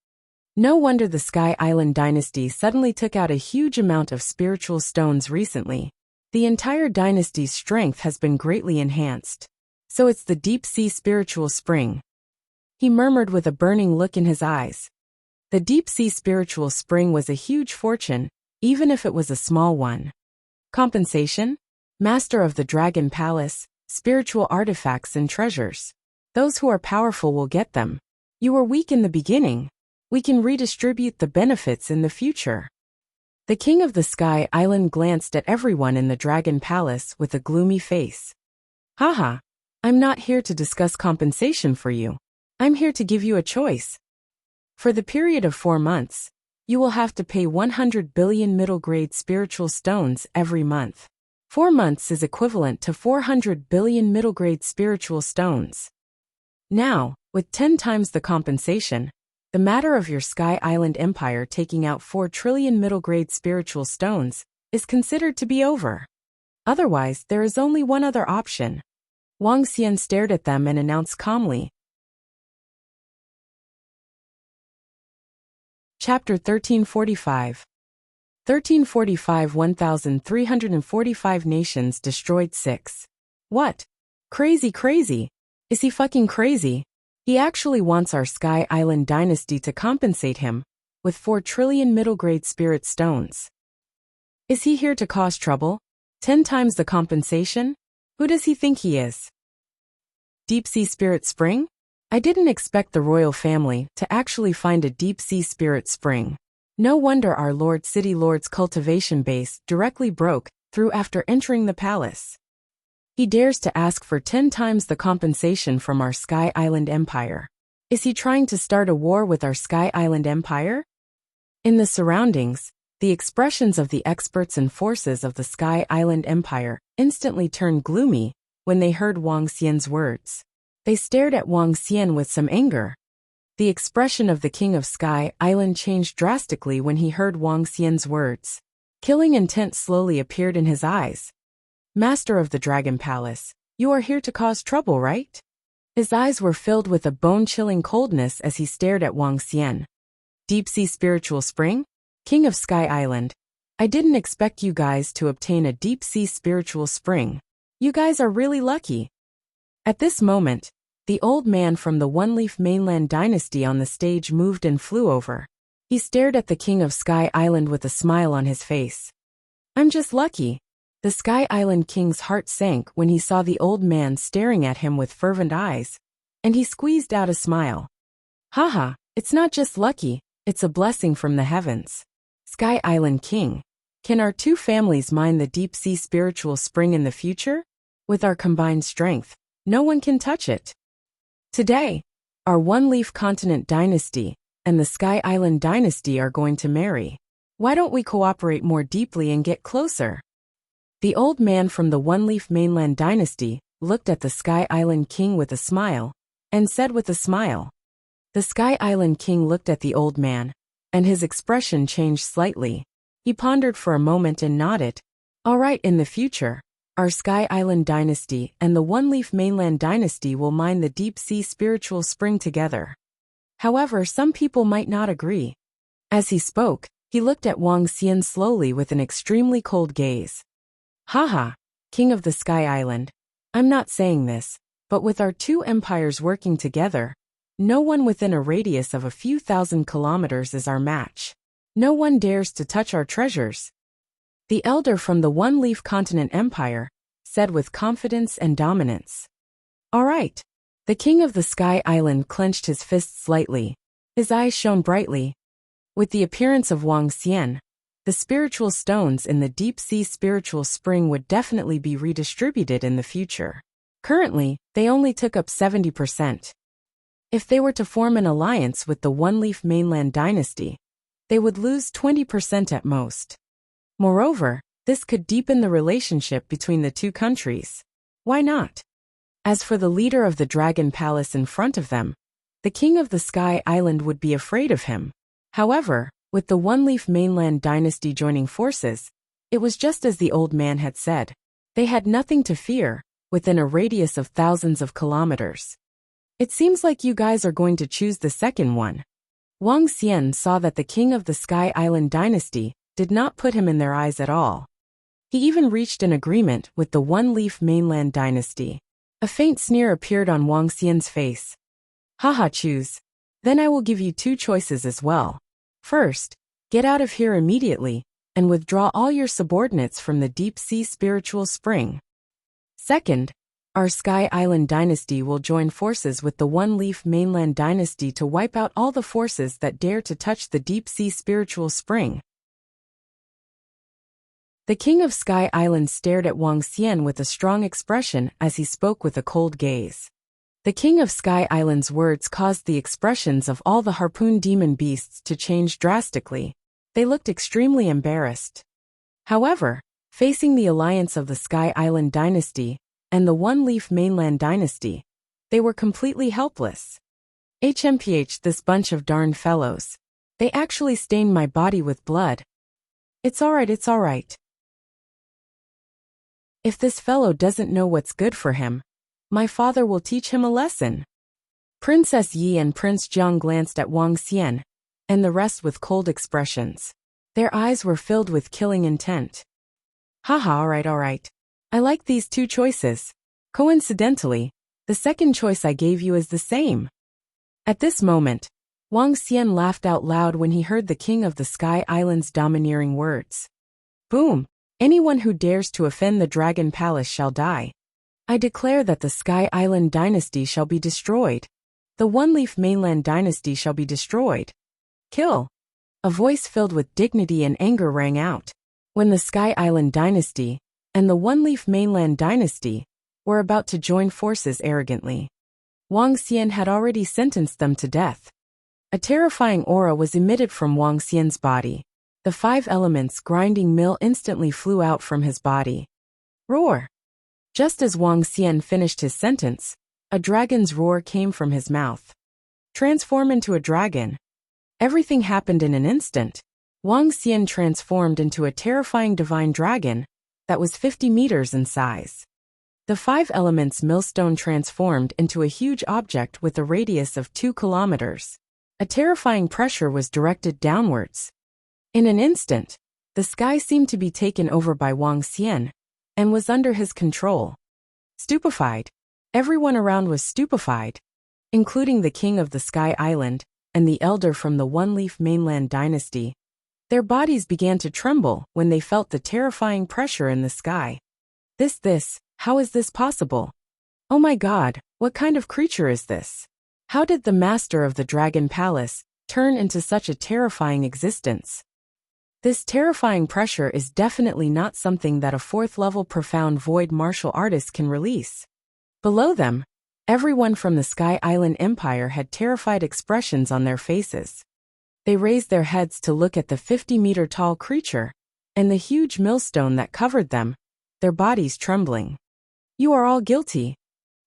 No wonder the Sky Island dynasty suddenly took out a huge amount of spiritual stones recently. The entire dynasty's strength has been greatly enhanced. So it's the deep-sea spiritual spring. He murmured with a burning look in his eyes. The deep-sea spiritual spring was a huge fortune, even if it was a small one. Compensation? Master of the Dragon Palace, spiritual artifacts and treasures. Those who are powerful will get them. You were weak in the beginning. We can redistribute the benefits in the future. The king of the Sky Island glanced at everyone in the Dragon Palace with a gloomy face. "Haha, I'm not here to discuss compensation for you. I'm here to give you a choice. For the period of 4 months, you will have to pay 100 billion middle-grade spiritual stones every month. 4 months is equivalent to 400 billion middle-grade spiritual stones. Now, with 10 times the compensation, the matter of your Sky Island Empire taking out 4 trillion middle-grade spiritual stones is considered to be over. Otherwise, there is only one other option." Wuxia stared at them and announced calmly. Chapter 1345. 1345 1345 nations destroyed 6. What? Crazy. Is he fucking crazy? He actually wants our Sky Island dynasty to compensate him with 4 trillion middle-grade spirit stones. Is he here to cause trouble? 10 times the compensation? Who does he think he is? Deep-sea spirit spring? I didn't expect the royal family to actually find a deep-sea spirit spring. No wonder our City Lord's cultivation base directly broke through after entering the palace. He dares to ask for 10 times the compensation from our Sky Island Empire. Is he trying to start a war with our Sky Island Empire? In the surroundings, the expressions of the experts and forces of the Sky Island Empire instantly turned gloomy when they heard Wang Xian's words. They stared at Wang Xian with some anger. The expression of the King of Sky Island changed drastically when he heard Wang Xian's words. Killing intent slowly appeared in his eyes. Master of the Dragon Palace, you are here to cause trouble, right? His eyes were filled with a bone-chilling coldness as he stared at Wang Xian. Deep-sea spiritual spring? King of Sky Island, I didn't expect you guys to obtain a deep-sea spiritual spring. You guys are really lucky. At this moment, the old man from the One-Leaf Mainland dynasty on the stage moved and flew over. He stared at the King of Sky Island with a smile on his face. I'm just lucky. The Sky Island King's heart sank when he saw the old man staring at him with fervent eyes, and he squeezed out a smile. Haha, it's not just lucky, it's a blessing from the heavens. Sky Island King, can our two families mine the deep-sea spiritual spring in the future? With our combined strength, no one can touch it. Today, our One-Leaf Continent dynasty and the Sky Island dynasty are going to marry. Why don't we cooperate more deeply and get closer? The old man from the One-Leaf Mainland dynasty looked at the Sky Island King with a smile and said with a smile. The Sky Island King looked at the old man, and his expression changed slightly. He pondered for a moment and nodded. All right, in the future, our Sky Island dynasty and the One-Leaf Mainland dynasty will mine the deep-sea spiritual spring together. However, some people might not agree. As he spoke, he looked at Wang Xian slowly with an extremely cold gaze. Haha, King of the Sky Island, I'm not saying this, but with our two empires working together, no one within a radius of a few thousand kilometers is our match. No one dares to touch our treasures. The elder from the One-Leaf Continent Empire said with confidence and dominance. All right. The King of the Sky Island clenched his fists slightly. His eyes shone brightly. With the appearance of Wang Xian, the spiritual stones in the deep-sea spiritual spring would definitely be redistributed in the future. Currently, they only took up 70%. If they were to form an alliance with the One-Leaf Mainland dynasty, they would lose 20% at most. Moreover, this could deepen the relationship between the two countries. Why not? As for the leader of the Dragon Palace in front of them, the King of the Sky Island would be afraid of him. However, with the One-Leaf Mainland dynasty joining forces, it was just as the old man had said. They had nothing to fear, within a radius of thousands of kilometers. It seems like you guys are going to choose the second one. Wang Xian saw that the King of the Sky Island dynasty did not put him in their eyes at all. He even reached an agreement with the One-Leaf Mainland dynasty. A faint sneer appeared on Wang Xian's face. Haha, choose. Then I will give you two choices as well. First, get out of here immediately and withdraw all your subordinates from the deep-sea spiritual spring. Second, our Sky Island dynasty will join forces with the One-Leaf Mainland dynasty to wipe out all the forces that dare to touch the deep-sea spiritual spring. The King of Sky Island stared at Wang Xian with a strong expression as he spoke with a cold gaze. The King of Sky Island's words caused the expressions of all the harpoon demon beasts to change drastically. They looked extremely embarrassed. However, facing the alliance of the Sky Island dynasty and the One-Leaf Mainland dynasty, they were completely helpless. HMPH, this bunch of darn fellows. They actually stained my body with blood. It's alright, it's alright. If this fellow doesn't know what's good for him, my father will teach him a lesson. Princess Yi and Prince Jiang glanced at Wang Xian, and the rest with cold expressions. Their eyes were filled with killing intent. Haha, alright. I like these two choices. Coincidentally, the second choice I gave you is the same. At this moment, Wang Xian laughed out loud when he heard the King of the Sky Island's domineering words. Boom! Anyone who dares to offend the Dragon Palace shall die. I declare that the Sky Island dynasty shall be destroyed. The one-leaf mainland dynasty shall be destroyed. Kill. A voice filled with dignity and anger rang out. When the Sky Island dynasty and the one-leaf mainland dynasty were about to join forces arrogantly, Wang Xian had already sentenced them to death. A terrifying aura was emitted from Wang Xian's body. The 5 elements grinding mill instantly flew out from his body. Roar! Just as Wang Xian finished his sentence, a dragon's roar came from his mouth. Transform into a dragon. Everything happened in an instant. Wang Xian transformed into a terrifying divine dragon that was 50 meters in size. The 5 elements millstone transformed into a huge object with a radius of 2 kilometers. A terrifying pressure was directed downwards. In an instant, the sky seemed to be taken over by Wang Xian and was under his control. Stupefied. Everyone around was stupefied, including the king of the Sky Island and the elder from the one-leaf mainland dynasty. Their bodies began to tremble when they felt the terrifying pressure in the sky. How is this possible? Oh my God, what kind of creature is this? How did the master of the Dragon Palace turn into such a terrifying existence? This terrifying pressure is definitely not something that a 4th-level profound void martial artist can release. Below them, everyone from the Sky Island Empire had terrified expressions on their faces. They raised their heads to look at the 50-meter-tall creature and the huge millstone that covered them, their bodies trembling. You are all guilty.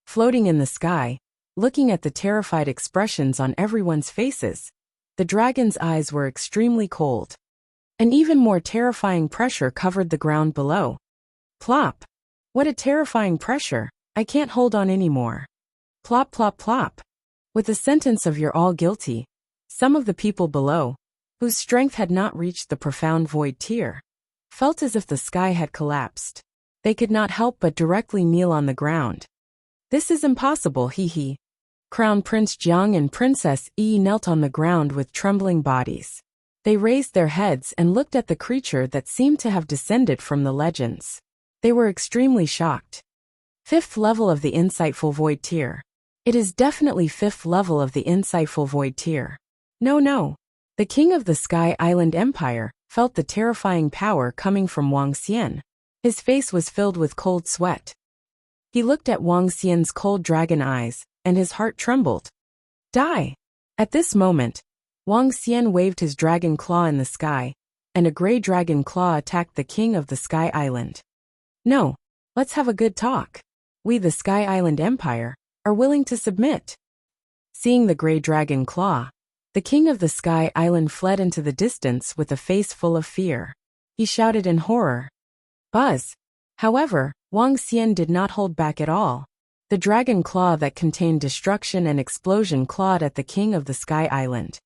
Floating in the sky, looking at the terrified expressions on everyone's faces, the dragon's eyes were extremely cold. An even more terrifying pressure covered the ground below. Plop! What a terrifying pressure! I can't hold on anymore. Plop plop plop. With the sentence of "you're all guilty," some of the people below, whose strength had not reached the profound void tier, felt as if the sky had collapsed. They could not help but directly kneel on the ground. This is impossible, hee. Crown Prince Jiang and Princess Yi knelt on the ground with trembling bodies. They raised their heads and looked at the creature that seemed to have descended from the legends. They were extremely shocked. 5th level of the Insightful Void tier. It is definitely 5th level of the Insightful Void tier. No. The king of the Sky Island Empire felt the terrifying power coming from Wang Xian. His face was filled with cold sweat. He looked at Wang Xian's cold dragon eyes, and his heart trembled. Die! At this moment, Wang Xian waved his dragon claw in the sky, and a gray dragon claw attacked the king of the Sky Island. No, let's have a good talk. We, the Sky Island Empire, are willing to submit. Seeing the gray dragon claw, the king of the Sky Island fled into the distance with a face full of fear. He shouted in horror. Buzz! However, Wang Xian did not hold back at all. The dragon claw that contained destruction and explosion clawed at the king of the Sky Island.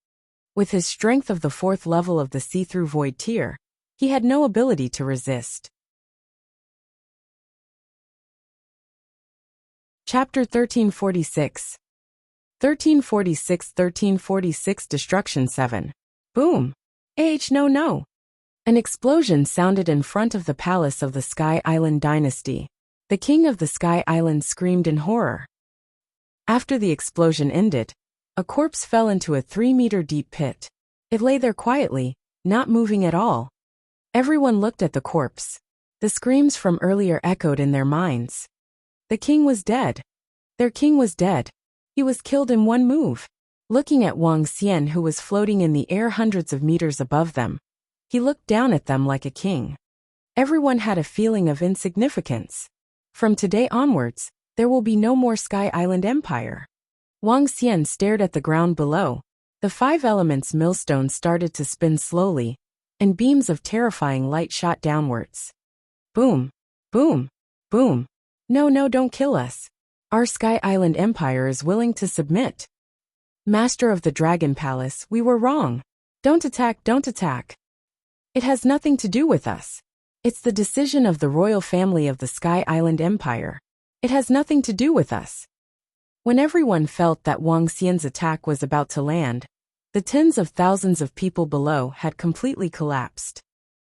With his strength of the 4th level of the see-through void tier, he had no ability to resist. Chapter 1346. 1346 Destruction 7. Boom! No. An explosion sounded in front of the palace of the Sky Island dynasty. The king of the Sky Island screamed in horror. After the explosion ended, a corpse fell into a 3-meter-deep pit. It lay there quietly, not moving at all. Everyone looked at the corpse. The screams from earlier echoed in their minds. The king was dead. Their king was dead. He was killed in one move. Looking at Wang Xian, who was floating in the air hundreds of meters above them, he looked down at them like a king. Everyone had a feeling of insignificance. From today onwards, there will be no more Sky Island Empire. Wang Xian stared at the ground below. The 5 elements millstone started to spin slowly, and beams of terrifying light shot downwards. Boom! Boom! Boom! No, don't kill us. Our Sky Island Empire is willing to submit. Master of the Dragon Palace, we were wrong. Don't attack. It has nothing to do with us. It's the decision of the royal family of the Sky Island Empire. It has nothing to do with us. When everyone felt that Wang Xian's attack was about to land, the tens of thousands of people below had completely collapsed.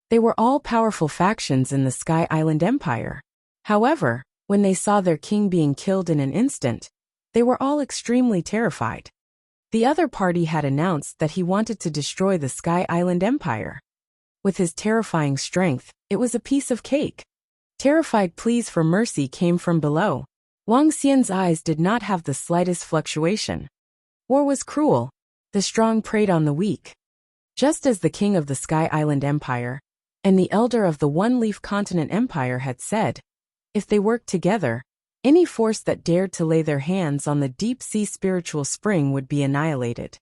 They were all powerful factions in the Sky Island Empire. However, when they saw their king being killed in an instant, They were all extremely terrified. The other party had announced that he wanted to destroy the Sky Island Empire. With his terrifying strength, it was a piece of cake. Terrified pleas for mercy came from below. Wang Xian's eyes did not have the slightest fluctuation. War was cruel. The strong preyed on the weak. Just as the king of the Sky Island Empire and the elder of the One-Leaf Continent Empire had said, if they worked together, any force that dared to lay their hands on the deep-sea spiritual spring would be annihilated.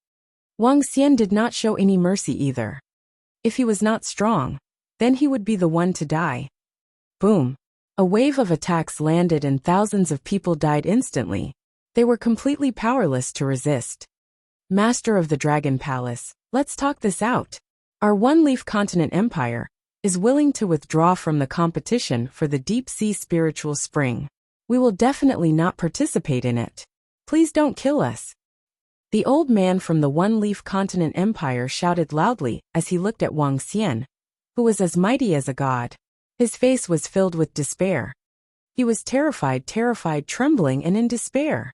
Wang Xian did not show any mercy either. If he was not strong, then he would be the one to die. Boom! A wave of attacks landed and thousands of people died instantly. They were completely powerless to resist. Master of the Dragon Palace, let's talk this out. Our One-Leaf Continent Empire is willing to withdraw from the competition for the deep-sea spiritual spring. We will definitely not participate in it. Please don't kill us. The old man from the One-Leaf Continent Empire shouted loudly as he looked at Wang Xian, who was as mighty as a god. His face was filled with despair. He was terrified, trembling and in despair.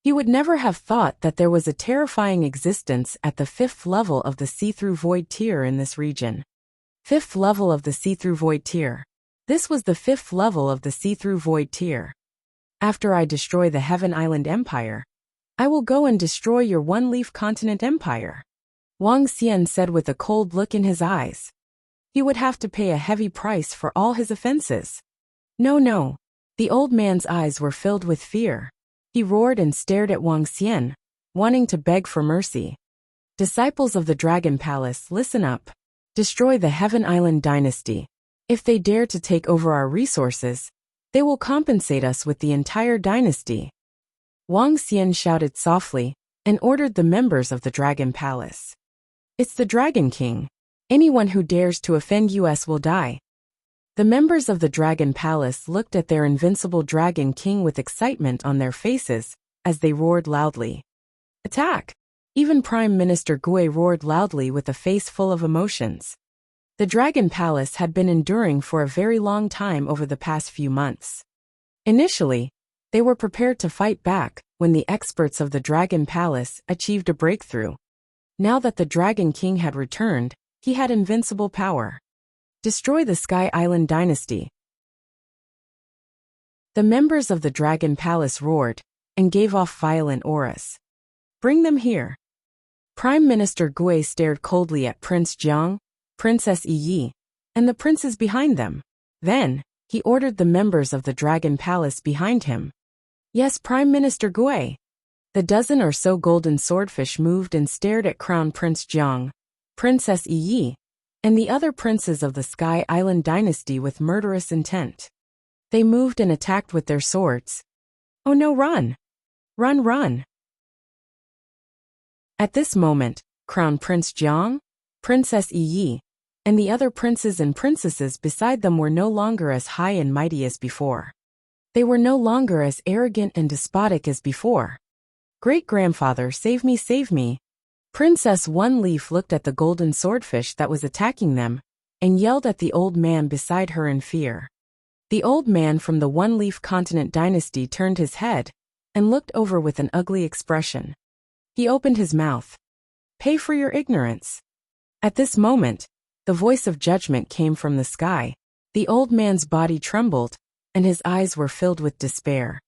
He would never have thought that there was a terrifying existence at the 5th level of the see-through void tier in this region. 5th level of the see-through void tier. This was the 5th level of the see-through void tier. After I destroy the Heaven Island Empire, I will go and destroy your One-Leaf Continent Empire. Wang Xian said with a cold look in his eyes. He would have to pay a heavy price for all his offenses. No. The old man's eyes were filled with fear. He roared and stared at Wang Xian, wanting to beg for mercy. Disciples of the Dragon Palace, listen up. Destroy the Heaven Island dynasty. If they dare to take over our resources, they will compensate us with the entire dynasty. Wang Xian shouted softly and ordered the members of the Dragon Palace. It's the Dragon King. Anyone who dares to offend us will die. The members of the Dragon Palace looked at their invincible Dragon King with excitement on their faces as they roared loudly. Attack! Even Prime Minister Gui roared loudly with a face full of emotions. The Dragon Palace had been enduring for a very long time over the past few months. Initially, they were prepared to fight back when the experts of the Dragon Palace achieved a breakthrough. Now that the Dragon King had returned, he had invincible power. Destroy the Sky Island dynasty. The members of the Dragon Palace roared and gave off violent auras. Bring them here. Prime Minister Gui stared coldly at Prince Jiang, Princess Yi, and the princes behind them. Then, he ordered the members of the Dragon Palace behind him. Yes, Prime Minister Gui. The dozen or so golden swordfish moved and stared at Crown Prince Jiang, Princess Yi, and the other princes of the Sky Island dynasty with murderous intent. They moved and attacked with their swords. Oh no, run! Run! At this moment, Crown Prince Jiang, Princess Yi, and the other princes and princesses beside them were no longer as high and mighty as before. They were no longer as arrogant and despotic as before. Great-grandfather, save me! Princess One Leaf looked at the golden swordfish that was attacking them and yelled at the old man beside her in fear. The old man from the One Leaf Continent dynasty turned his head and looked over with an ugly expression. He opened his mouth. Pay for your ignorance. At this moment, the voice of judgment came from the sky. The old man's body trembled, and his eyes were filled with despair.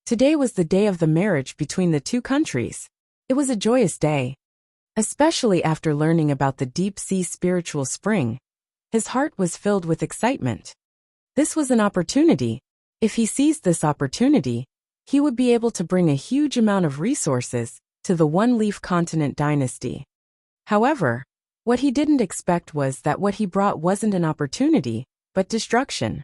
Today was the day of the marriage between the two countries. It was a joyous day. Especially after learning about the deep-sea spiritual spring, his heart was filled with excitement. This was an opportunity. If he seized this opportunity, he would be able to bring a huge amount of resources to the One Leaf Continent dynasty. However, what he didn't expect was that what he brought wasn't an opportunity, but destruction.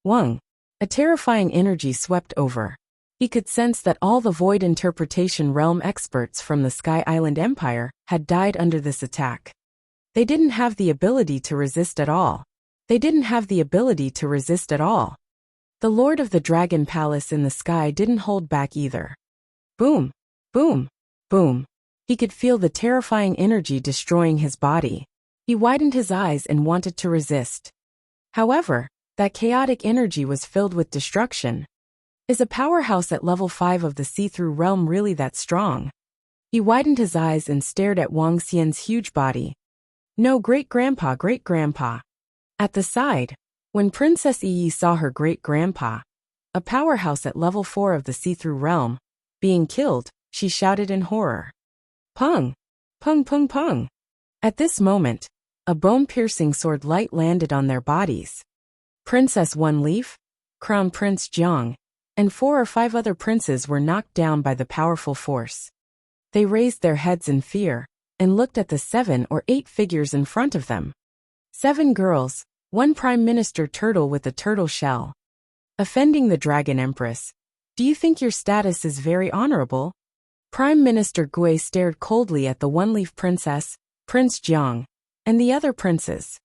A terrifying energy swept over. He could sense that all the Void Interpretation Realm experts from the Sky Island Empire had died under this attack. They didn't have the ability to resist at all. The Lord of the Dragon Palace in the sky didn't hold back either. Boom! Boom! Boom! He could feel the terrifying energy destroying his body. He widened his eyes and wanted to resist. However, that chaotic energy was filled with destruction. Is a powerhouse at level 5 of the see-through realm really that strong? He widened his eyes and stared at Wang Xian's huge body. No, great-grandpa, great-grandpa. At the side, when Princess Yi saw her great-grandpa, a powerhouse at level 4 of the see-through realm, being killed, she shouted in horror. Pung! Pung pung pung! At this moment, a bone-piercing sword light landed on their bodies. Princess One Leaf, Crown Prince Jiang, and 4 or 5 other princes were knocked down by the powerful force. They raised their heads in fear, and looked at the 7 or 8 figures in front of them. 7 girls, 1 Prime Minister Turtle with a turtle shell. Offending the Dragon Empress. Do you think your status is very honorable? Prime Minister Gui stared coldly at the One-Leaf Princess, Prince Jiang, and the other princes.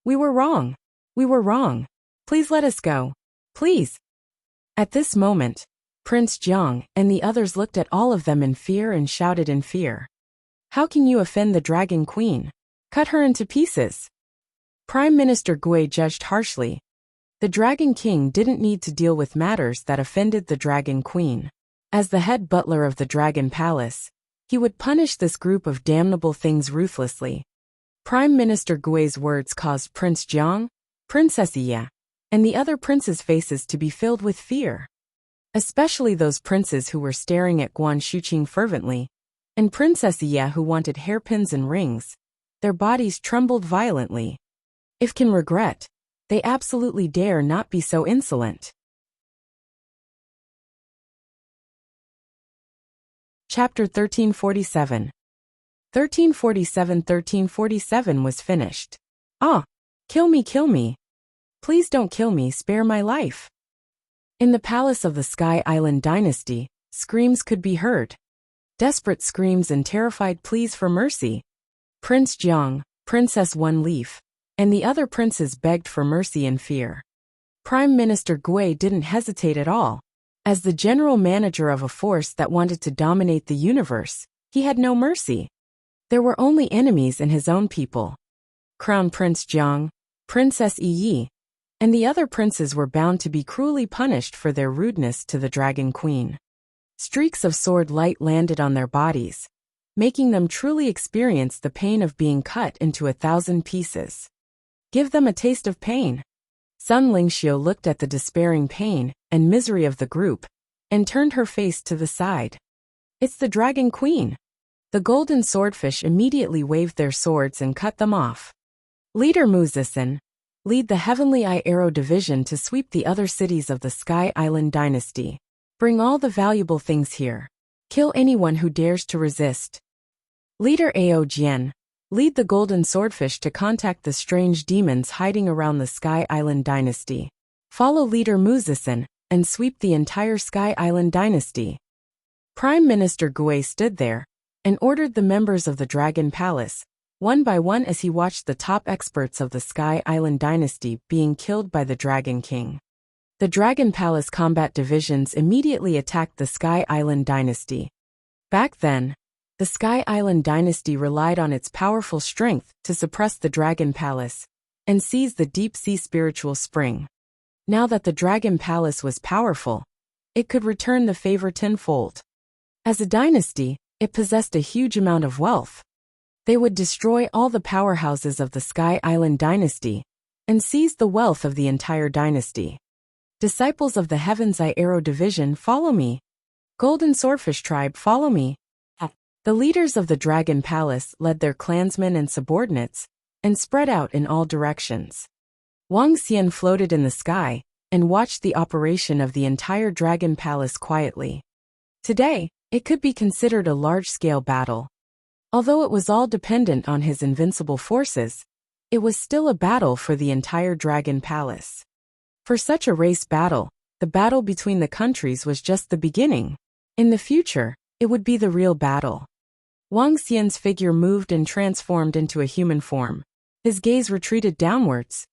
We were wrong. We were wrong. Please let us go. Please. At this moment, Prince Jiang and the others looked at all of them in fear and shouted in fear. How can you offend the Dragon Queen? Cut her into pieces. Prime Minister Gui judged harshly. The Dragon King didn't need to deal with matters that offended the Dragon Queen. As the head butler of the Dragon Palace, he would punish this group of damnable things ruthlessly. Prime Minister Gui's words caused Prince Jiang, Princess Yi, and the other princes' faces to be filled with fear. Especially those princes who were staring at Guan Shuqing fervently, and Princess Yi who wanted hairpins and rings. Their bodies trembled violently. If can regret, they absolutely dare not be so insolent. Chapter 1347. 1347 was finished. Ah! Kill me, kill me. Please don't kill me, spare my life. In the palace of the Sky Island dynasty, screams could be heard. Desperate screams and terrified pleas for mercy. Prince Jiang, Princess One Leaf, and the other princes begged for mercy in fear. Prime Minister Gui didn't hesitate at all. As the general manager of a force that wanted to dominate the universe, he had no mercy. There were only enemies in his own people. Crown Prince Jiang, Princess Yi, and the other princes were bound to be cruelly punished for their rudeness to the Dragon Queen. Streaks of sword light landed on their bodies, making them truly experience the pain of being cut into 1,000 pieces. Give them a taste of pain. Sun Lingxiu looked at the despairing pain and misery of the group, and turned her face to the side. It's the Dragon Queen. The golden swordfish immediately waved their swords and cut them off. Leader Mu Zixin, lead the Heavenly Eye Arrow Division to sweep the other cities of the Sky Island dynasty. Bring all the valuable things here. Kill anyone who dares to resist. Leader Ao Jian, lead the golden swordfish to contact the strange demons hiding around the Sky Island dynasty. Follow Leader Mu Zixin and sweep the entire Sky Island dynasty. Prime Minister Gui stood there and ordered the members of the Dragon Palace, one by one as he watched the top experts of the Sky Island dynasty being killed by the Dragon King. The Dragon Palace combat divisions immediately attacked the Sky Island dynasty. Back then, the Sky Island dynasty relied on its powerful strength to suppress the Dragon Palace and seize the deep-sea spiritual spring. Now that the Dragon Palace was powerful, it could return the favor tenfold. As a dynasty, it possessed a huge amount of wealth. They would destroy all the powerhouses of the Sky Island dynasty and seize the wealth of the entire dynasty. Disciples of the Heaven's Eye Arrow Division, follow me. Golden Swordfish Tribe, follow me. The leaders of the Dragon Palace led their clansmen and subordinates and spread out in all directions. Wang Xian floated in the sky and watched the operation of the entire Dragon Palace quietly. Today, it could be considered a large-scale battle. Although it was all dependent on his invincible forces, it was still a battle for the entire Dragon Palace. For such a race battle, the battle between the countries was just the beginning. In the future, it would be the real battle. Wang Xian's figure moved and transformed into a human form. His gaze retreated downwards.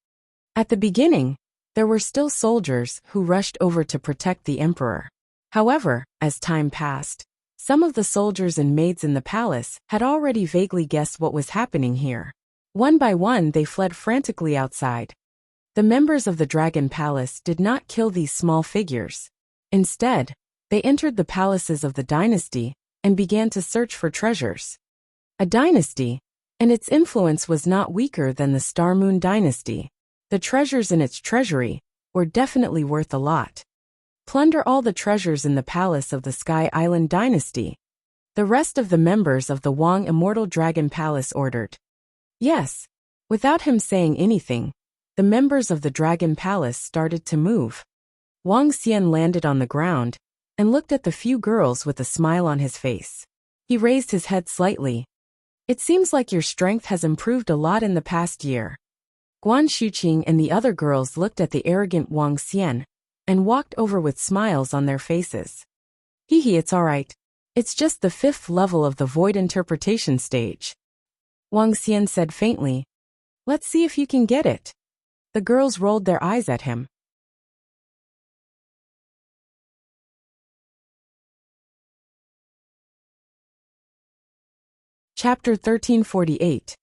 At the beginning, there were still soldiers who rushed over to protect the emperor. However, as time passed, some of the soldiers and maids in the palace had already vaguely guessed what was happening here. One by one they fled frantically outside. The members of the Dragon Palace did not kill these small figures. Instead, they entered the palaces of the dynasty and began to search for treasures. A dynasty, and its influence was not weaker than the Star Moon dynasty. The treasures in its treasury were definitely worth a lot. Plunder all the treasures in the palace of the Sky Island dynasty. The rest of the members of the Wang Immortal Dragon Palace ordered. Yes. Without him saying anything, the members of the Dragon Palace started to move. Wang Xian landed on the ground and looked at the few girls with a smile on his face. He raised his head slightly. It seems like your strength has improved a lot in the past year. Guan Shuqing and the other girls looked at the arrogant Wang Xian and walked over with smiles on their faces. Hee, it's alright. It's just the 5th level of the void interpretation stage. Wang Xian said faintly. Let's see if you can get it. The girls rolled their eyes at him. Chapter 1348.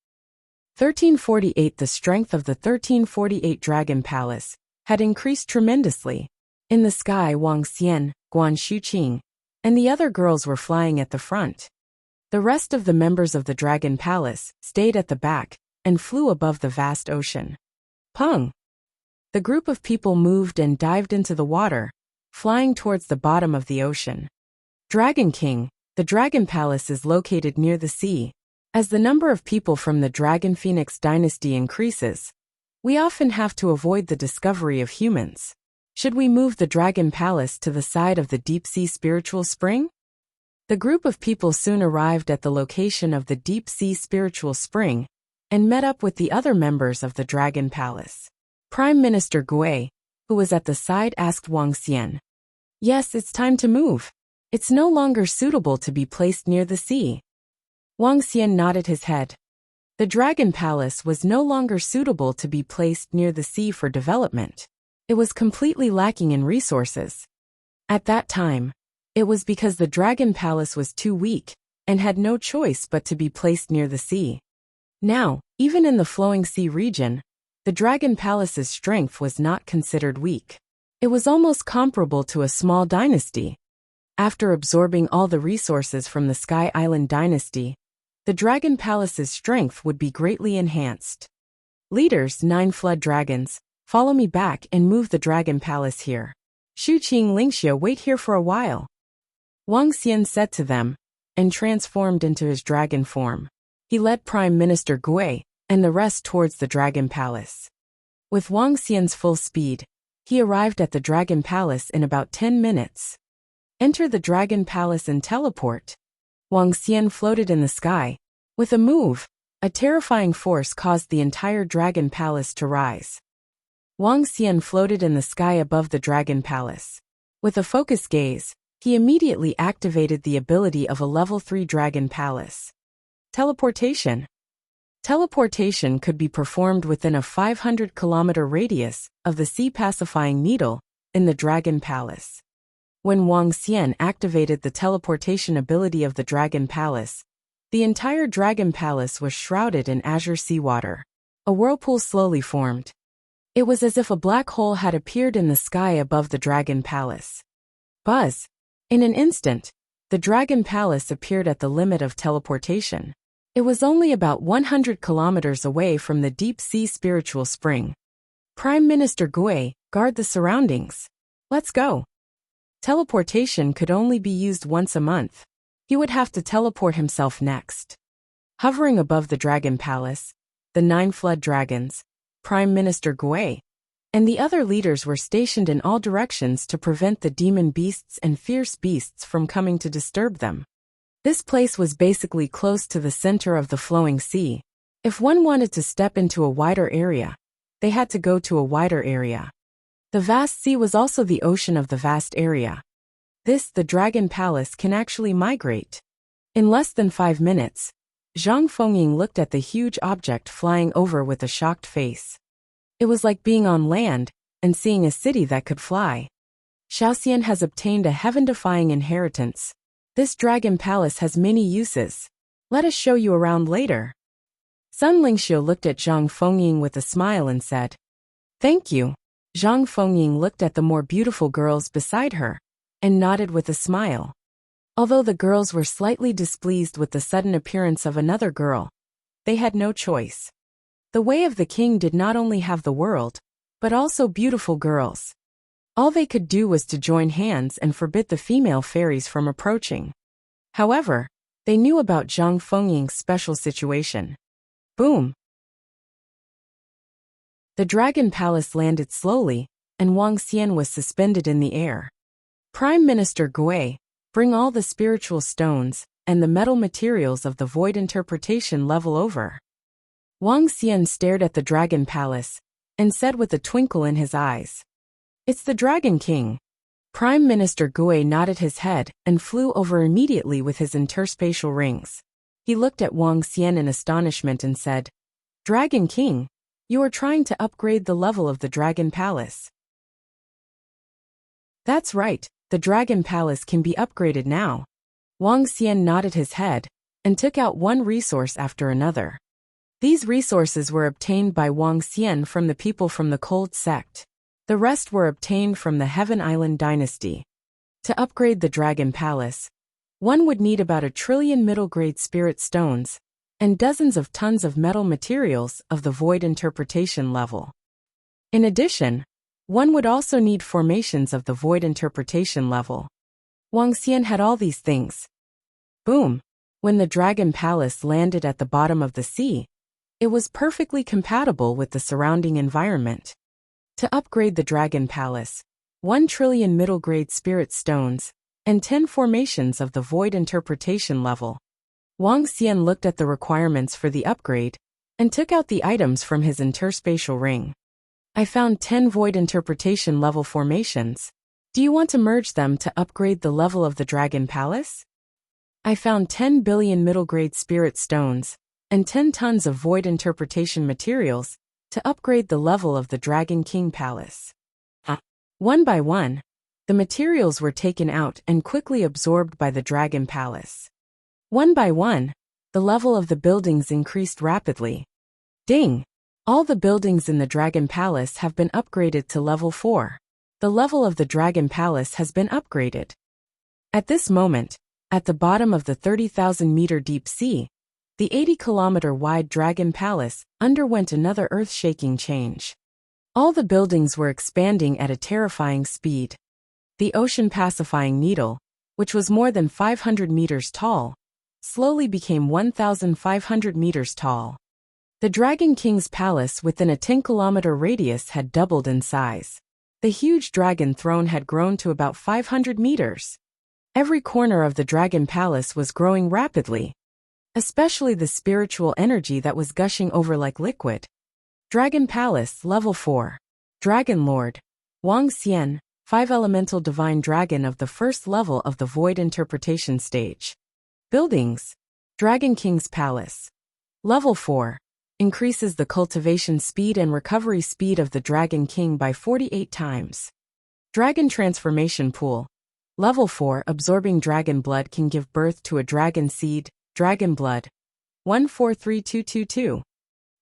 1348. The strength of the 1348 Dragon Palace had increased tremendously. In the sky, Wang Xian, Guan Shuqing, and the other girls were flying at the front. The rest of the members of the Dragon Palace stayed at the back and flew above the vast ocean. Pung! The group of people moved and dived into the water, flying towards the bottom of the ocean. Dragon King, the Dragon Palace is located near the sea. As the number of people from the Dragon Phoenix dynasty increases, we often have to avoid the discovery of humans. Should we move the Dragon Palace to the side of the deep-sea spiritual spring? The group of people soon arrived at the location of the deep-sea spiritual spring and met up with the other members of the Dragon Palace. Prime Minister Gui, who was at the side, asked Wang Xian. Yes, it's time to move. It's no longer suitable to be placed near the sea. Wang Xian nodded his head. The Dragon Palace was no longer suitable to be placed near the sea for development. It was completely lacking in resources. At that time, it was because the Dragon Palace was too weak and had no choice but to be placed near the sea. Now, even in the flowing sea region, the Dragon Palace's strength was not considered weak. It was almost comparable to a small dynasty. After absorbing all the resources from the Sky Island dynasty, the Dragon Palace's strength would be greatly enhanced. Leaders, 9 flood dragons, follow me back and move the Dragon Palace here. Shuqing, Lingxia, wait here for a while. Wang Xian said to them, and transformed into his dragon form. He led Prime Minister Gui and the rest towards the Dragon Palace. With Wang Xian's full speed, he arrived at the Dragon Palace in about 10 minutes. Enter the Dragon Palace and teleport. Wang Xian floated in the sky. With a move, a terrifying force caused the entire Dragon Palace to rise. Wang Xian floated in the sky above the Dragon Palace. With a focused gaze, he immediately activated the ability of a level 3 Dragon Palace. Teleportation. Teleportation could be performed within a 500-kilometer radius of the sea-pacifying needle in the Dragon Palace. When Wang Xian activated the teleportation ability of the Dragon Palace, the entire Dragon Palace was shrouded in azure seawater. A whirlpool slowly formed. It was as if a black hole had appeared in the sky above the Dragon Palace. Buzz! In an instant, the Dragon Palace appeared at the limit of teleportation. It was only about 100 kilometers away from the deep-sea spiritual spring. Prime Minister Gui, guard the surroundings. Let's go. Teleportation could only be used once a month. He would have to teleport himself next. Hovering above the Dragon Palace, the 9 flood dragons, Prime Minister Gui, and the other leaders were stationed in all directions to prevent the demon beasts and fierce beasts from coming to disturb them. This place was basically close to the center of the flowing sea. If one wanted to step into a wider area, they had to go to a wider area. The vast sea was also the ocean of the vast area. The Dragon Palace can actually migrate. In less than 5 minutes, Zhang Fengying looked at the huge object flying over with a shocked face. It was like being on land and seeing a city that could fly. Xiaoxian has obtained a heaven-defying inheritance. This Dragon Palace has many uses. Let us show you around later. Sun Lingxiu looked at Zhang Fengying with a smile and said, Thank you. Zhang Fengying looked at the more beautiful girls beside her and nodded with a smile. Although the girls were slightly displeased with the sudden appearance of another girl, they had no choice. The way of the king did not only have the world, but also beautiful girls. All they could do was to join hands and forbid the female fairies from approaching. However, they knew about Zhang Fengying's special situation. Boom! The dragon palace landed slowly, and Wang Xian was suspended in the air. Prime Minister Gui, bring all the spiritual stones and the metal materials of the void interpretation level over. Wang Xian stared at the dragon palace and said with a twinkle in his eyes, "It's the Dragon King." Prime Minister Gui nodded his head and flew over immediately with his interspatial rings. He looked at Wang Xian in astonishment and said, "Dragon King, you are trying to upgrade the level of the Dragon Palace." "That's right, the Dragon Palace can be upgraded now." Wang Xian nodded his head and took out one resource after another. These resources were obtained by Wang Xian from the people from the Cold Sect. The rest were obtained from the Heaven Island dynasty. To upgrade the Dragon Palace, one would need about 1 trillion middle-grade spirit stones and dozens of tons of metal materials of the void interpretation level. In addition, one would also need formations of the void interpretation level. Wang Xian had all these things. Boom! When the Dragon Palace landed at the bottom of the sea, it was perfectly compatible with the surrounding environment. To upgrade the Dragon Palace, 1 trillion middle-grade spirit stones and 10 formations of the void interpretation level. Wang Xian looked at the requirements for the upgrade and took out the items from his interspatial ring. "I found 10 void interpretation level formations. Do you want to merge them to upgrade the level of the Dragon Palace?" "I found 10 billion middle-grade spirit stones and 10 tons of void interpretation materials to upgrade the level of the Dragon King Palace." One by one, the materials were taken out and quickly absorbed by the Dragon Palace. One by one, the level of the buildings increased rapidly. Ding! All the buildings in the Dragon Palace have been upgraded to level 4. The level of the Dragon Palace has been upgraded. At this moment, at the bottom of the 30,000-meter deep sea, the 80-kilometer-wide Dragon Palace underwent another earth-shaking change. All the buildings were expanding at a terrifying speed. The ocean-pacifying needle, which was more than 500 meters tall, slowly became 1,500 meters tall. The Dragon King's palace within a 10-kilometer radius had doubled in size. The huge dragon throne had grown to about 500 meters. Every corner of the Dragon Palace was growing rapidly, especially the spiritual energy that was gushing over like liquid. Dragon Palace, Level 4. Dragon Lord, Wang Xian, 5-elemental divine dragon of the first level of the void interpretation stage. Buildings. Dragon King's Palace. Level 4. Increases the cultivation speed and recovery speed of the Dragon King by 48 times. Dragon Transformation Pool. Level 4. Absorbing dragon blood can give birth to a dragon seed. Dragon Blood. 143222.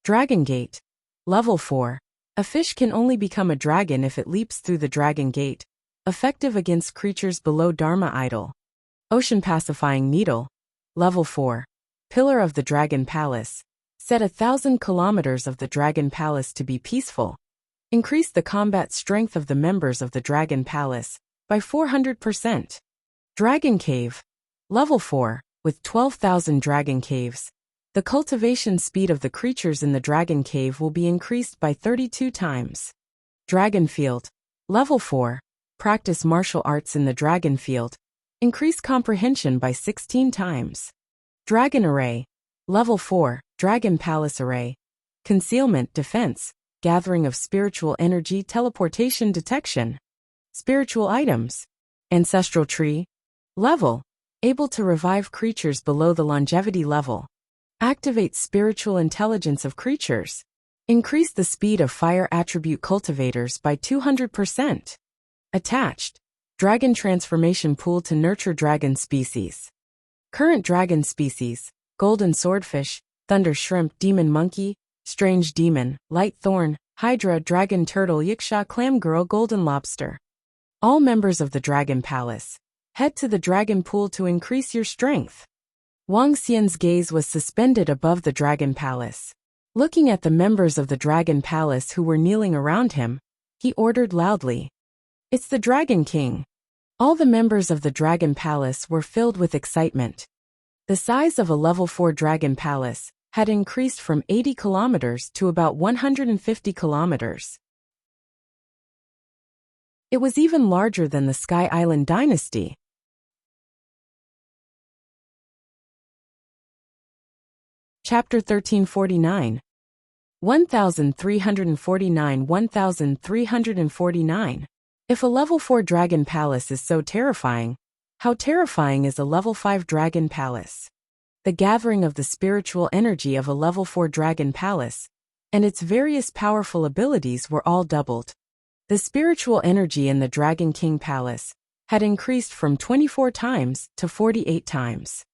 Dragon Gate. Level 4. A fish can only become a dragon if it leaps through the Dragon Gate. Effective against creatures below Dharma Idol. Ocean Pacifying Needle. Level 4. Pillar of the Dragon Palace. Set 1,000 kilometers of the Dragon Palace to be peaceful. Increase the combat strength of the members of the Dragon Palace by 400%. Dragon Cave. Level 4. With 12,000 dragon caves, the cultivation speed of the creatures in the dragon cave will be increased by 32 times. Dragon Field. Level 4. Practice martial arts in the dragon field. Increase comprehension by 16 times. Dragon Array. Level 4. Dragon Palace Array. Concealment, defense, gathering of spiritual energy, teleportation, detection. Spiritual items. Ancestral Tree. Level. Able to revive creatures below the longevity level. Activate spiritual intelligence of creatures. Increase the speed of fire attribute cultivators by 200%. Attached. Dragon Transformation Pool to nurture dragon species. Current dragon species: golden swordfish, thunder shrimp, demon monkey, strange demon, light thorn, hydra, dragon turtle, yiksha, clam girl, golden lobster. All members of the Dragon Palace, head to the Dragon Pool to increase your strength. Wang Xian's gaze was suspended above the Dragon Palace. Looking at the members of the Dragon Palace who were kneeling around him, he ordered loudly, "It's the Dragon King." All the members of the Dragon Palace were filled with excitement. The size of a level 4 Dragon Palace had increased from 80 kilometers to about 150 kilometers. It was even larger than the Sky Island dynasty. Chapter 1349. 1349 1349. If a level 4 Dragon Palace is so terrifying, how terrifying is a level 5 Dragon Palace? The gathering of the spiritual energy of a level 4 Dragon Palace and its various powerful abilities were all doubled. The spiritual energy in the Dragon King Palace had increased from 24 times to 48 times.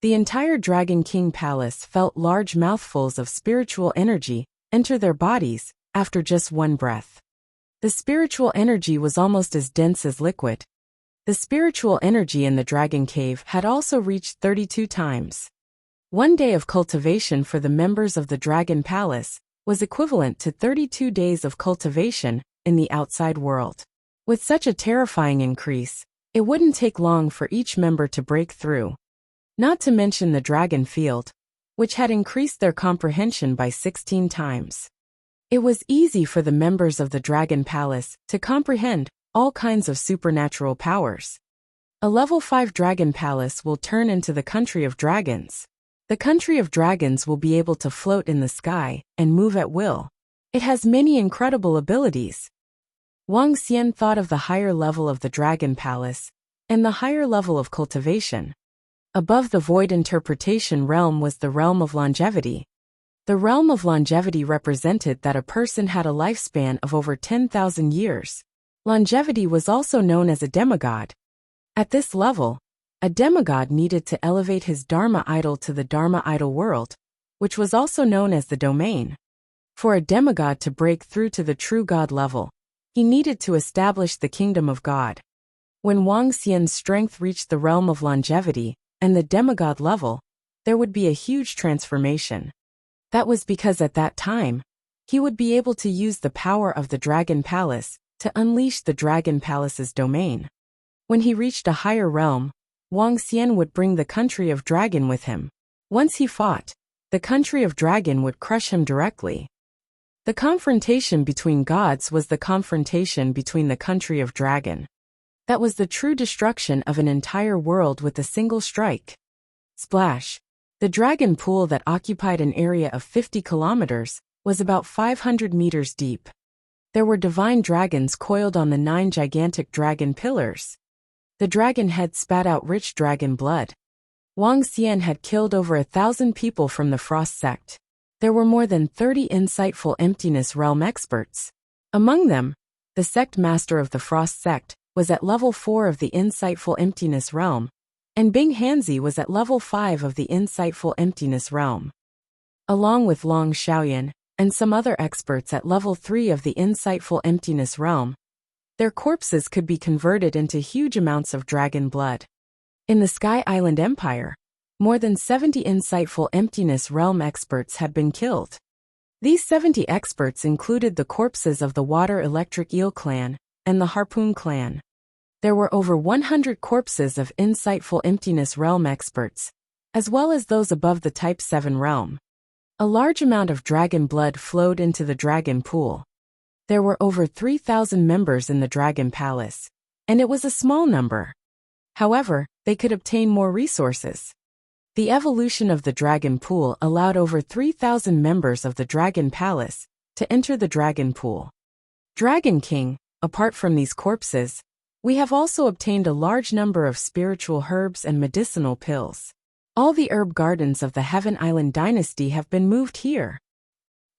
The entire Dragon King Palace felt large mouthfuls of spiritual energy enter their bodies after just one breath. The spiritual energy was almost as dense as liquid. The spiritual energy in the Dragon Cave had also reached 32 times. One day of cultivation for the members of the Dragon Palace was equivalent to 32 days of cultivation in the outside world. With such a terrifying increase, it wouldn't take long for each member to break through. Not to mention the Dragon Field, which had increased their comprehension by 16 times. It was easy for the members of the Dragon Palace to comprehend all kinds of supernatural powers. A level 5 Dragon Palace will turn into the country of dragons. The country of dragons will be able to float in the sky and move at will. It has many incredible abilities. Wang Xian thought of the higher level of the Dragon Palace and the higher level of cultivation. Above the void interpretation realm was the realm of longevity. The realm of longevity represented that a person had a lifespan of over 10,000 years. Longevity was also known as a demigod. At this level, a demigod needed to elevate his Dharma idol to the Dharma idol world, which was also known as the domain. For a demigod to break through to the true God level, he needed to establish the kingdom of God. When Wang Xian's strength reached the realm of longevity and the demigod level, there would be a huge transformation. That was because at that time, he would be able to use the power of the Dragon Palace to unleash the Dragon Palace's domain. When he reached a higher realm, Wang Xian would bring the country of dragon with him. Once he fought, the country of dragon would crush him directly. The confrontation between gods was the confrontation between the country of dragon. That was the true destruction of an entire world with a single strike. Splash! The dragon pool that occupied an area of 50 kilometers was about 500 meters deep. There were divine dragons coiled on the 9 gigantic dragon pillars. The dragon head spat out rich dragon blood. Wang Xian had killed over 1,000 people from the Frost sect. There were more than 30 insightful emptiness realm experts. Among them, the sect master of the Frost sect was at level 4 of the insightful emptiness realm, and Bing Hanzi was at level 5 of the insightful emptiness realm. Along with Long Xiaoyan and some other experts at level 3 of the insightful emptiness realm, their corpses could be converted into huge amounts of dragon blood. In the Sky Island Empire, more than 70 insightful emptiness realm experts had been killed. These 70 experts included the corpses of the Water Electric Eel clan and the Harpoon clan. There were over 100 corpses of insightful emptiness realm experts, as well as those above the Type 7 realm. A large amount of dragon blood flowed into the dragon pool. There were over 3,000 members in the Dragon Palace, and it was a small number. However, they could obtain more resources. The evolution of the dragon pool allowed over 3,000 members of the Dragon Palace to enter the dragon pool. Dragon King, apart from these corpses, we have also obtained a large number of spiritual herbs and medicinal pills. All the herb gardens of the Heaven Island dynasty have been moved here.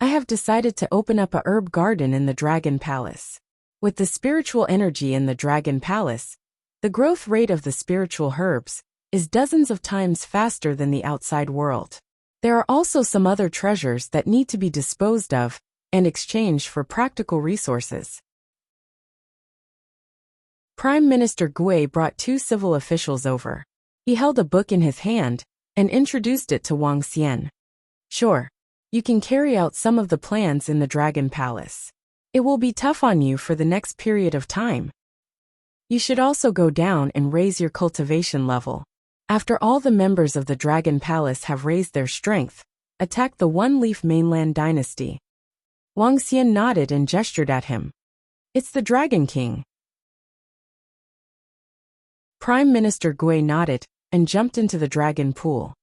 I have decided to open up a herb garden in the Dragon Palace. With the spiritual energy in the Dragon Palace, the growth rate of the spiritual herbs is dozens of times faster than the outside world. There are also some other treasures that need to be disposed of and exchanged for practical resources. Prime Minister Gui brought two civil officials over. He held a book in his hand and introduced it to Wang Xian. Sure, you can carry out some of the plans in the Dragon Palace. It will be tough on you for the next period of time. You should also go down and raise your cultivation level. After all the members of the Dragon Palace have raised their strength, attack the One-Leaf Mainland Dynasty. Wang Xian nodded and gestured at him. It's the Dragon King. Prime Minister Gui nodded and jumped into the dragon pool.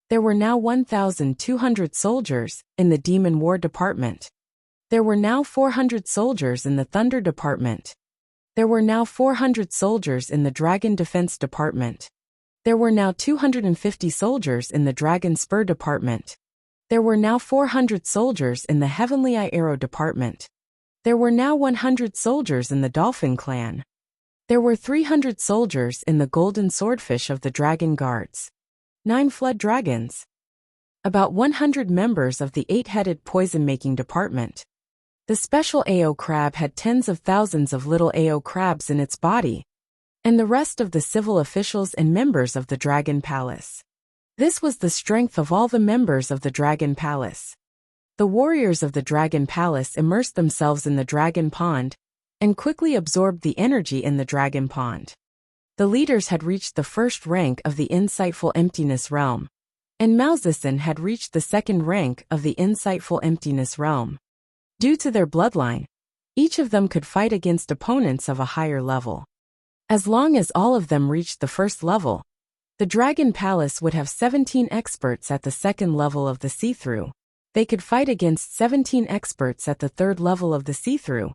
There were now 1,200 soldiers in the Demon War Department. There were now 400 soldiers in the Thunder Department. There were now 400 soldiers in the Dragon Defense Department. There were now 250 soldiers in the Dragon Spur Department. There were now 400 soldiers in the Heavenly Eye Arrow Department. There were now 100 soldiers in the Dolphin Clan. There were 300 soldiers in the Golden Swordfish of the Dragon Guards. 9 Flood Dragons. About 100 members of the 8-headed poison-making department. The special AO crab had tens of thousands of little AO crabs in its body, and the rest of the civil officials and members of the Dragon Palace. This was the strength of all the members of the Dragon Palace. The warriors of the Dragon Palace immersed themselves in the Dragon Pond and quickly absorbed the energy in the Dragon Pond. The leaders had reached the first rank of the Insightful Emptiness Realm, and Mao Zedong had reached the second rank of the Insightful Emptiness Realm. Due to their bloodline, each of them could fight against opponents of a higher level. As long as all of them reached the first level, the Dragon Palace would have 17 experts at the second level of the see-through. They could fight against 17 experts at the third level of the see-through.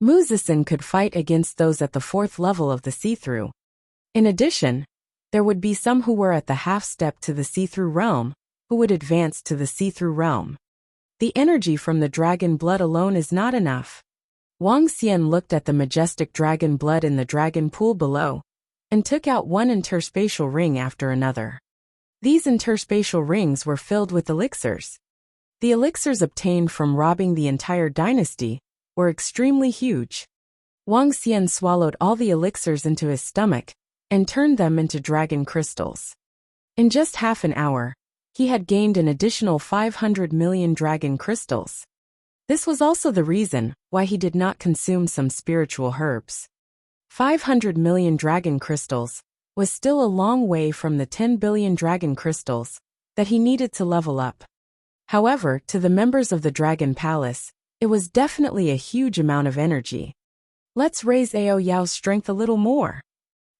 Mao Zedong could fight against those at the fourth level of the see-through. In addition, there would be some who were at the half-step to the see-through realm, who would advance to the see-through realm. The energy from the dragon blood alone is not enough. Wang Xian looked at the majestic dragon blood in the dragon pool below, and took out one interspatial ring after another. These interspatial rings were filled with elixirs. The elixirs obtained from robbing the entire dynasty were extremely huge. Wang Xian swallowed all the elixirs into his stomach and turned them into dragon crystals. In just half an hour, he had gained an additional 500 million dragon crystals. This was also the reason why he did not consume some spiritual herbs. 500 million dragon crystals was still a long way from the 10 billion dragon crystals that he needed to level up. However, to the members of the Dragon Palace, it was definitely a huge amount of energy. Let's raise Ao Yao's strength a little more.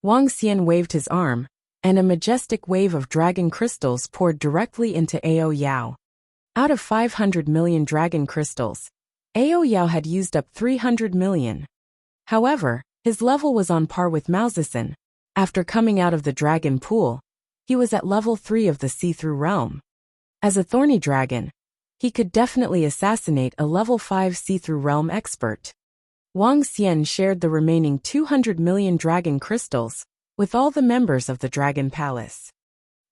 Wang Xian waved his arm, and a majestic wave of dragon crystals poured directly into Ao Yao. Out of 500 million dragon crystals, Ao Yao had used up 300 million. However, his level was on par with Mao Zedong. After coming out of the dragon pool, he was at level 3 of the see-through realm. As a thorny dragon, he could definitely assassinate a level 5 see-through realm expert. Wang Xian shared the remaining 200 million dragon crystals with all the members of the Dragon Palace.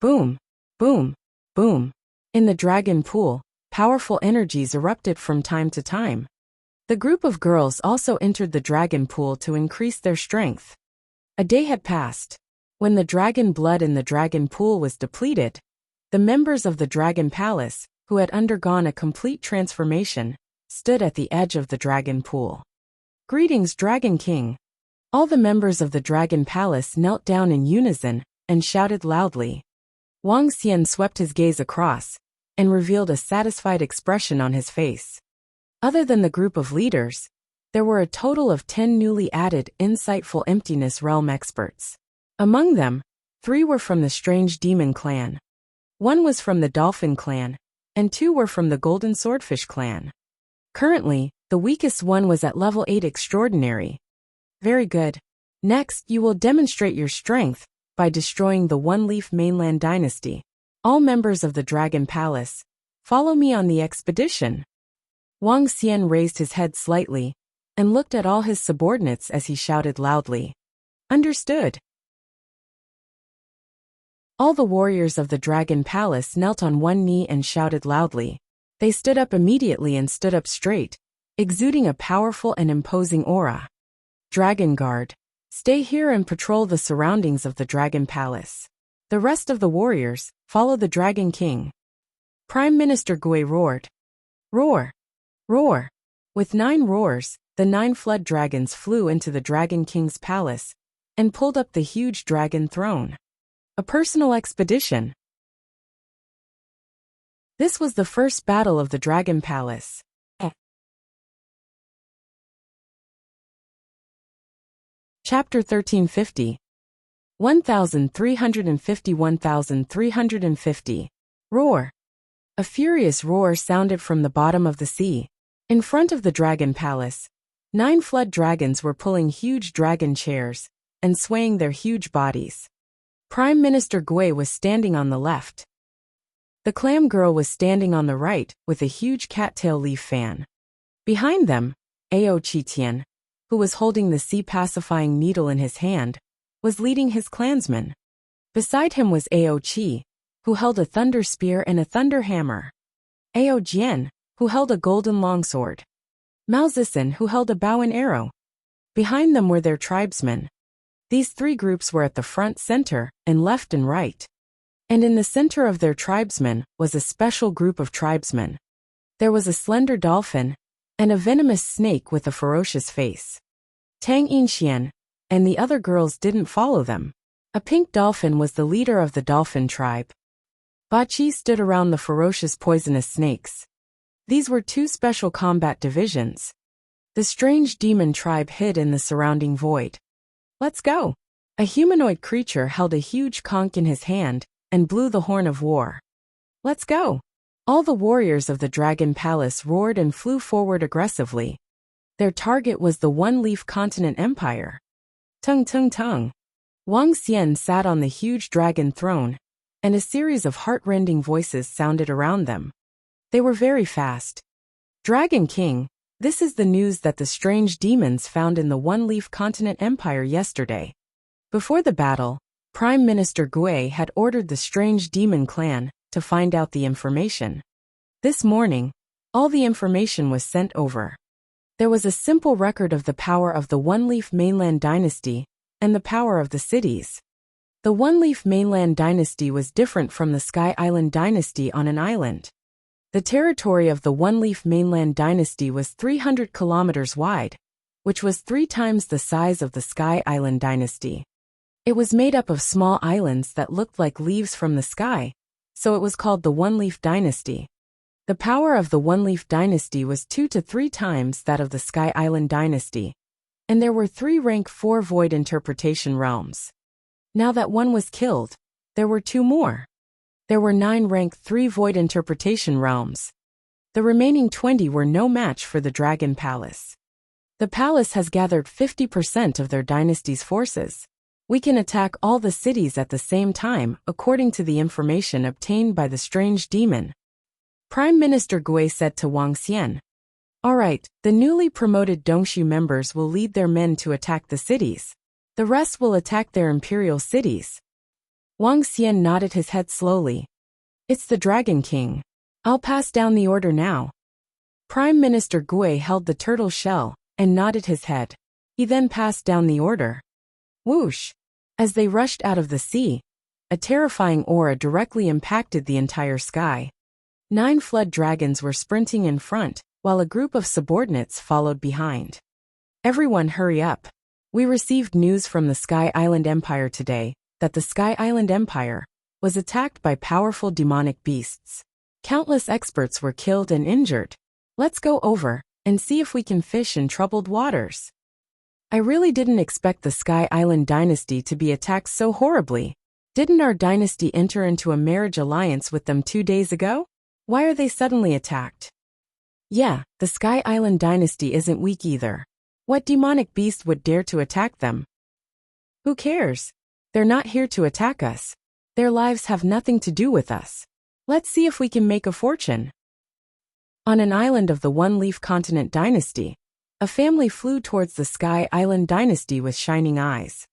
Boom, boom, boom. In the dragon pool, powerful energies erupted from time to time. The group of girls also entered the dragon pool to increase their strength. A day had passed. When the dragon blood in the dragon pool was depleted, the members of the Dragon Palace, who had undergone a complete transformation, stood at the edge of the dragon pool. Greetings, Dragon King. All the members of the Dragon Palace knelt down in unison and shouted loudly. Wang Xian swept his gaze across and revealed a satisfied expression on his face. Other than the group of leaders, there were a total of 10 newly added Insightful Emptiness Realm experts. Among them, 3 were from the Strange Demon Clan. 1 was from the Dolphin Clan, and 2 were from the Golden Swordfish Clan. Currently, the weakest one was at level 8 Extraordinary. Very good. Next, you will demonstrate your strength by destroying the One-Leaf Mainland Dynasty. All members of the Dragon Palace, follow me on the expedition. Wang Xian raised his head slightly and looked at all his subordinates as he shouted loudly. Understood. All the warriors of the Dragon Palace knelt on one knee and shouted loudly. They stood up immediately and stood up straight, exuding a powerful and imposing aura. Dragon Guard. Stay here and patrol the surroundings of the Dragon Palace. The rest of the warriors, follow the Dragon King. Prime Minister Gui roared. Roar! Roar! With 9 roars, the 9 flood dragons flew into the Dragon King's palace and pulled up the huge dragon throne. A personal expedition. This was the first battle of the Dragon Palace. Chapter 1350. 1350 1350. Roar. A furious roar sounded from the bottom of the sea. In front of the Dragon Palace, 9 flood dragons were pulling huge dragon chairs and swaying their huge bodies. Prime Minister Gui was standing on the left. The clam girl was standing on the right with a huge cattail leaf fan. Behind them, Ao Qitian, who was holding the sea-pacifying needle in his hand, was leading his clansmen. Beside him was Ao Qi, who held a thunder spear and a thunder hammer. Ao Jian, who held a golden longsword. Mao Zixin, who held a bow and arrow. Behind them were their tribesmen. These 3 groups were at the front, center, and left and right. And in the center of their tribesmen was a special group of tribesmen. There was a slender dolphin and a venomous snake with a ferocious face. Tang Yinxian and the other girls didn't follow them. A pink dolphin was the leader of the dolphin tribe. Ba Qi stood around the ferocious poisonous snakes. These were 2 special combat divisions. The strange demon tribe hid in the surrounding void. Let's go! A humanoid creature held a huge conch in his hand and blew the horn of war. Let's go! All the warriors of the Dragon Palace roared and flew forward aggressively. Their target was the One-Leaf Continent Empire. Tung tung tung. Wang Xian sat on the huge dragon throne, and a series of heart-rending voices sounded around them. They were very fast. Dragon King, this is the news that the strange demons found in the One-Leaf Continent Empire yesterday. Before the battle, Prime Minister Gui had ordered the strange demon clan to find out the information. This morning, all the information was sent over. There was a simple record of the power of the One-Leaf Mainland Dynasty and the power of the cities. The One-Leaf Mainland Dynasty was different from the Sky Island Dynasty on an island. The territory of the One-Leaf Mainland Dynasty was 300 kilometers wide, which was 3 times the size of the Sky Island Dynasty. It was made up of small islands that looked like leaves from the sky, so it was called the One-Leaf Dynasty. The power of the One-Leaf Dynasty was 2 to 3 times that of the Sky Island Dynasty, and there were 3 rank 4 void interpretation realms. Now that one was killed, there were 2 more. There were 9 rank 3 void interpretation realms. The remaining 20 were no match for the Dragon Palace. The palace has gathered 50% of their dynasty's forces. We can attack all the cities at the same time, according to the information obtained by the strange demon. Prime Minister Gui said to Wang Xian. All right, the newly promoted Dongshu members will lead their men to attack the cities. The rest will attack their imperial cities. Wang Xian nodded his head slowly. It's the Dragon King. I'll pass down the order now. Prime Minister Gui held the turtle shell and nodded his head. He then passed down the order. Whoosh! As they rushed out of the sea, a terrifying aura directly impacted the entire sky. 9 flood dragons were sprinting in front, while a group of subordinates followed behind. Everyone hurry up. We received news from the Sky Island Empire today that the Sky Island Empire was attacked by powerful demonic beasts. Countless experts were killed and injured. Let's go over and see if we can fish in troubled waters. I really didn't expect the Sky Island dynasty to be attacked so horribly. Didn't our dynasty enter into a marriage alliance with them 2 days ago? Why are they suddenly attacked? Yeah, the Sky Island dynasty isn't weak either. What demonic beast would dare to attack them? Who cares? They're not here to attack us. Their lives have nothing to do with us. Let's see if we can make a fortune. On an island of the One-Leaf Continent Dynasty, a family flew towards the Sky Island Dynasty with shining eyes.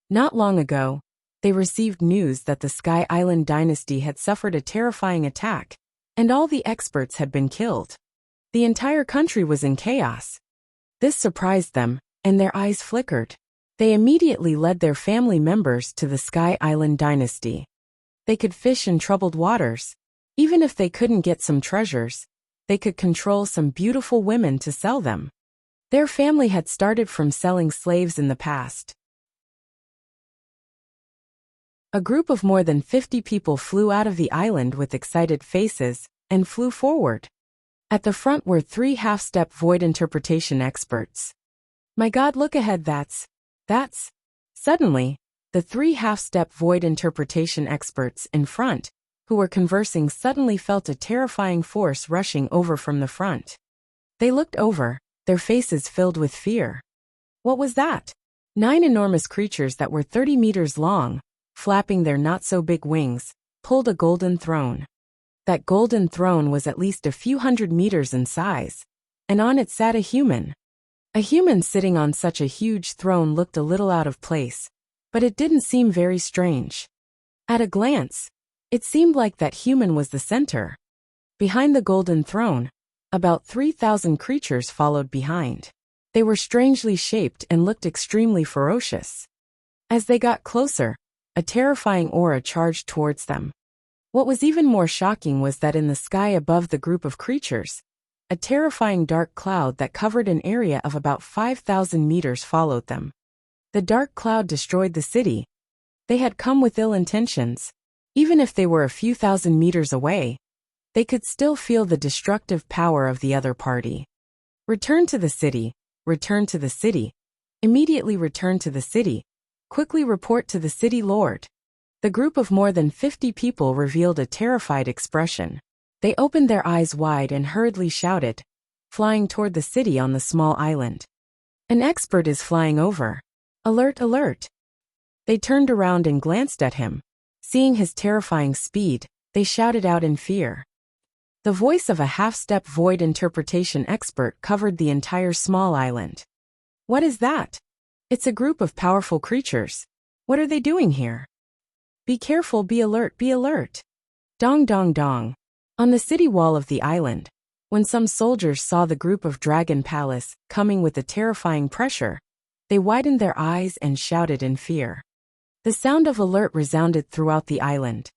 Not long ago, they received news that the Sky Island Dynasty had suffered a terrifying attack, and all the experts had been killed. The entire country was in chaos. This surprised them, and their eyes flickered. They immediately led their family members to the Sky Island dynasty. They could fish in troubled waters. Even if they couldn't get some treasures, they could control some beautiful women to sell them. Their family had started from selling slaves in the past. A group of more than 50 people flew out of the island with excited faces and flew forward. At the front were 3 half-step void interpretation experts. My God, look ahead, that's. Suddenly, the 3 half-step void interpretation experts in front, who were conversing, suddenly felt a terrifying force rushing over from the front. They looked over, their faces filled with fear. What was that? 9 enormous creatures that were 30 meters long, flapping their not-so-big wings, pulled a golden throne. That golden throne was at least a few hundred meters in size, and on it sat a human. A human sitting on such a huge throne looked a little out of place, but it didn't seem very strange. At a glance, it seemed like that human was the center. Behind the golden throne, about 3,000 creatures followed behind. They were strangely shaped and looked extremely ferocious. As they got closer, a terrifying aura charged towards them. What was even more shocking was that in the sky above the group of creatures, a terrifying dark cloud that covered an area of about 5,000 meters followed them. The dark cloud destroyed the city. They had come with ill intentions. Even if they were a few thousand meters away, they could still feel the destructive power of the other party. Return to the city, return to the city. Immediately return to the city. Quickly report to the city lord. The group of more than 50 people revealed a terrified expression. They opened their eyes wide and hurriedly shouted, flying toward the city on the small island. An expert is flying over. Alert, alert. They turned around and glanced at him. Seeing his terrifying speed, they shouted out in fear. The voice of a half-step void interpretation expert covered the entire small island. What is that? It's a group of powerful creatures. What are they doing here? Be careful, be alert, be alert. Dong dong dong. On the city wall of the island, when some soldiers saw the group of Dragon Palace coming with a terrifying pressure, they widened their eyes and shouted in fear. The sound of alert resounded throughout the island.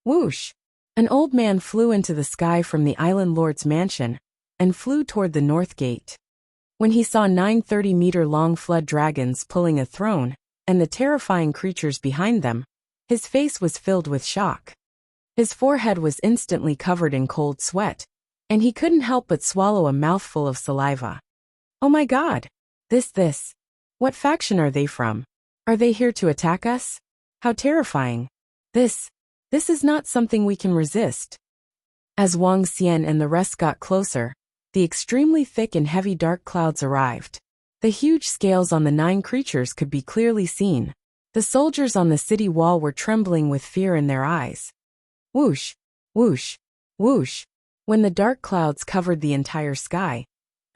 Whoosh! An old man flew into the sky from the island lord's mansion and flew toward the north gate. When he saw 9 30-meter-long flood dragons pulling a throne and the terrifying creatures behind them, his face was filled with shock. His forehead was instantly covered in cold sweat, and he couldn't help but swallow a mouthful of saliva. Oh my God! This. What faction are they from? Are they here to attack us? How terrifying. This is not something we can resist. As Wang Xian and the rest got closer, the extremely thick and heavy dark clouds arrived. The huge scales on the 9 creatures could be clearly seen. The soldiers on the city wall were trembling with fear in their eyes. Whoosh, whoosh, whoosh. When the dark clouds covered the entire sky,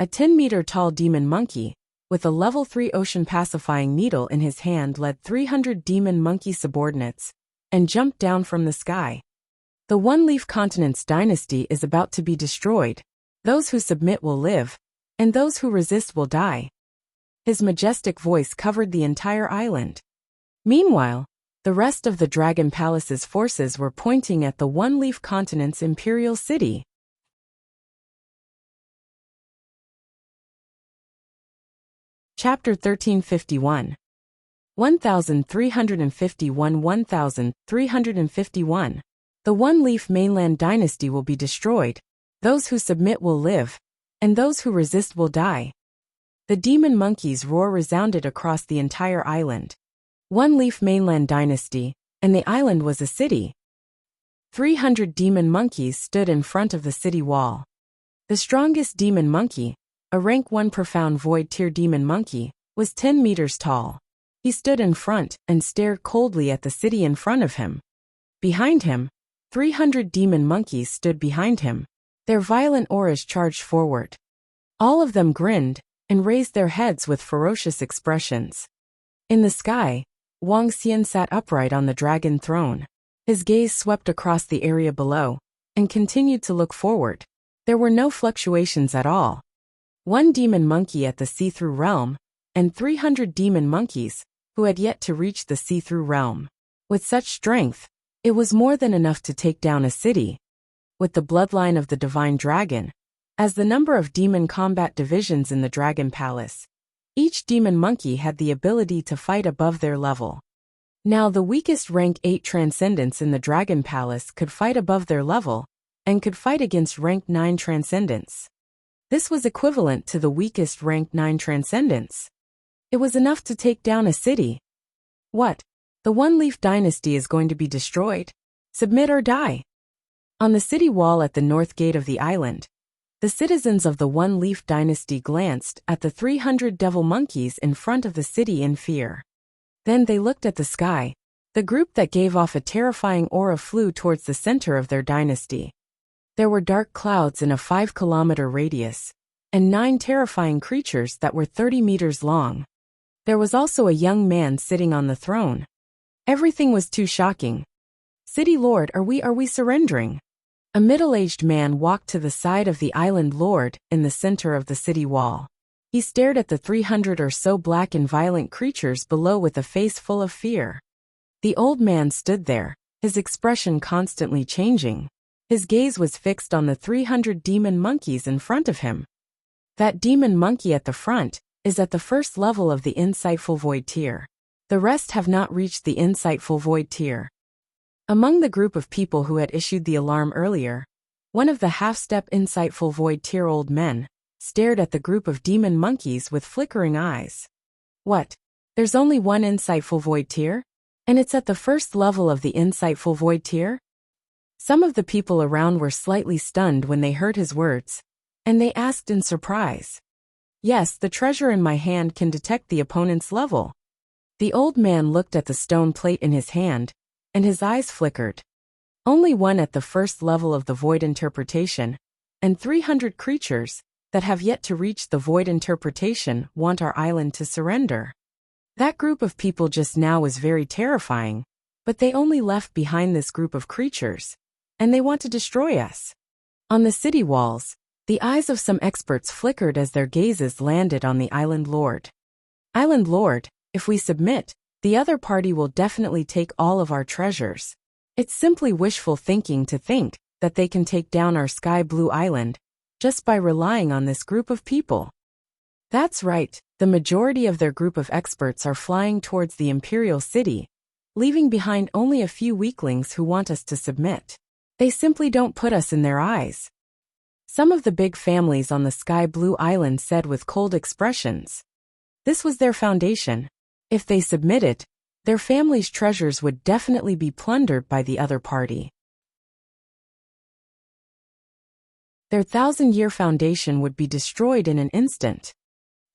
a 10-meter-tall demon monkey, with a level 3 ocean pacifying needle in his hand, led 300 demon monkey subordinates and jumped down from the sky. The One-Leaf Continent's dynasty is about to be destroyed. Those who submit will live, and those who resist will die. His majestic voice covered the entire island. Meanwhile, the rest of the Dragon Palace's forces were pointing at the One-Leaf Continent's imperial city. Chapter 1351. 1351 1351. The One-Leaf Mainland dynasty will be destroyed. Those who submit will live, and those who resist will die. The demon monkey's roar resounded across the entire island. One-Leaf Mainland dynasty, and the island was a city. 300 demon monkeys stood in front of the city wall. The strongest demon monkey, a rank 1 profound void tier demon monkey, was 10 meters tall. He stood in front and stared coldly at the city in front of him. Behind him, 300 demon monkeys stood behind him. Their violent auras charged forward. All of them grinned and raised their heads with ferocious expressions. In the sky, Wang Xian sat upright on the dragon throne. His gaze swept across the area below and continued to look forward. There were no fluctuations at all. One demon monkey at the see-through realm and 300 demon monkeys, who had yet to reach the see-through realm. With such strength, it was more than enough to take down a city. With the bloodline of the divine dragon, as the number of demon combat divisions in the Dragon Palace, each demon monkey had the ability to fight above their level. Now the weakest rank 8 transcendents in the Dragon Palace could fight above their level, and could fight against rank 9 transcendents. This was equivalent to the weakest rank 9 transcendents. It was enough to take down a city. What? The One-Leaf Dynasty is going to be destroyed? Submit or die. On the city wall at the north gate of the island, the citizens of the One-Leaf Dynasty glanced at the 300 devil monkeys in front of the city in fear. Then they looked at the sky. The group that gave off a terrifying aura flew towards the center of their dynasty. There were dark clouds in a 5-kilometer radius, and 9 terrifying creatures that were 30 meters long. There was also a young man sitting on the throne. Everything was too shocking. City Lord, are we surrendering? A middle-aged man walked to the side of the island lord in the center of the city wall. He stared at the 300 or so black and violent creatures below with a face full of fear. The old man stood there, his expression constantly changing. His gaze was fixed on the 300 demon monkeys in front of him. That demon monkey at the front is at the first level of the Insightful Void tier. The rest have not reached the Insightful Void tier. Among the group of people who had issued the alarm earlier, one of the half-step Insightful Void tier old men stared at the group of demon monkeys with flickering eyes. What? There's only one Insightful Void tier? And it's at the first level of the Insightful Void tier? Some of the people around were slightly stunned when they heard his words, and they asked in surprise. Yes, the treasure in my hand can detect the opponent's level. The old man looked at the stone plate in his hand, and his eyes flickered. Only one at the first level of the Void Interpretation, and 300 creatures that have yet to reach the Void Interpretation want our island to surrender. That group of people just now was very terrifying, but they only left behind this group of creatures, and they want to destroy us. On the city walls, the eyes of some experts flickered as their gazes landed on the Island Lord. Island Lord, if we submit, the other party will definitely take all of our treasures. It's simply wishful thinking to think that they can take down our sky blue island just by relying on this group of people. That's right, the majority of their group of experts are flying towards the Imperial City, leaving behind only a few weaklings who want us to submit. They simply don't put us in their eyes. Some of the big families on the Sky Blue Island said with cold expressions. This was their foundation. If they submitted, their family's treasures would definitely be plundered by the other party. Their 1,000-year foundation would be destroyed in an instant.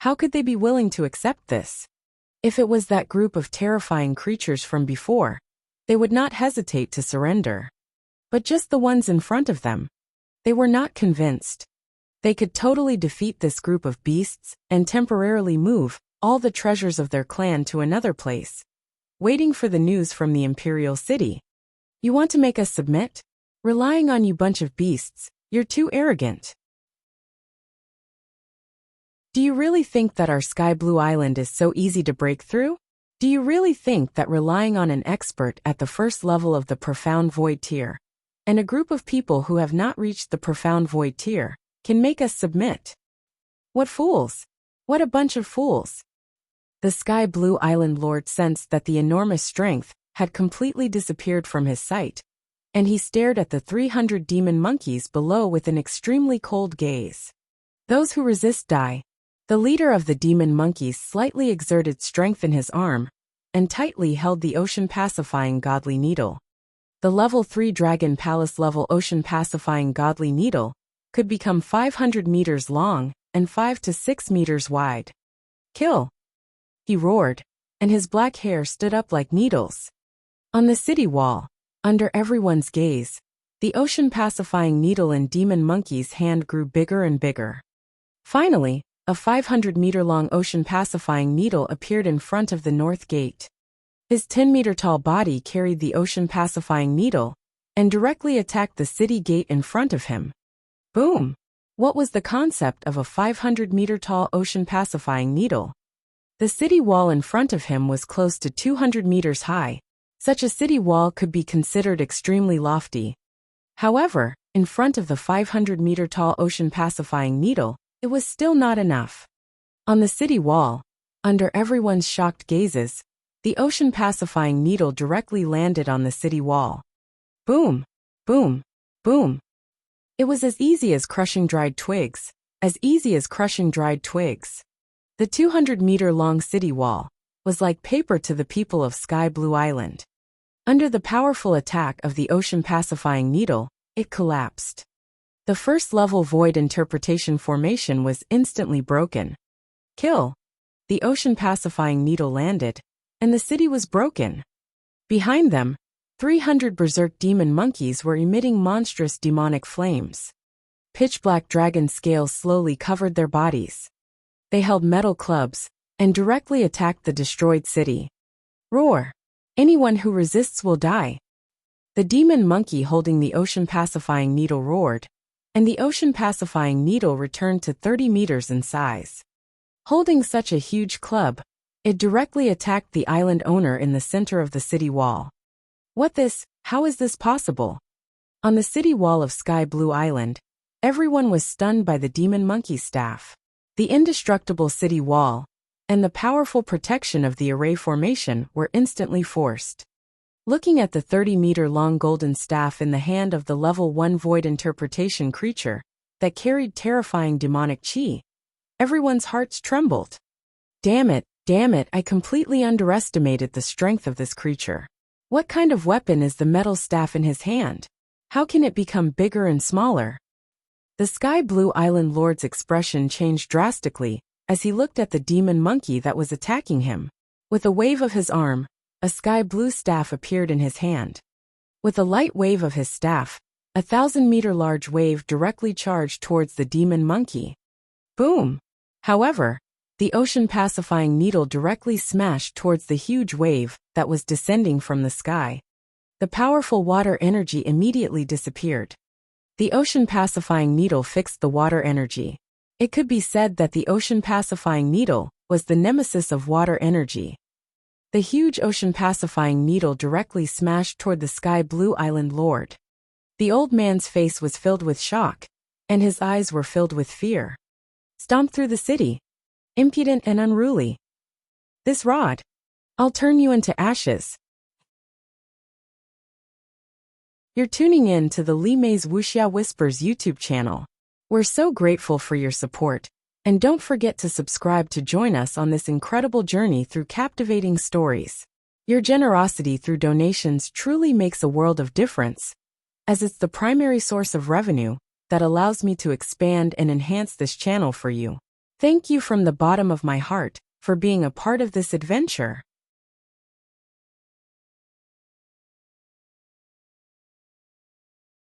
How could they be willing to accept this? If it was that group of terrifying creatures from before, they would not hesitate to surrender. But just the ones in front of them. They were not convinced. They could totally defeat this group of beasts and temporarily move all the treasures of their clan to another place, waiting for the news from the Imperial City. You want to make us submit? Relying on you bunch of beasts, you're too arrogant. Do you really think that our Sky Blue Island is so easy to break through? Do you really think that relying on an expert at the first level of the Profound Void tier, and a group of people who have not reached the Profound Void tier, can make us submit? What fools! What a bunch of fools! The Sky Blue Island Lord sensed that the enormous strength had completely disappeared from his sight, and he stared at the 300 demon monkeys below with an extremely cold gaze. Those who resist die. The leader of the demon monkeys slightly exerted strength in his arm, and tightly held the ocean-pacifying godly needle. The level 3 Dragon Palace level ocean-pacifying godly needle could become 500 meters long and 5 to 6 meters wide. Kill! He roared, and his black hair stood up like needles. On the city wall, under everyone's gaze, the ocean-pacifying needle in Demon Monkey's hand grew bigger and bigger. Finally, a 500-meter-long ocean-pacifying needle appeared in front of the north gate. His 10-meter-tall body carried the ocean-pacifying needle and directly attacked the city gate in front of him. Boom! What was the concept of a 500-meter-tall ocean-pacifying needle? The city wall in front of him was close to 200 meters high. Such a city wall could be considered extremely lofty. However, in front of the 500-meter-tall ocean-pacifying needle, it was still not enough. On the city wall, under everyone's shocked gazes, the ocean-pacifying needle directly landed on the city wall. Boom! Boom! Boom! It was as easy as crushing dried twigs. As easy as crushing dried twigs. The 200-meter-long city wall was like paper to the people of Sky Blue Island. Under the powerful attack of the ocean-pacifying needle, it collapsed. The first-level void interpretation formation was instantly broken. Kill! The ocean-pacifying needle landed, and the city was broken. Behind them, 300 berserk demon monkeys were emitting monstrous demonic flames. Pitch-black dragon scales slowly covered their bodies. They held metal clubs and directly attacked the destroyed city. Roar! Anyone who resists will die. The demon monkey holding the ocean-pacifying needle roared, and the ocean-pacifying needle returned to 30 meters in size. Holding such a huge club, it directly attacked the island owner in the center of the city wall. How is this possible? On the city wall of Sky Blue Island, everyone was stunned by the demon monkey's staff. The indestructible city wall and the powerful protection of the array formation were instantly forced. Looking at the 30-meter-long golden staff in the hand of the level 1 void interpretation creature that carried terrifying demonic chi, everyone's hearts trembled. Damn it, I completely underestimated the strength of this creature. What kind of weapon is the metal staff in his hand? How can it become bigger and smaller? The Sky Blue Island Lord's expression changed drastically as he looked at the demon monkey that was attacking him. With a wave of his arm, a sky blue staff appeared in his hand. With a light wave of his staff, a 1,000-meter large wave directly charged towards the demon monkey. Boom! However, the ocean-pacifying needle directly smashed towards the huge wave that was descending from the sky. The powerful water energy immediately disappeared. The ocean-pacifying needle fixed the water energy. It could be said that the ocean-pacifying needle was the nemesis of water energy. The huge ocean-pacifying needle directly smashed toward the Sky Blue Island Lord. The old man's face was filled with shock, and his eyes were filled with fear. Stomp through the city. Impudent and unruly. This rod. I'll turn you into ashes. You're tuning in to the Li Mei's Wuxia Whispers YouTube channel. We're so grateful for your support, and don't forget to subscribe to join us on this incredible journey through captivating stories. Your generosity through donations truly makes a world of difference, as it's the primary source of revenue that allows me to expand and enhance this channel for you. Thank you from the bottom of my heart for being a part of this adventure.